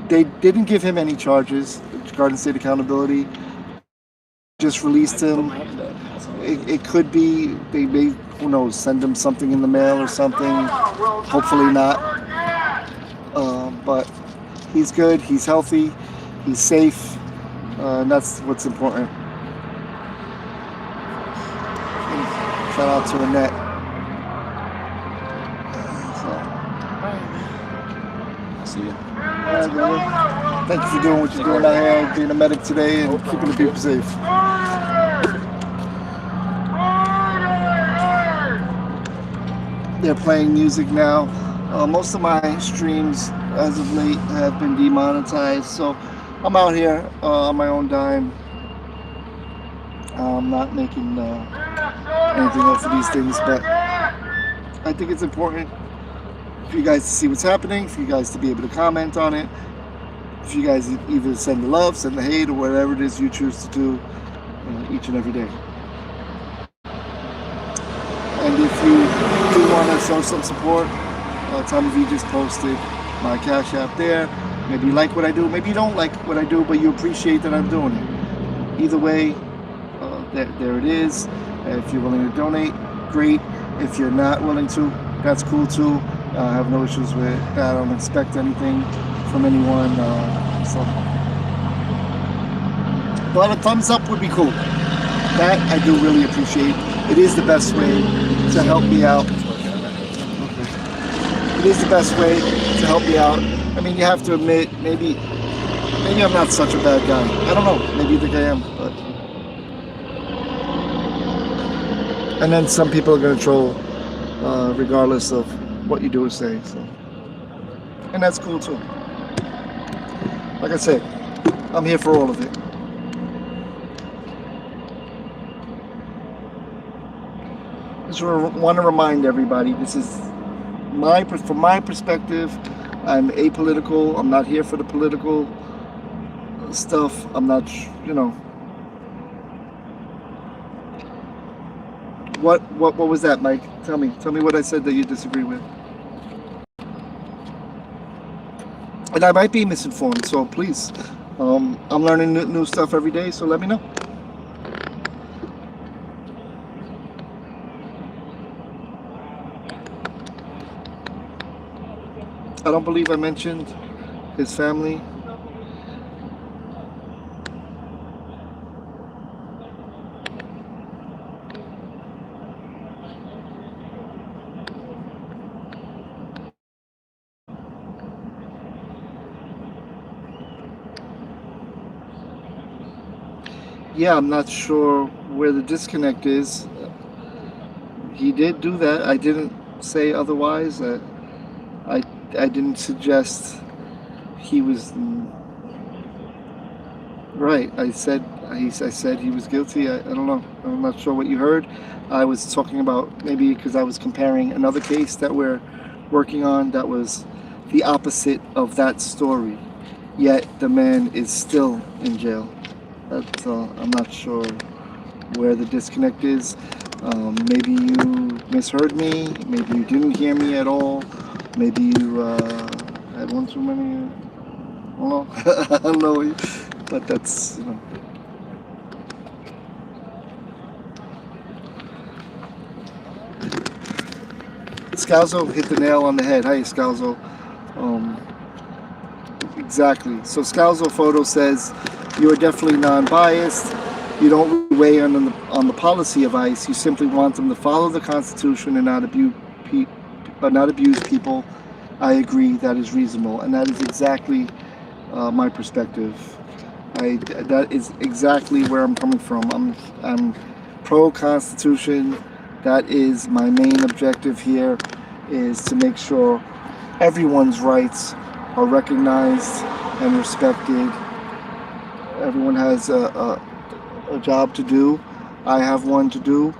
They didn't give him any charges. Garden State Accountability just released him. It could be they may, who knows, send him something in the mail or something. Hopefully not. But he's good. He's healthy. He's safe. And that's what's important. And shout out to Annette. See you. All right, brother. Thank you for doing what you're doing out here, being a medic today and keeping the people safe. They're playing music now. Most of my streams as of late have been demonetized, so I'm out here on my own dime. I'm not making anything up for these things, but I think it's important for you guys to see what's happening, for you guys to be able to comment on it, for you guys either send the love, send the hate, or whatever it is you choose to do each and every day. And if you do want to show some support, Tommy V just posted my Cash App there. Maybe you like what I do, maybe you don't like what I do, but you appreciate that I'm doing it. Either way, there it is. If you're willing to donate, great. If you're not willing to, that's cool too. I have no issues with that. I don't expect anything from anyone. But a thumbs up would be cool. That I do really appreciate. It is the best way to help me out. It is the best way to help me out. I mean, you have to admit, maybe I'm not such a bad guy. I don't know. Maybe you think I am, but And then some people are going to troll regardless of what you do or say. So. And that's cool too. Like I said, I'm here for all of it. Just want to remind everybody, this is from my perspective, I'm apolitical. I'm not here for the political stuff. I'm not, you know. What was that, Mike? Tell me what I said that you disagree with. And I might be misinformed, so please. I'm learning new stuff every day, so let me know. I don't believe I mentioned his family. Yeah, I'm not sure where the disconnect is. He did do that. I didn't say otherwise. I didn't suggest he was right. I said he was guilty. I don't know. I'm not sure what you heard. I was talking about, maybe because I was comparing another case that we're working on that was the opposite of that story. Yet the man is still in jail. That's I'm not sure where the disconnect is. Maybe you misheard me. Maybe you didn't hear me at all. Maybe you had one too many. I don't know. I don't know. But that's, you know. Scalzo hit the nail on the head. Hey, Scalzo. Exactly. So Scalzo Photo says you are definitely non-biased. You don't weigh on the policy of ICE. You simply want them to follow the Constitution and not abuse people. I agree, that is reasonable, and that is exactly my perspective. That is exactly where I'm coming from. I'm pro-Constitution. That is my main objective here, is to make sure everyone's rights are recognized and respected. Everyone has a job to do. I have one to do.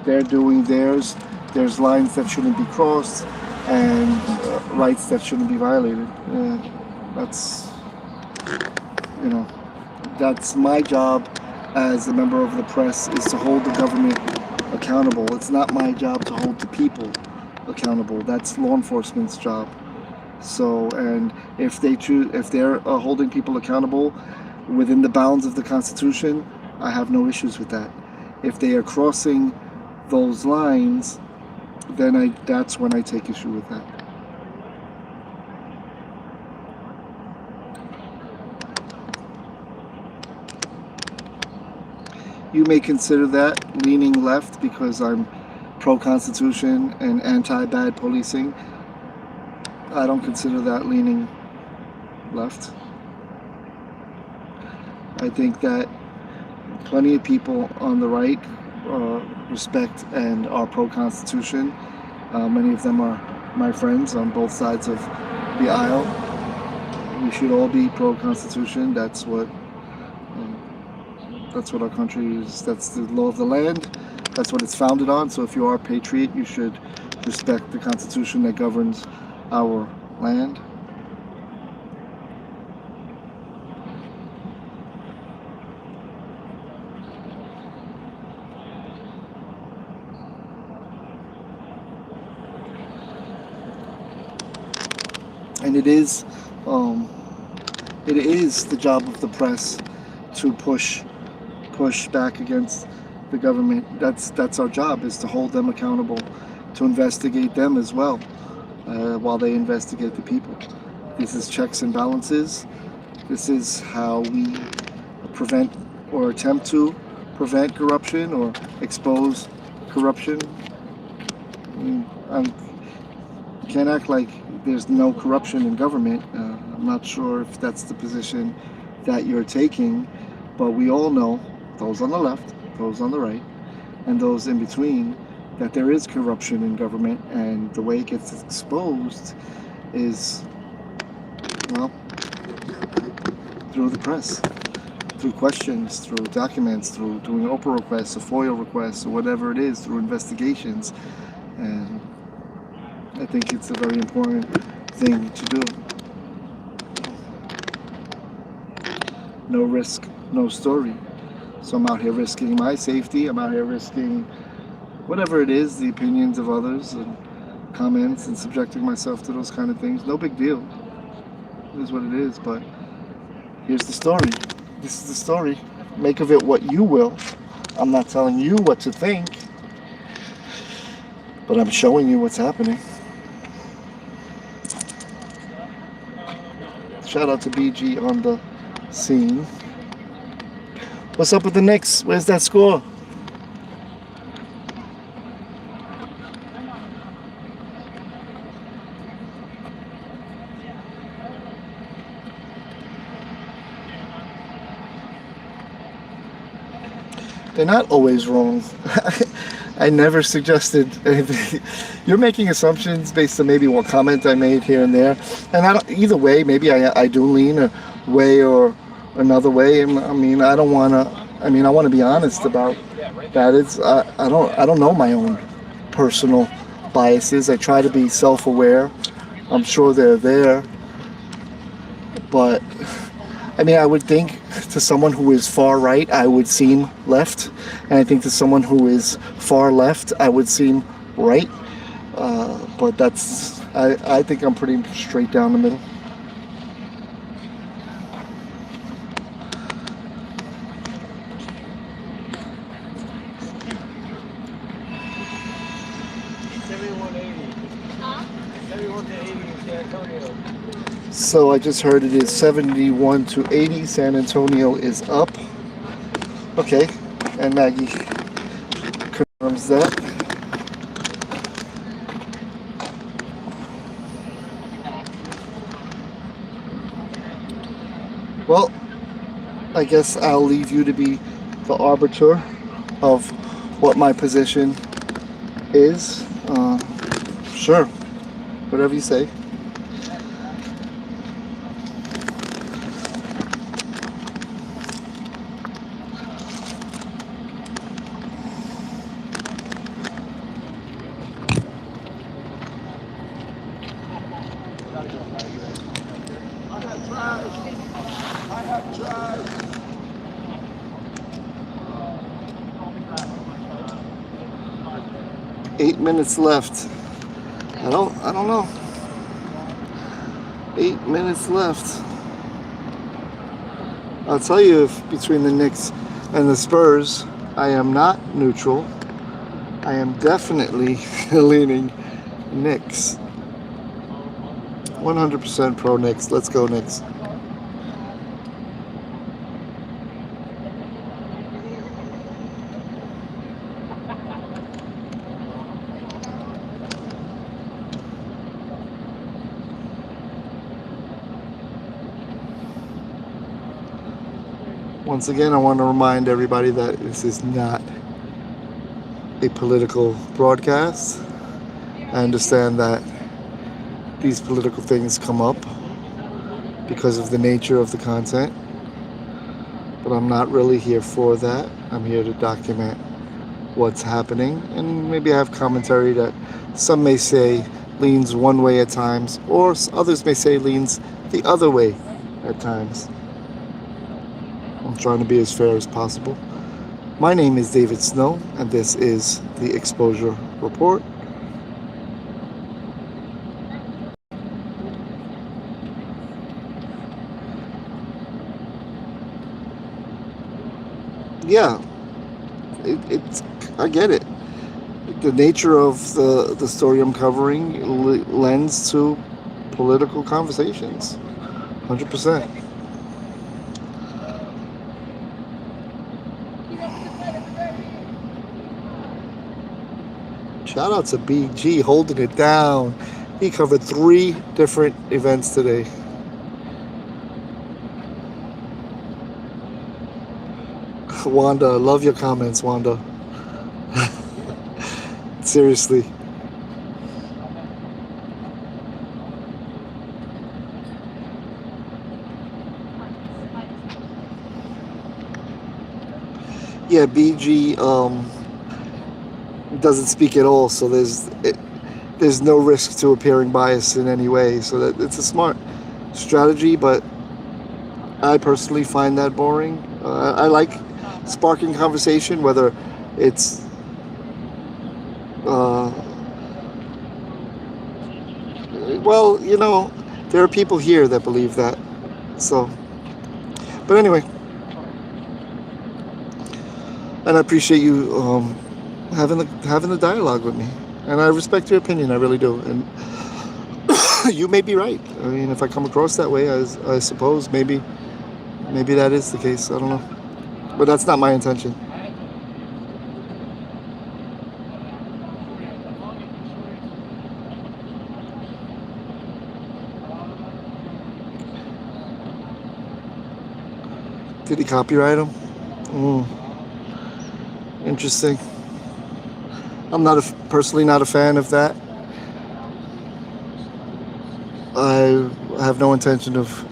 They're doing theirs. There's lines that shouldn't be crossed and rights that shouldn't be violated. That's, you know, that's my job as a member of the press, is to hold the government accountable. It's not my job to hold the people accountable. That's law enforcement's job. So, and if they're holding people accountable within the bounds of the Constitution, I have no issues with that. If they are crossing those lines, then that's when I take issue with that. You may consider that leaning left because I'm pro-Constitution and anti-bad policing. I don't consider that leaning left. I think that plenty of people on the right respect and are pro-Constitution. Many of them are my friends on both sides of the aisle. We should all be pro-Constitution. That's what our country is. That's the law of the land. That's what it's founded on. So if you are a patriot, you should respect the Constitution that governs our land. And it is the job of the press to push back against the government. That's our job, is to hold them accountable, to investigate them as well, while they investigate the people. This is checks and balances. This is how we prevent or attempt to prevent corruption or expose corruption. I can't act like there's no corruption in government. I'm not sure if that's the position that you're taking, but we all know, those on the left, those on the right, and those in between that there is corruption in government, and the way it gets exposed is, well, through the press, through questions, through documents, through doing Oprah requests or FOIA requests or whatever it is, through investigations. And I think it's a very important thing to do. No risk, no story. So I'm out here risking my safety. I'm out here risking whatever it is, the opinions of others and comments, and subjecting myself to those kind of things. No big deal. It is what it is, but here's the story. This is the story. Make of it what you will. I'm not telling you what to think, but I'm showing you what's happening. Shout out to BG on the scene. What's up with the Knicks? Where's that score? They're not always wrong. I never suggested anything. You're making assumptions based on maybe what comment I made here and there. And either way, maybe I do lean a way or another way. I mean, I want to be honest about that. I don't know my own personal biases. I try to be self-aware. I'm sure they're there. But I mean, I would think to someone who is far right, I would seem left. And I think to someone who is far left, I would seem right. But I think I'm pretty straight down the middle. So I just heard it is 71-80. San Antonio is up. Okay, and Maggie confirms that. Well, I guess I'll leave you to be the arbiter of what my position is. Sure, whatever you say. have tried. 8 minutes left. I don't know. 8 minutes left. I'll tell you, if between the Knicks and the Spurs, I am not neutral. I am definitely leaning Knicks. 100% pro Knicks. Let's go Knicks. Once again, I want to remind everybody that this is not a political broadcast. I understand that these political things come up because of the nature of the content, but I'm not really here for that. I'm here to document what's happening, and maybe I have commentary that some may say leans one way at times, or others may say leans the other way at times. I'm trying to be as fair as possible. My name is David Snow, and this is the Exposure Report. Yeah, I get it. The nature of the story I'm covering lends to political conversations, 100%. Shout out to BG holding it down. He covered 3 different events today. Wanda, I love your comments, Wanda. Seriously. Yeah, BG doesn't speak at all, so there's no risk to appearing biased in any way. So that it's a smart strategy, but I personally find that boring. I like sparking conversation, whether it's well, you know, there are people here that believe that. So, but anyway, and I appreciate you having the dialogue with me, and I respect your opinion. I really do. And you may be right. I mean, if I come across that way, I suppose maybe that is the case. I don't know, but that's not my intention. Did he copyright him? Interesting. I'm personally not a fan of that. I have no intention of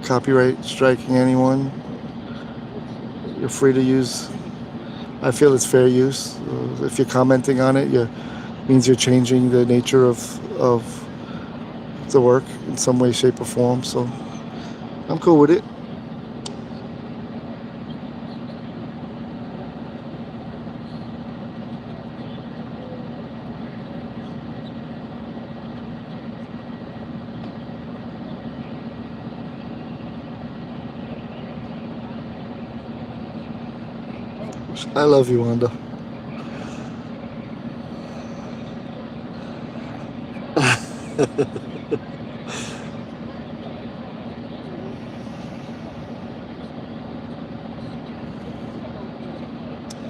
copyright striking anyone. You're free to use. I feel it's fair use. If you're commenting on it, means you're changing the nature of the work in some way, shape, or form. So I'm cool with it. I love you, Wanda.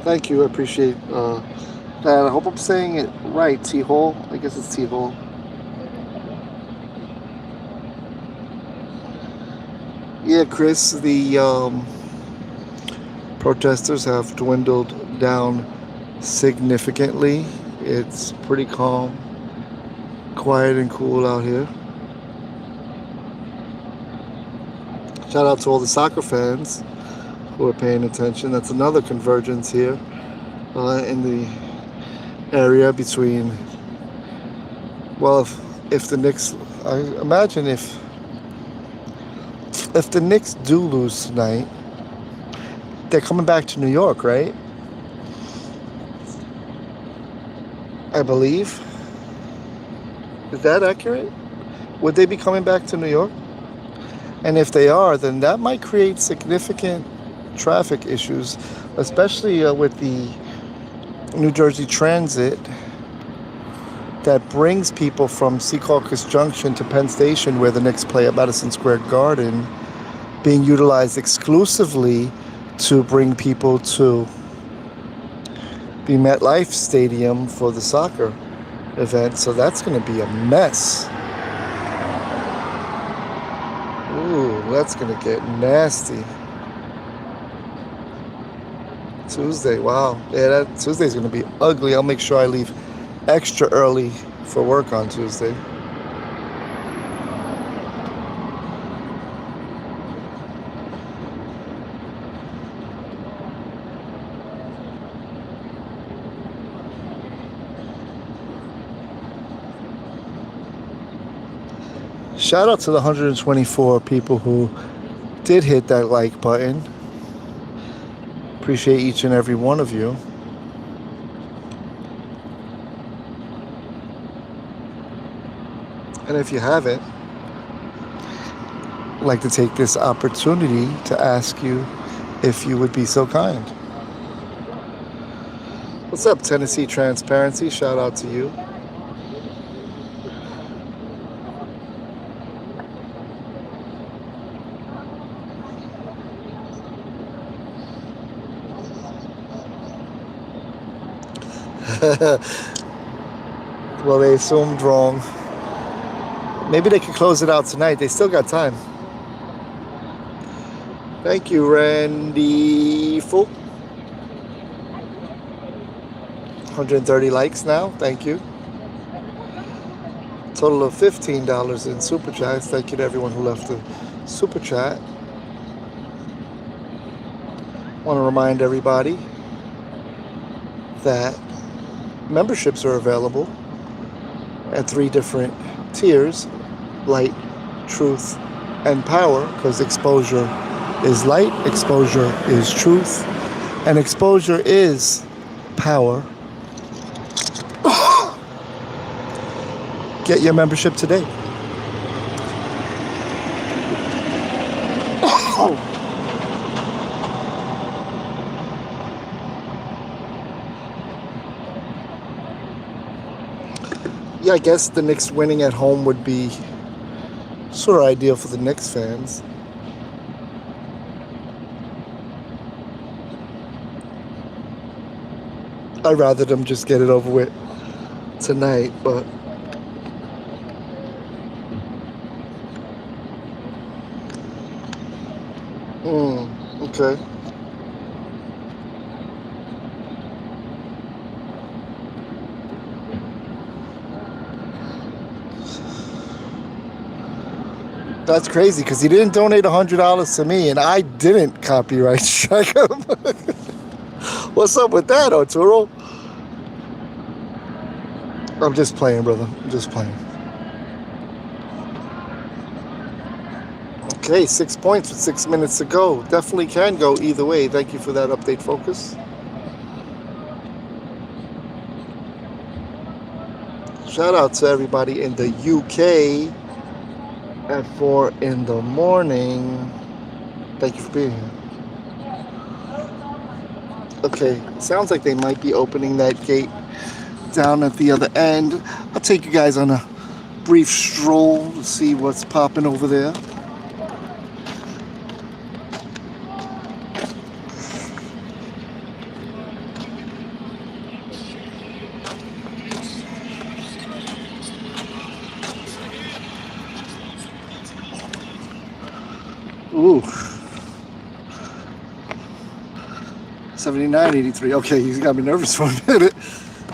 Thank you. I appreciate that. I hope I'm saying it right. T-hole. I guess it's T-hole. Yeah, Chris. The protesters have dwindled down significantly. It's pretty calm, quiet and cool out here. Shout out to all the soccer fans who are paying attention. That's another convergence here in the area between, well, if the Knicks, I imagine if the Knicks do lose tonight, they're coming back to New York, right? I believe. Is that accurate? Would they be coming back to New York? And if they are, then that might create significant traffic issues, especially with the New Jersey Transit that brings people from Secaucus Junction to Penn Station, where the Knicks play at Madison Square Garden, being utilized exclusively to bring people to the MetLife Stadium for the soccer event. So that's going to be a mess. Ooh, that's going to get nasty. Tuesday, wow. Yeah, Tuesday's going to be ugly. I'll make sure I leave extra early for work on Tuesday. Shout out to the 124 people who did hit that like button. Appreciate each and every one of you. And if you haven't, I'd like to take this opportunity to ask you if you would be so kind. What's up, Tennessee Transparency? Shout out to you. Well, they assumed wrong. Maybe they could close it out tonight. They still got time. Thank you, Randy Folk. 130 likes now. Thank you. Total of $15 in super chats. Thank you to everyone who left the super chat. Want to remind everybody that memberships are available at 3 different tiers: light, truth, and power, because exposure is light, exposure is truth, and exposure is power. Get your membership today. Yeah, I guess the Knicks winning at home would be sort of ideal for the Knicks fans. I'd rather them just get it over with tonight, but okay. That's crazy because he didn't donate $100 to me and I didn't copyright strike him. What's up with that, Arturo? I'm just playing, brother. I'm just playing. Okay, 6 points with 6 minutes to go. Definitely can go either way. Thank you for that update, Focus. Shout out to everybody in the UK at 4 in the morning. Thank you for being here. Okay, sounds like they might be opening that gate down at the other end. I'll take you guys on a brief stroll to see what's popping over there. Ooh. 79-83. Okay, he's got me nervous for a minute.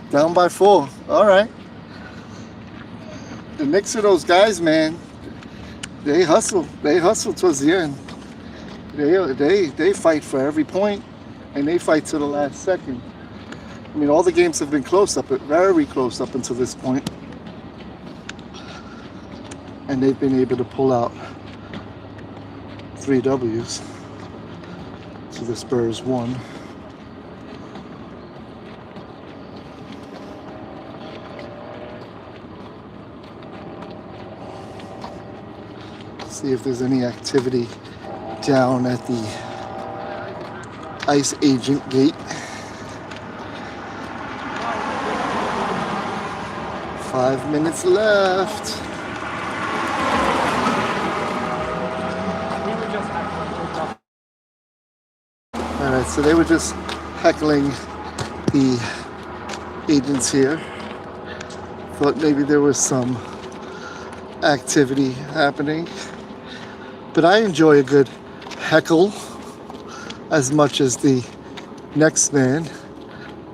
Down by 4. All right. The Knicks are those guys, man. They hustle. They hustle towards the end. They fight for every point, and they fight to the last second. I mean, all the games have been close very close up until this point, and they've been able to pull out 3 W's. So the Spurs won. See if there's any activity down at the ICE agent gate. 5 minutes left. Alright, so they were just heckling the agents here. Thought maybe there was some activity happening. But I enjoy a good heckle as much as the next man.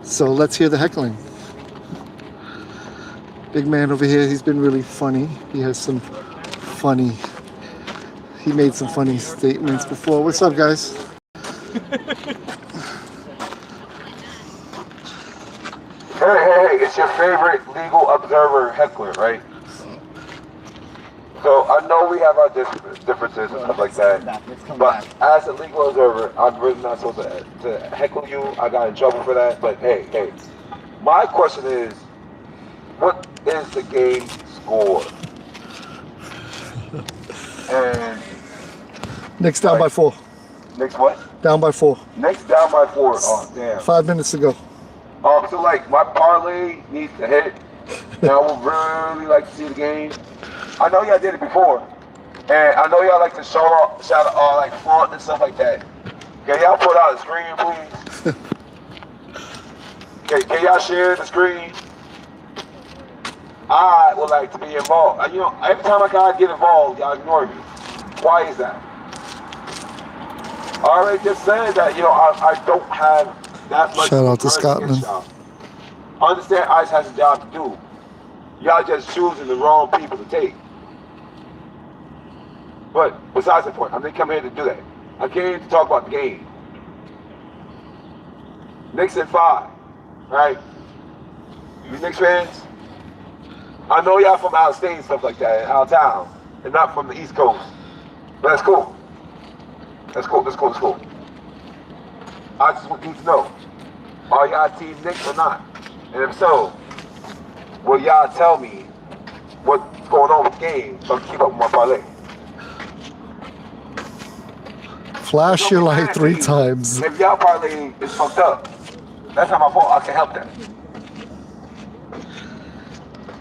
So let's hear the heckling. Big man over here, he's been really funny. He has some funny, he made some funny statements before. What's up, guys? Hey, it's your favorite legal observer heckler, right? So I know we have our differences and stuff like that, but as a legal observer, I'm really not supposed to heckle you. I got in trouble for that, but hey, my question is, what is the game score? And Knicks down by 4. Knicks what? Down by 4. Knicks down by 4. Oh, damn. 5 minutes to go. So like my parlay needs to hit, and I would really like to see the game. I know y'all did it before, and I know y'all like to shout out like front and stuff like that. Can y'all put out a screen, please? Can y'all share the screen? I would like to be involved. You know, every time I gotta get involved, y'all ignore me. Why is that? I already just said that, you know, I don't have that much. Shout out to Scotland. Understand ICE has a job to do. Y'all just choosing the wrong people to take. But besides the point, I didn't come here to do that. I came to talk about the game. Knicks at 5, right? You Knicks fans? I know y'all from out of state and stuff like that, out of town, and not from the East Coast. But that's cool. That's cool, that's cool, that's cool. I just need to know, are y'all team Knicks or not? And if so, will y'all tell me what's going on with the game so I can keep up with my parlay? Flash your light 3 times. If y'all parlay is fucked up, that's not my fault. I can help that.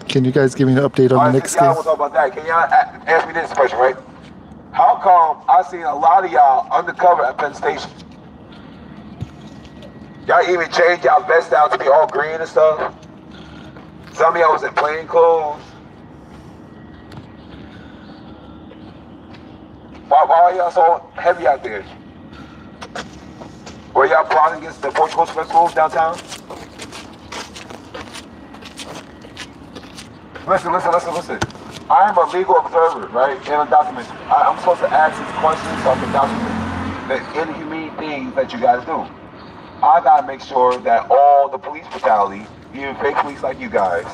Can you guys give me an update on the Knicks y'all game? want to talk about that? Can y'all ask me this question, right? How come I seen a lot of y'all undercover at Penn Station? Y'all even changed y'all vest out to be all green and stuff. Some of y'all was in plain clothes. Why are y'all so heavy out there? Were y'all plotting against the Porch Coast Festival downtown? Listen. I am a legal observer, right, in a documentary. I'm supposed to ask these questions so I can document the inhumane things that you guys do. I gotta make sure that all the police brutality, even fake police like you guys,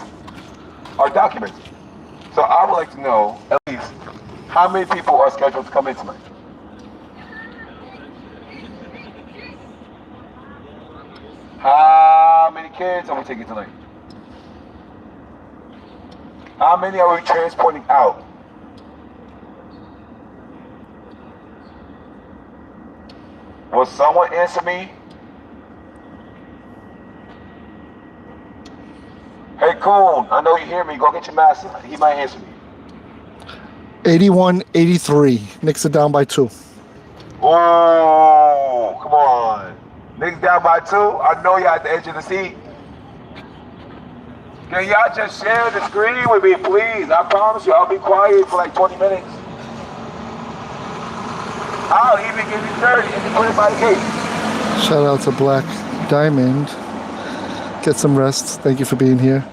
are documented. So I would like to know, at least, how many people are scheduled to come in tonight? How many kids are we taking tonight? How many are we transporting out? Will someone answer me? Hey, Coon, I know you hear me. Go get your master. He might answer me. 81-83. Knicks are down by 2. Oh, come on. Knicks down by 2. I know y'all at the edge of the seat. Can y'all just share the screen with me, please? I promise you, I'll be quiet for like 20 minutes. I'll even give you 30 if you put it by the gate. Shout out to Black Diamond. Get some rest. Thank you for being here.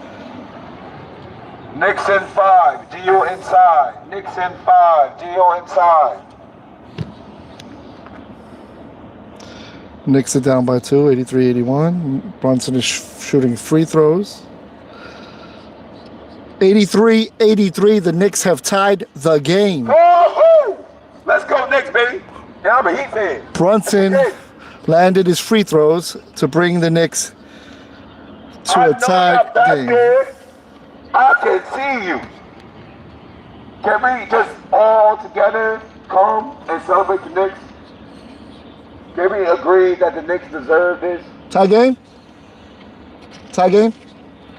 Knicks in 5, Gio inside. Knicks in 5, Gio inside. Knicks are down by 2, 83-81. Brunson is shooting free throws. 83-83, the Knicks have tied the game. Oh, let's go Knicks, baby. Yeah, I'm a Heat fan. Brunson landed his free throws to bring the Knicks to a tied game. There. I can see you. Can we just all together come and celebrate the Knicks? Can we agree that the Knicks deserve this? Tie game? Tie game?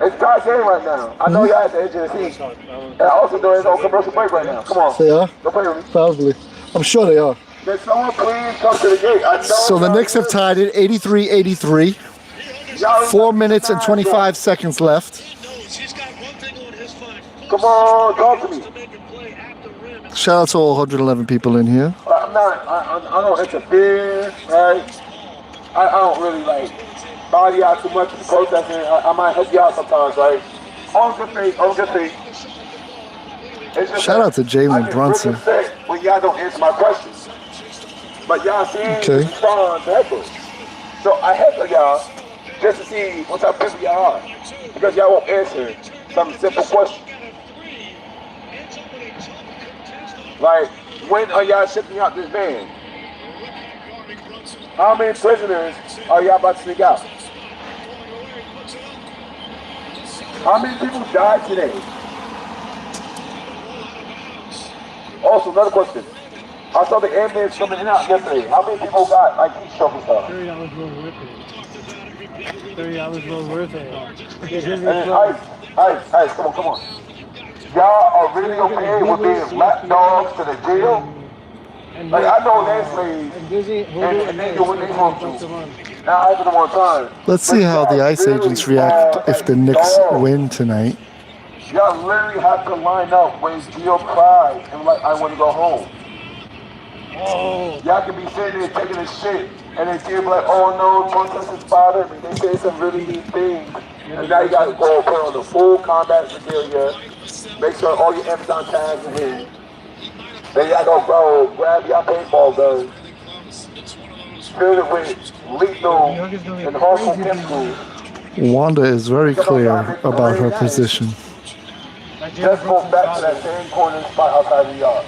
It's tie game right now. I know y'all at the edge of the seat. And I also know it's on commercial break right now. Come on. They are? Don't play with me. Probably. I'm sure they are. Can someone please come to the gate? I know So the Knicks have tied it 83-83. 4 minutes and 25 seconds left. Come on, talk to me. Shout out to all 111 people in here. I don't interfere, right? I don't really like body out too much in protesting. I might help you out sometimes, right? On good faith. It's just Shout out to Jalen Brunson. When y'all don't answer my questions. But y'all seem to respond to heckles. So I heckle y'all just to see what type of people y'all are. Because y'all won't answer some simple question. Like, when are y'all shipping out this van? How many prisoners are y'all about to sneak out? How many people died today? Also, another question. I saw the ambulance coming in and out yesterday. How many people got like heat stroke and stuff? $30 well worth it. $30 well worth it. Ice, come on. Y'all are really okay with being lapdogs to the jail? Like, I know they're slaves, and they do what they want to. Now, I one time. Let's see how the ICE agents react if the Knicks win tonight. Y'all literally have to line up when Gio cries and like, I want to go home. Y'all can be sitting there taking a shit and then kids like, oh no, don't touch his father. I mean, they say some really neat things. And now you got to go put on the full combat regalia. Make sure all your Amazon tags are in. Then you got to go, bro, grab your paintball gun. Fill it with lethal and harmful chemicals. Wanda is very clear about her position. Just go back to that same corner spot outside the yard.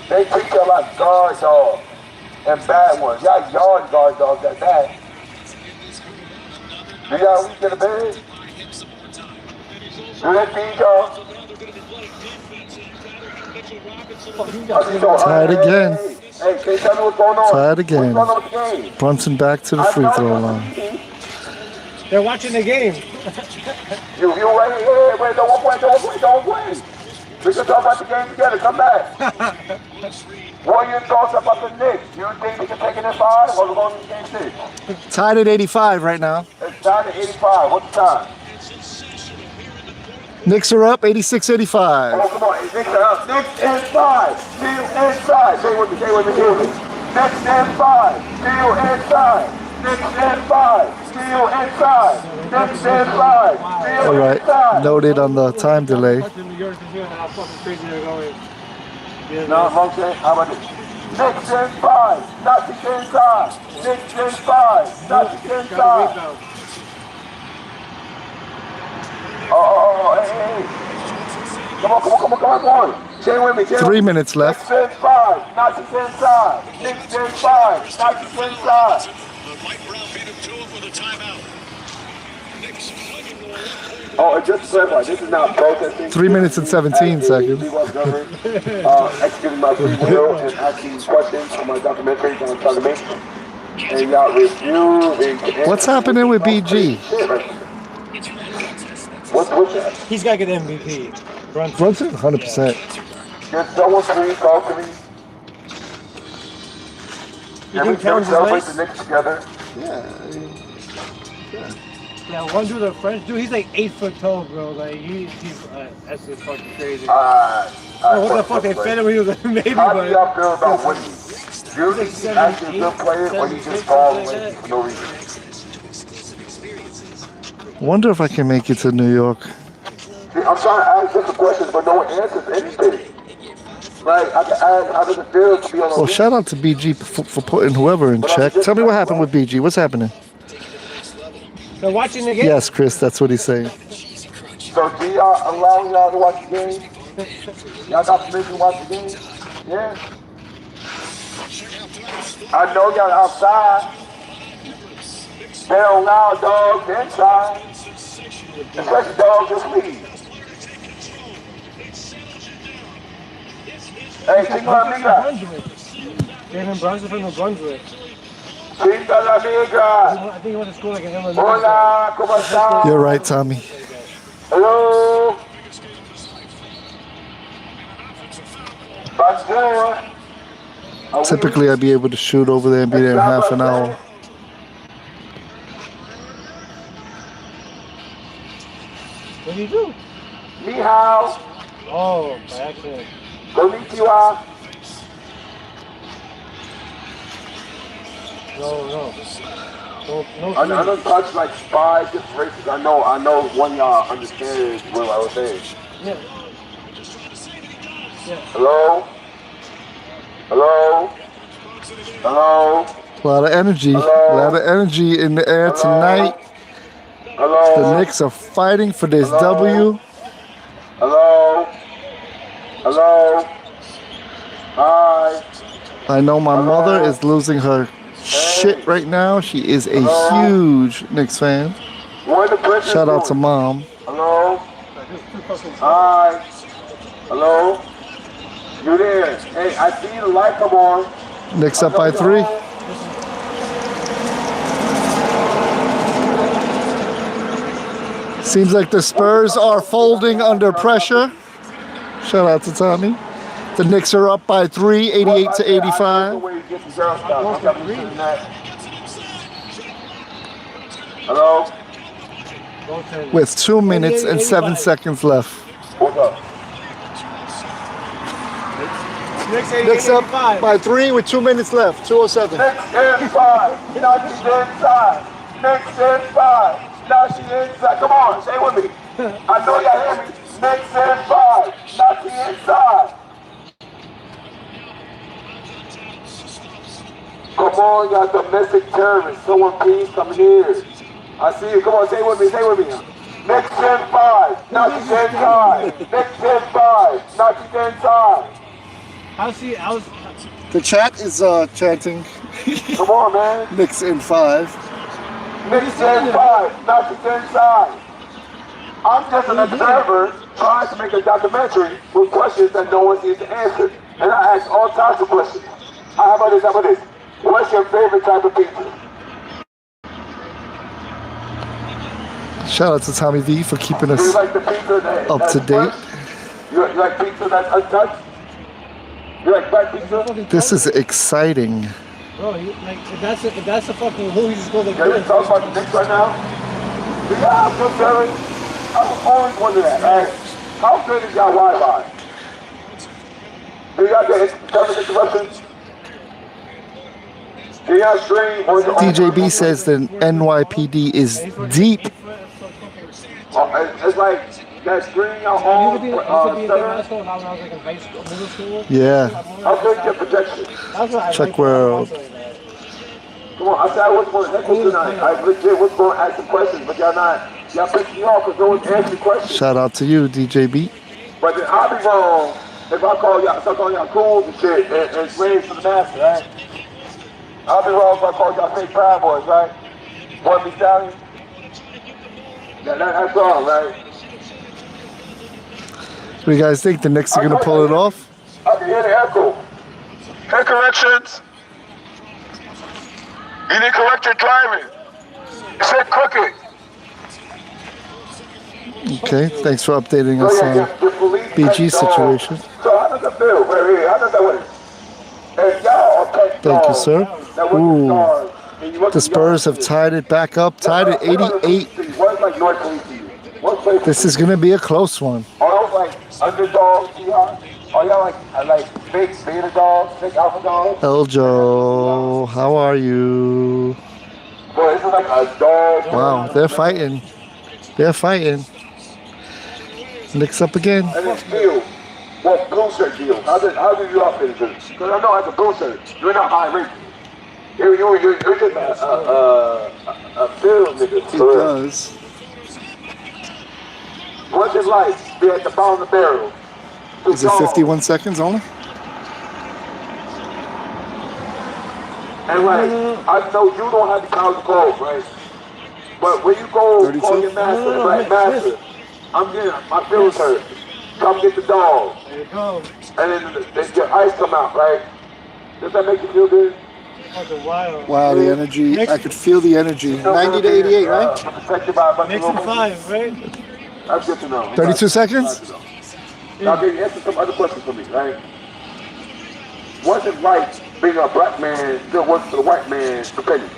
They treat you like guard dogs and bad ones. Y'all yard guard dogs at that. Do y'all reach to the bed? Do they feed y'all? Tied again. Hey, can you tell me what's going on? Tied again. What's going on with the game? Brunson back to the free throw line. They're watching the game. You right here. Wait, don't wait. We can talk about the game together. Come back. What are your thoughts about the Knicks? You think we can take it in 5 or we're going to game 6? Tied at 85 right now. It's tied at 85. What's the time? Knicks are up 86-85. Oh, come on. Knicks are up. Knicks inside. Still inside. Stay with me. Knicks inside. Still inside. Knicks inside. Still inside. Knicks inside. Still All right. inside. Noted on the time delay. No, okay. How about this? Knicks inside. Nazi inside. Knicks inside. Nazi inside. Oh, hey. Come on. Chain with me. 3 minutes left. Knicks inside. Nazi inside. Knicks inside. Nazi inside. Oh, and just to clarify, this is not protesting. 3 minutes and 17 seconds. Executing my free will and asking questions on my documentaries on Parliament. And y'all refusing. What's happening with BG? What's that? He's got to get MVP. Brunson, 100%. Can someone please talk to me? You Can we think Towns is celebrate nice? the Knicks together? Yeah, one dude, a French dude, he's like 8 foot tall, bro. Like, that's just fucking crazy. What the fuck, they fed him when he was a baby, How do but... y'all feel about winning? Do you think he's actually a good player or you just fall away for no reason? Wonder if I can make it to New York. See, I'm trying to ask different questions, but no one answers anything. Like, I can ask, how does it feel to be on a Well, shout out to BG for putting whoever in check. Tell me what happened with BG. What's happening? They're watching the game? Yes, Chris, that's what he's saying. So do y'all allow y'all to watch the game? Y'all got permission to watch the game? Yeah. I know y'all outside. They don't allow dogs inside. Especially dogs just leave. Hey, Chico Amiga. David Brunson from New Brunswick. Chico Amiga. I think he went to school like in Illinois. Hola, ¿cómo estás? You're right, Tommy. Hello. Bonjour. Typically, I'd be able to shoot over there and be there in half an hour. What do you do? Ni hao. Oh, by accident. Konnichiwa. No. I don't touch like 5 different races. I know one of y'all understands what I was saying. Yeah. A lot of energy. A lot of energy in the air tonight. The Knicks are fighting for this W. Hi. I know my mother is losing her shit right now. She is a huge Knicks fan. Shout out to mom. Hello. Hi. Hello. You there? Hey, I see the light come on. Knicks up by 3. Seems like the Spurs are folding under pressure. Shout out to Tommy. The Knicks are up by 3, 88-85. Hello. With 2 minutes and 7 seconds left. What's up? Knicks up by 3 with 2 minutes left. 2:07. Knicks inside. Now she's inside. Knicks inside. Now she inside. Come on, stay with me. I know y'all hear me. Knicks inside. Now she inside. Come on, y'all domestic terrorists. Someone please come here. I see you. Come on, stay with me. Stay with me. Knicks inside. Now she's inside. Knicks inside. Now she's inside. How's The chat is chanting Come on, man. Knicks in 5. Knicks inside. Now she's inside. I'm just an observer trying to make a documentary with questions that no one seems to answer. And I ask all types of questions. How about this? How about this? What's your favorite type of pizza? Shout out to Tommy V for keeping Do you us like the pizza up that's to date. fresh? You like pizza that's untouched? You like black pizza? This is exciting. Bro, if that's a fucking who, you just go like Can you talk about the Knicks right now? Do y'all have good service? I've always wondered that, right? How good is y'all Wi-Fi? Do y'all get service interruptions? Do y'all stream? DJB says the NYPD is deep. It's like that stream y'all own. Yeah. How good is your projection? Check world. Come on, I said I was going to heckle tonight. I legit was going to ask some questions, but y'all pissed me off because no one's answering questions. Shout out to you, DJB. But then I'll be wrong if I call y'all, start calling y'all cool and shit and slaves to the master, right? I'll be wrong if I call y'all fake Proud Boys, right? Boy be stallion? That's wrong, right? What do you guys think? The Knicks are going to pull it off? I can hear the echo. Hey, corrections. You need to correct your driving. It said crooked. Okay, thanks for updating us on BG situation. So how does it feel? Right here, how does that work? And y'all are pet Thank you, dogs. sir. Now, what's the Ooh. stars? And you want The Spurs have tied it back up, tied at 88. What's like North Police to you? What's place? This is going to be a close one. Are those like underdogs, Seahawks? Are y'all like fake beta dogs, fake alpha dogs? Eljo, how are you? Boy, this is like a dog. Wow, they're fighting. They're fighting. Knicks up again. And then Steel, what blue shirt deal? How did you all fit into this? Because I know as a blue shirt, you're not high ranking. You're just a film nigga. It does. What's it like to be at the bottom of the barrel? Is it 51 seconds only? And like, I know you don't have the college clothes, right? But when you go 32? call your master, like, master, I'm getting, my feelings hurt. Come get the dog. There you go. And then your ice come out, right? Does that make you feel good? Fucking wild. Wow, the energy. I could feel the energy. 90 to 88, right? Protected by a bunch Knicks of in little- 5, right? That's good to know. 32 seconds? Now, can you answer some other questions for me, right? What's it like being a black man still working for the white man for pennies?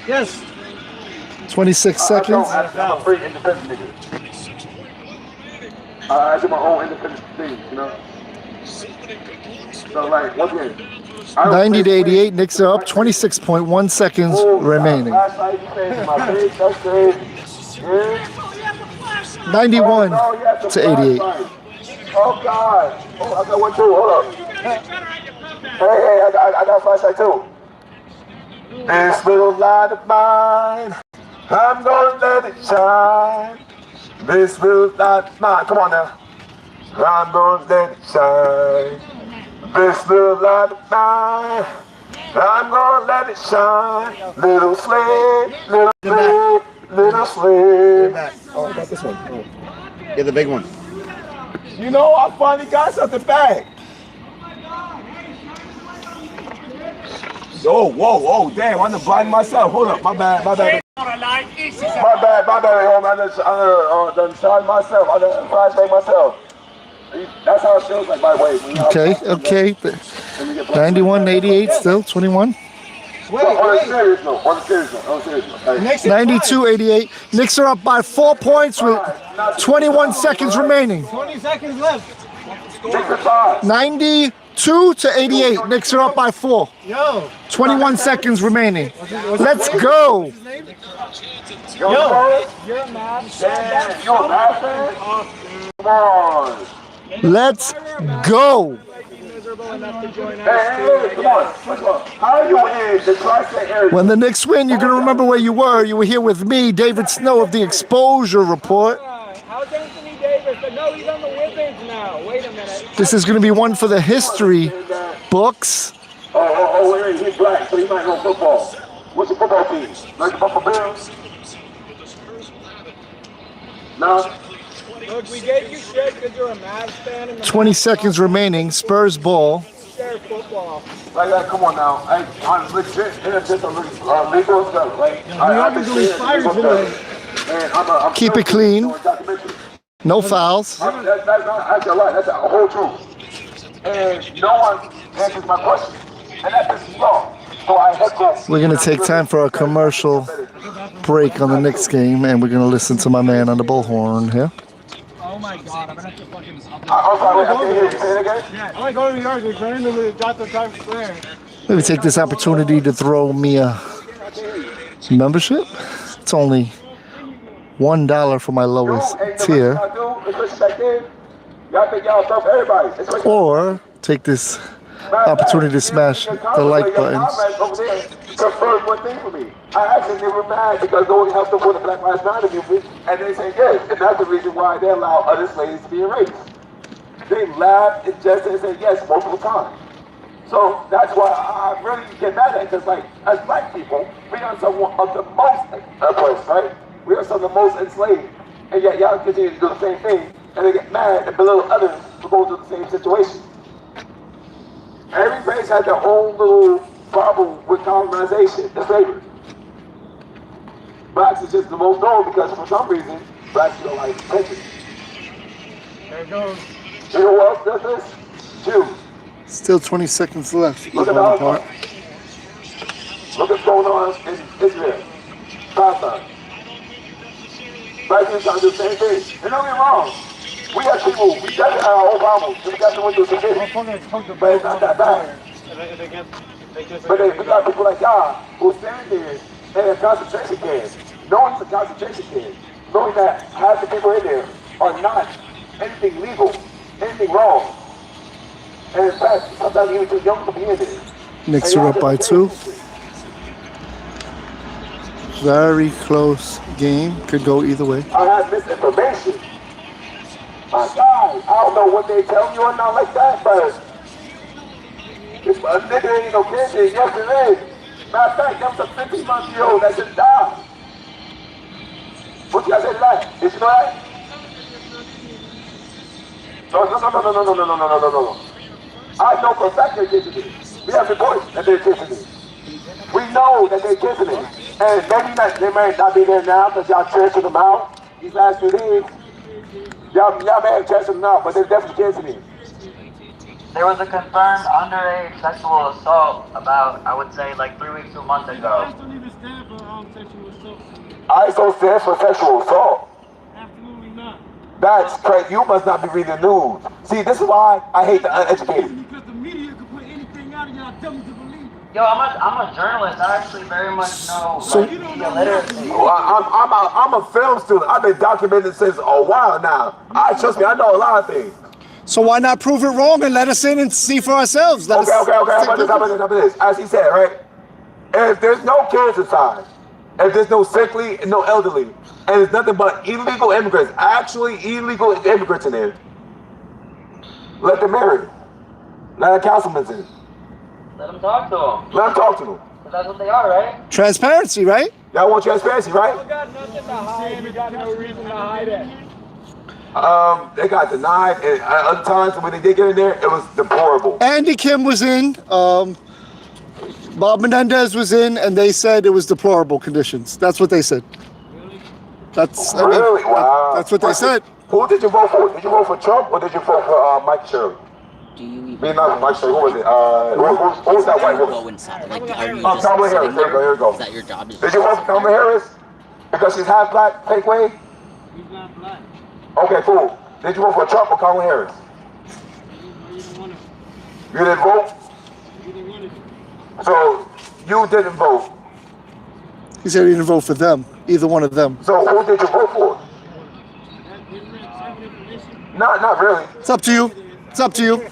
Yes. 26 seconds. I'm a free independent nigga. I do my own independent thing, you know? So, like, once again, 90 to 88. Knicks are up. 26.1 seconds remaining. Last night you said my big, that's crazy. Yeah. 91 to 88. Oh, God. Oh, I got one too. Hold up. Hey, I got a flashlight too. This little light of mine, I'm gonna let it shine. This little light of mine, come on now. I'm gonna let it shine. This little light of mine, I'm gonna let it shine. Little slave, little slave, little slave. Oh, I got this one. Oh. Get the big one. You know, I finally got something back. Oh, whoa, damn, I'm blind myself. Hold up, my bad. My bad, home. I done shot myself. I done flashbang myself. That's how it feels like, by the way. Okay. 91 to 88 still. 21. On a serious note. 92 88. Knicks are up by 4 points with 21 seconds remaining. 20 seconds left. Knicks are 5. 92 to 88. Knicks are up by 4. 21 seconds remaining. Let's go. Yo, you're a Mavs fan? You're a Mavs fan? Come on. Let's go. Hey, come on. How are you in the tri-state area? When the Knicks win, you're going to remember where you were. You were here with me, David Snow of the Exposure Report. How's Anthony Davis? But no, he's on the Wizards now. Wait a minute. This is going to be one for the history books. Oh, wait, he's black, so he might know football. What's your football team? Like the Buffalo Bills? No? Look, we gave you shit because you're a Mavs fan. And 20 seconds remaining. Spurs ball. share football. Like, come on now. I'm legit. It's just a legal stuff, right? Keep it clean. No fouls. That's a lie. That's a whole truth. And no one answers my question. And that pisses me off. So I head We're going to take time for a commercial break on the Knicks game, and we're going to listen to my man on the bullhorn here. Oh my god, I'm gonna have to fucking. I'm sorry, I can't hear you. Say it again? Yeah, I'm going to New York. We randomly got the Times Square. Let me take this opportunity to throw me a membership. It's only $1 for my lowest tier. Or take this opportunity to smash the like button. Confirmed one thing for me. I actually they were mad because no one helped them for the Black Lives Matter movement, and they say yes, and that's the reason why they allow other slaves to be erased. They laughed and just and said yes multiple times. So that's why I really get mad at it, because like as black people, we are some of the most oppressed, right? We are some of the most enslaved, and yet y'all continue to do the same thing, and they get mad and belittle others who go through the same situation. Every race has their own little problem with colonization and slavery. Blacks is just the most known because for some reason, blacks don't like attention. There it goes. You know who else does this? Jews. Still 20 seconds left. Look at Look what's going on in Israel. Palestine. Black people trying to do the same thing. And don't get me wrong. We have people, we definitely have our own problems. We got to went through some shit. But it's not that bad. But we got people like y'all who stand there in a concentration camp, knowing it's a concentration camp, knowing that half the people in there are not anything legal, anything wrong. And in fact, sometimes even too young to be in there. Knicks are up by 2. Very close game. Could go either way. I have misinformation. My God, I don't know what they tell you or not like that, but if a nigga ain't no kid yesterday. Matter of fact, there was a 15-month-old that just died. What you guys say to that? Did you know that? No. I know for a fact they're kissing it. We have reports that they're kissing it. We know that they're kissing it. And maybe not, they may not be there now because y'all transferred them out these last few days. Y'all may have transferred them out, but they're definitely kissing it. There was a confirmed underage sexual assault about, I would say, like 3 weeks to a month ago. ISO stands for sexual assault. Absolutely not. That's crazy. You must not be reading the news. See, this is why I hate the uneducated. Because the media can put anything out of y'all, tell me to believe it. Yo, I'm a journalist. I actually very much know media literacy. I'm a film student. I've been documenting since a while now. Trust me, I know a lot of things. So why not prove it wrong and let us in and see for ourselves? Okay. How about this? As he said, right? If there's no kids inside, if there's no sickly, no elderly, and there's nothing but illegal immigrants, actually illegal immigrants in there, let them marry. Let a councilman in. Let them talk to them. Let them talk to them. Because that's what they are, right? Transparency, right? Y'all want transparency, right? We got nothing to hide. We got no reason to hide it. They got denied, and other times when they did get in there, it was deplorable. Andy Kim was in, Bob Menendez was in, and they said it was deplorable conditions. That's what they said. That's really? Wow. That's what they said. Who did you vote for? Did you vote for Trump or did you vote for Mike Sherry? Not Mike Sherry. Who was it? Who was that white woman? Kamala Harris. There you go. Is that your job? Did you vote for Kamala Harris? Because she's half black, fake way? He's not black. Okay, cool. Did you vote for Trump or Kamala Harris? You didn't vote? So you didn't vote. He said he didn't vote for them, either one of them. So who did you vote for? Not really. It's up to you. It's up to you.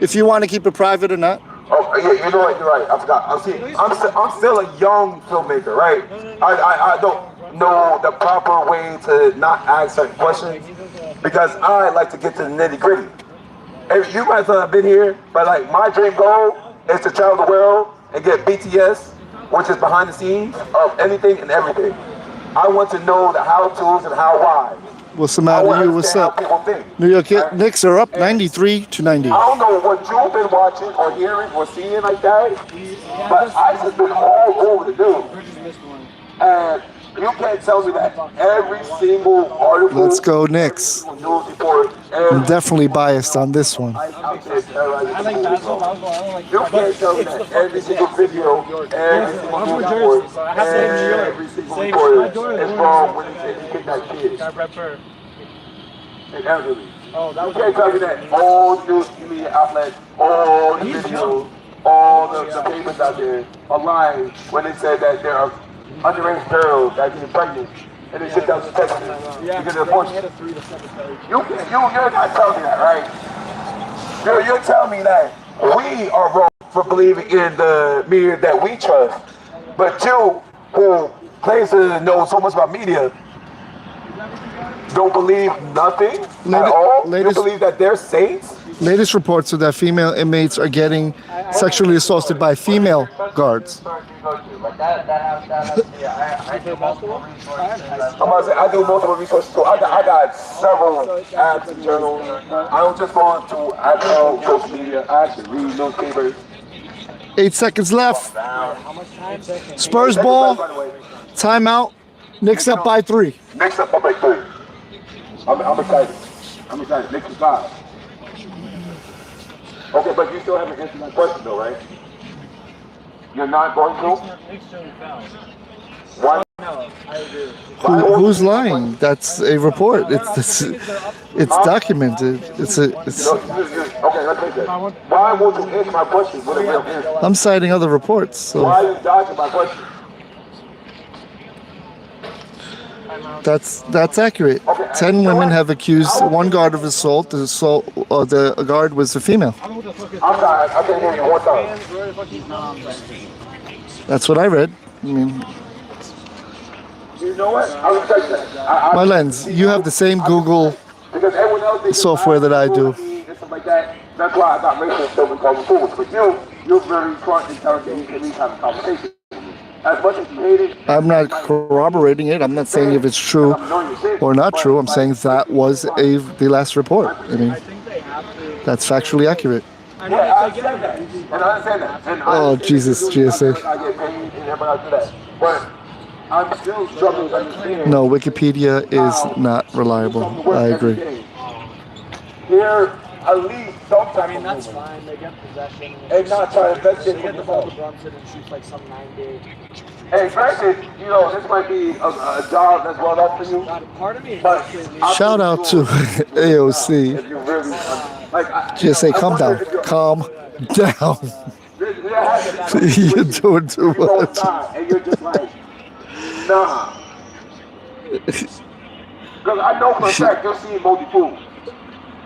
If you want to keep it private or not. Oh yeah, you know what? You're right. I forgot. I'm still a young filmmaker, right? I don't know the proper way to not ask certain questions because I like to get to the nitty gritty. And you might have been here, but like my dream goal is to travel the world and get BTS, which is behind the scenes of anything and everything. I want to know the how-tos and how-why. What's the matter with you? What's up? New York Knicks are up 93-90. I don't know what you've been watching or hearing or seeing like that, but Ice has been all over the news. And you can't tell me that every single article. Let's go Knicks. I'm definitely biased on this one. You can't tell me that every single video, every single news report, every single report is wrong when you kick that kid. And elderly. You can't tell me that all the news media outlets, all the videos, all the papers out there are lying when they said that there are underage girls that get pregnant and they sit down to Texas because of abortion. You're not telling me that, right? You're telling me that we are wrong for believing in the media that we trust, but you, who claims to know so much about media, don't believe nothing at all? You believe that they're saints? Latest reports are that female inmates are getting sexually assaulted by female guards. I'm about to say, I do multiple resources too. I got several apps and journals. I don't just go on to actual social media. I actually read newspapers. 8 seconds left. Spurs ball. Timeout. Knicks up by 3. Knicks up by 3. I'm excited. I'm excited. Knicks is 5. Okay, but you still haven't answered my question though, right? You're not going to? Why? Who's lying? That's a report. It's documented. Okay, let's make that. Why won't you answer my question with a real answer? I'm citing other reports. So why are you dodging my question? that's accurate. 10 women have accused one guard of assault. The guard was a female. I'm sorry, I can't hear you one time. That's what I read. I mean, you know what? I respect that. My lens, you have the same Google software that I do. That's why I got racist stuff and called fools. But you're very smart, intelligent, you can at least have a conversation. As much as you hate it, I'm not corroborating it. I'm not saying if it's true or not true. I'm saying that was the last report. I mean, that's factually accurate. Yeah, I understand that. And I understand that. And oh, Jesus, GSA. I get paid and everybody do that. But I'm still struggling to understand. No, Wikipedia is not reliable. I agree. Here, at least sometimes. I mean, that's fine. They get possession. And not try to investigate they get the ball to Brunson and shoots like some 90. Hey, granted, this might be a job that's well up for you. Part of me. But shout out to AOC. If you really, GSA, calm down. Calm down. You're doing too much. And you're just like, nah. Because I know for a fact you're seeing multi-food.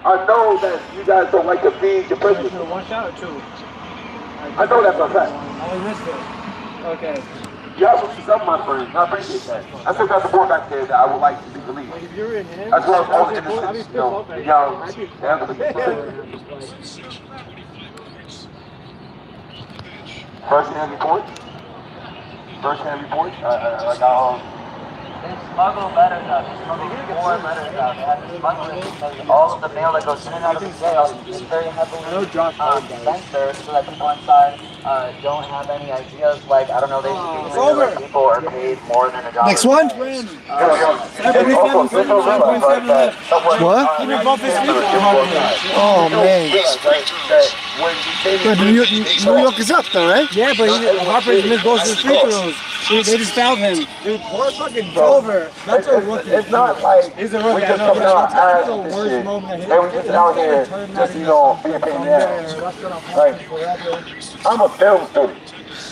I know that you guys don't like to feed your prisoners. One shot or two? I know that for a fact. I only missed it. Okay. You also see some of my friends. I appreciate that. I still got the board back there that I would like to be released. As well as all the innocents, the young, the elderly. First-hand report? First-hand report? They smuggle letters out. They smuggle 4 letters out. They have to smuggle it because all of the mail that goes in and out of the jail is very heavily censored so that people inside don't have any ideas, like, I don't know, they should be treated like people are paid more than $1. Next one? What? Oh, man. Yeah, New York is up though, right? Yeah, but Harper missed both his free throws. They just fouled him. Dude, poor fucking Dover. That's a rookie. It's not like He's a we rookie. just coming out as this shit. And we just out here just, you know, being paid in the ass. Like, I'm a film student.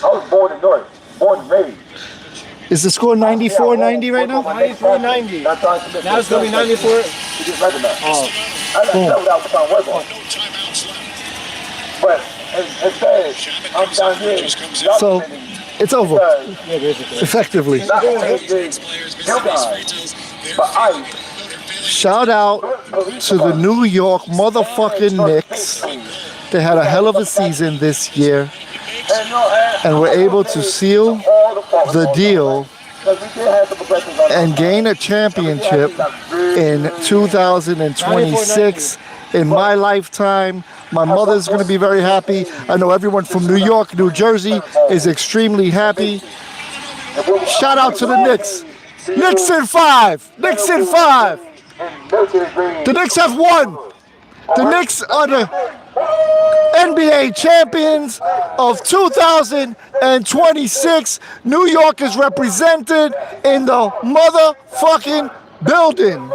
I was born in North, born and raised. Is the score 94-90 right now? 94-90. Now it's going to be 94. You just recognize. Oh. I got to tell without trying to work on it. But instead, I'm down here. So, it's over. Effectively. Not only is you guys, but I. Shout out to the New York motherfucking Knicks. They had a hell of a season this year and were able to seal the deal and gain a championship in 2026. In my lifetime, my mother's going to be very happy. I know everyone from New York, New Jersey is extremely happy. Shout out to the Knicks. Knicks in 5. Knicks in 5. The Knicks have won. The Knicks are the NBA champions of 2026. New York is represented in the motherfucking building.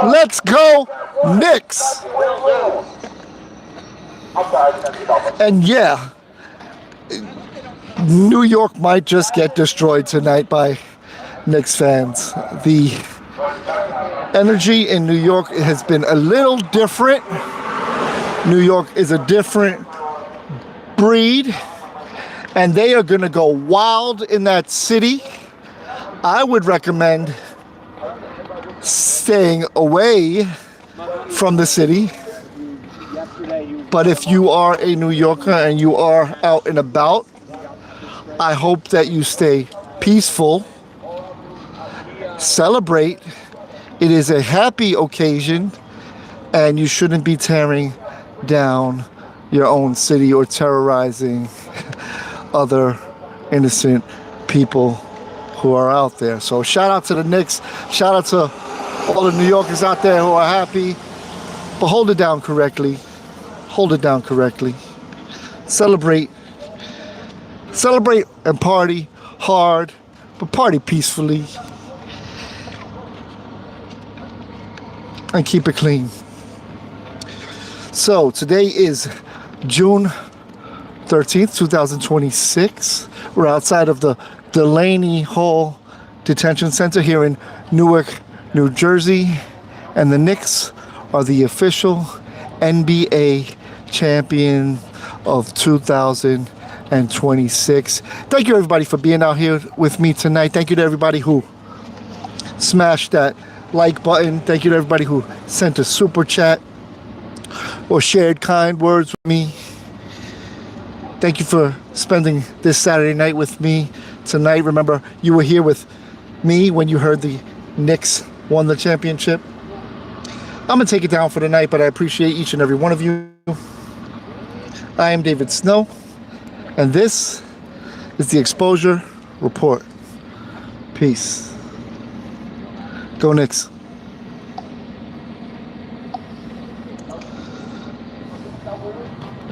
Let's go, Knicks. And yeah, New York might just get destroyed tonight by Knicks fans. The energy in New York has been a little different. New York is a different breed, and they are going to go wild in that city. I would recommend staying away from the city. But if you are a New Yorker and you are out and about, I hope that you stay peaceful. Celebrate. It is a happy occasion, and you shouldn't be tearing down your own city or terrorizing other innocent people who are out there. So shout out to the Knicks. Shout out to all the New Yorkers out there who are happy. But hold it down correctly. Hold it down correctly. Celebrate. Celebrate and party hard, but party peacefully. And keep it clean. So today is June 13th, 2026. We're outside of the Delaney Hall Detention Center here in Newark, New Jersey. And the Knicks are the official NBA champion of 2026. Thank you everybody for being out here with me tonight. Thank you to everybody who smashed that like button. Thank you to everybody who sent a super chat or shared kind words with me. Thank you for spending this Saturday night with me tonight. Remember, you were here with me when you heard the Knicks won the championship. I'm gonna take it down for the night, but I appreciate each and every one of you. I am David Snow, and this is the Exposure Report. Peace. Go Knicks.